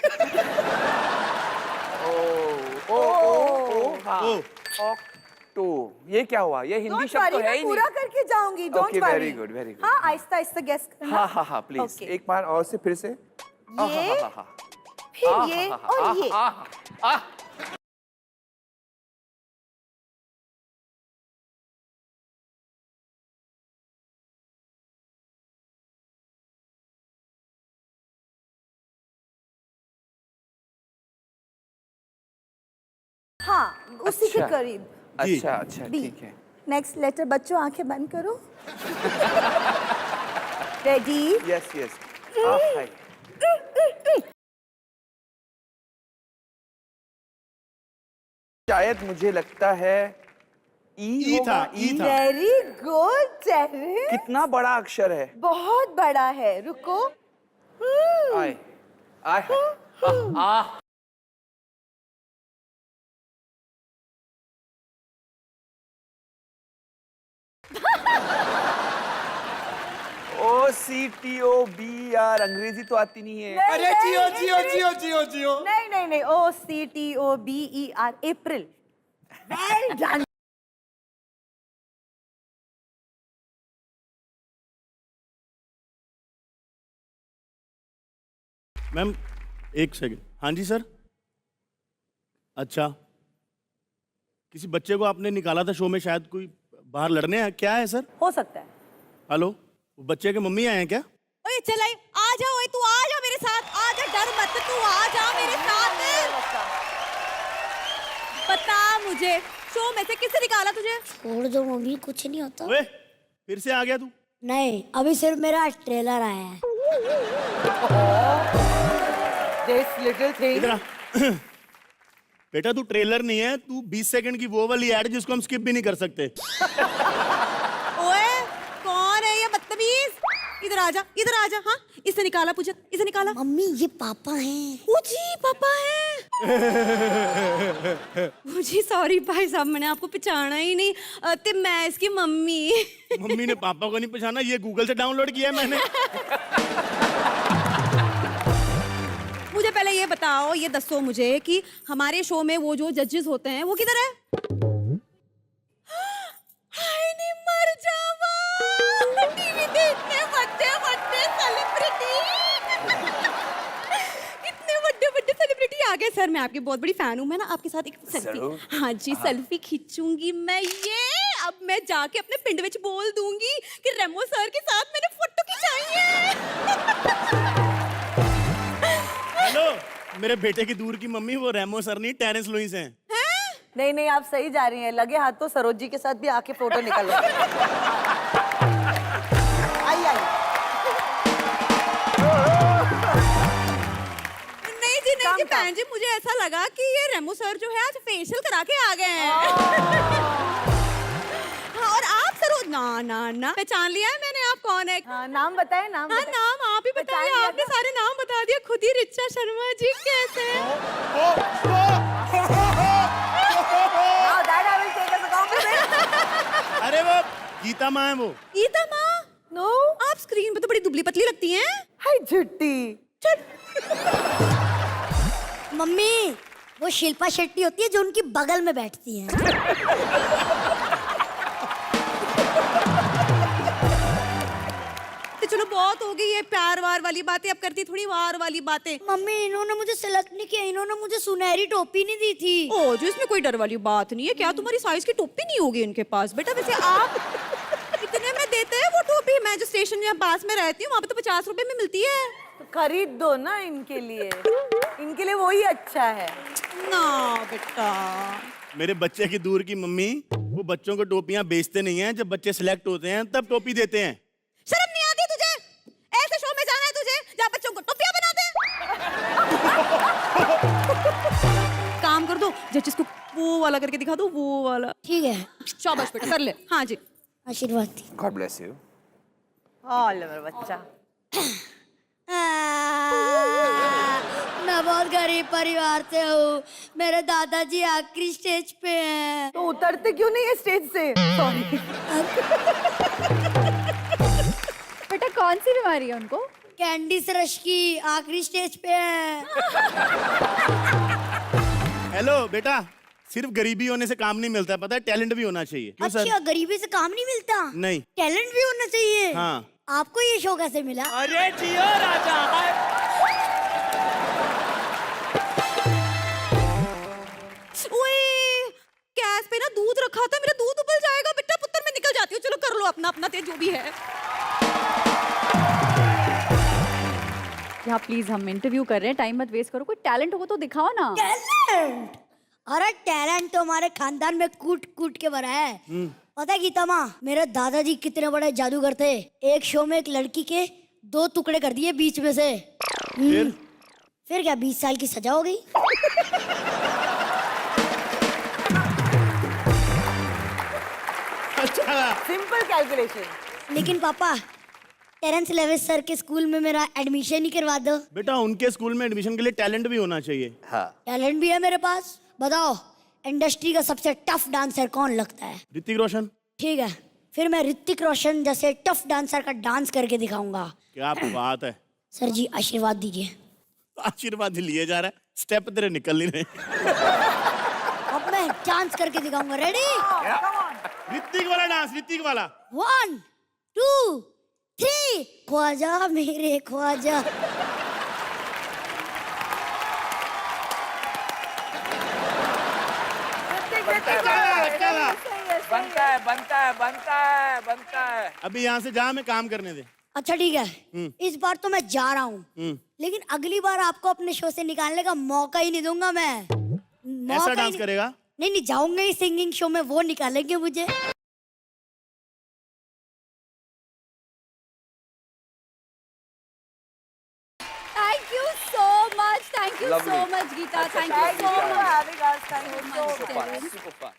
तो ये क्या हुआ? ये हिंदी शब्द तो है ही पूरा नहीं। करके जाऊंगी। Don't Okay, worry. very good, very good. हाँ, आहिस्ता आहिस्ता गेस करना। हाँ प्लीज। Okay. एक बार और से फिर से। ये, फिर ये और ये। हाँ उसी के अच्छा। करीब। अच्छा अच्छा बी। ठीक है। नेक्स्ट लेटर बच्चों आंखें बंद करो। रेडी? Yes yes. हाय। शायद मुझे लगता है ई था, होगा। ई था। वेरी गुड टेरिस। कितना बड़ा अक्षर है। बहुत बड़ा है, रुको। आए आए हाय। OCTOBR अंग्रेजी तो आती नहीं है। अरे जियो जियो जियो जियो जियो। नहीं नहीं नहीं, OCTOBER, April. Well done. Ma'am एक सेकंड। हाँ जी सर। अच्छा, किसी बच्चे को आपने निकाला था शो में, शायद कोई बाहर लड़ने है, क्या है सर? हो सकता है। हेलो, वो बच्चे के मम्मी आए हैं क्या? ओए चलाई, आ जा, ओए तू आ जा मेरे साथ, आ जा, डर मत, तू आ जा मेरे साथ। बता मुझे, शो में से किसने निकाला तुझे? छोड़ दो मम्मी, कुछ नहीं होता। ओए, फिर से आ गया तू? नहीं, अभी सिर्फ मेरा ट्रेलर आया है। This little thing. इधर आ। बेटा तू ट्रेलर नहीं है, तू 20 सेकंड की वो वाली एड जिसको हम स्किप भी नहीं कर सकते। ओए कौन है ये बदतमीज? इधर आ जा, इधर आ जा। हाँ, इसे निकाला, पूछा, इसे निकाला। मम्मी ये पापा हैं। ओ जी पापा हैं। ओ जी सॉरी भाई साहब, मैंने आपको पहचाना ही नहीं। ते मैं इसकी मम्मी। मम्मी ने पापा को नहीं पहचाना, ये गूगल से डाउनलोड किया है मैंने। मुझे पहले ये बताओ, ये दसो मुझे कि हमारे शो में वो जो जजेस होते हैं वो किधर है? हाय नी मर जावा, टीवी देखने बड़े बड़े सेलिब्रिटी। इतने बड़े बड़े सेलिब्रिटी आ गए सर। मैं आपकी बहुत बड़ी फैन हूँ। मैं ना आपके साथ एक सेल्फी, हाँ जी सेल्फी खींचूंगी मैं। ये अब मैं जाके अपने पिंड में बोल दूंगी कि रेमो सर के साथ मैंने फोटो खिंचाई है। हेलो, मेरे बेटे की दूर की मम्मी वो रेमो सर नहीं, टेरेंस लुइस हैं। नहीं नहीं, आप सही जा रही हैं। लगे हाथ तो सरोज जी के साथ भी आके फोटो निकालो। आई आई। नहीं जी नहीं जी बहन जी, मुझे ऐसा लगा कि ये रेमो सर जो है आज फेशियल करा के आ गए हैं। हाँ, और आप सरोज ना ना ना पहचान लिया है मैंने, आप कौन है? हाँ, नाम बताए, नाम हाँ बताए। नाम आप ही बताइए। आपने सारे नाम बता दिया खुद ही। रिचा शर्मा जी कैसे हैं? Now that I will take as a compliment. अरे वो गीता माँ है वो। गीता माँ? No. आप स्क्रीन पे तो बड़ी दुबली पतली लगती हैं। हाय झुट्टी। मम्मी वो शिल्पा शेट्टी होती है जो उनकी बगल में बैठती है। तो चलो बहुत हो गई ये प्यार वार वाली बातें, अब करती थोड़ी वार वाली बातें। मम्मी इन्होंने मुझे सेलेक्ट नहीं किया, इन्होंने मुझे सुनहरी टोपी नहीं दी थी। ओ जो इसमें कोई डर वाली बात नहीं है। क्या तुम्हारी साइज की टोपी नहीं होगी इनके पास? बेटा वैसे आप कितने में देते हैं वो टोपी? मैं जो स्टेशन में पास में रहती हूँ वहाँ पे तो 50 रुपए में मिलती है। तो खरीद दो ना इनके लिए, इनके लिए वही अच्छा है ना बेटा। मेरे बच्चे की दूर की मम्मी वो बच्चों को टोपियां बेचते नहीं हैं, जब बच्चे सिलेक्ट होते हैं तब टोपी देते हैं। शर्म नहीं आती तुझे? ऐसे शो में जाना है तुझे जहाँ बच्चों को टोपियां बना दे? काम कर दो, जजेस को वो वाला करके दिखा दो, वो वाला। ठीक है, शाबाश बेटा, कर ले। हाँ जी, आशीर्वाद। God bless you. मेरा बच्चा। मैं बहुत गरीब परिवार से हूँ। मेरे दादाजी आखिरी स्टेज पे हैं। तो उतरते क्यों नहीं है स्टेज से? सॉरी। बेटा कौन सी बीमारी है उनको? कैंडिस रश की आखिरी स्टेज पे है। हेलो बेटा, सिर्फ गरीबी होने से काम नहीं मिलता, पता है, टैलेंट भी होना चाहिए। क्यों अच्छा, सर? गरीबी से काम नहीं मिलता? नहीं। टैलेंट भी होना चाहिए। हाँ। आपको ये शो कैसे मिला? अरे जियो राजा। ओए गैस पे ना दूध रखा था, मेरा दूध उबल जाएगा बेटा। पुत्र मैं निकल जाती हूँ, चलो कर लो अपना अपना तेज जो भी है। यहाँ प्लीज हम इंटरव्यू कर रहे हैं, टाइम मत वेस्ट करो। कोई टैलेंट हो तो दिखाओ ना। टैलेंट? अरे टैलेंट तो हमारे खानदान में कूट कूट के भरा है। पता है गीता माँ, मेरे दादाजी कितने बड़े जादूगर थे। एक शो में एक लड़की के 2 टुकड़े कर दिए बीच में से। फिर क्या 20 साल की सजा हो गई। अच्छा, सिंपल कैलकुलेशन। लेकिन पापा, टेरेंस लेविस सर के स्कूल में मेरा एडमिशन ही करवा दो। बेटा उनके स्कूल में एडमिशन के लिए टैलेंट भी होना चाहिए। हाँ टैलेंट भी है मेरे पास। बताओ इंडस्ट्री का सबसे टफ डांसर कौन लगता है? ऋतिक रोशन। ठीक है, फिर मैं ऋतिक रोशन जैसे टफ डांसर का डांस करके दिखाऊंगा। क्या बात है। सर जी आशीर्वाद दीजिए। आशीर्वाद लिए जा रहा है, स्टेप तेरे निकल नहीं रहे। अब मैं डांस करके दिखाऊंगा। रेडी? ऋतिक वाला डांस, ऋतिक वाला। 1 2 3। ख्वाजा मेरे ख्वाजा। बनता है बनता है बनता है बनता है। अभी यहाँ से जा, मैं काम करने दे। अच्छा ठीक है, इस बार तो मैं जा रहा हूँ, लेकिन अगली बार आपको अपने शो से निकालने का मौका ही नहीं दूंगा मैं। ऐसा डांस करेगा? नहीं नहीं, जाऊंगा ही सिंगिंग शो में, वो निकालेंगे मुझे। Thank you so much. Thank you so much, Geeta. Thank you so much. having us. Thank you so much. Terence. super fun.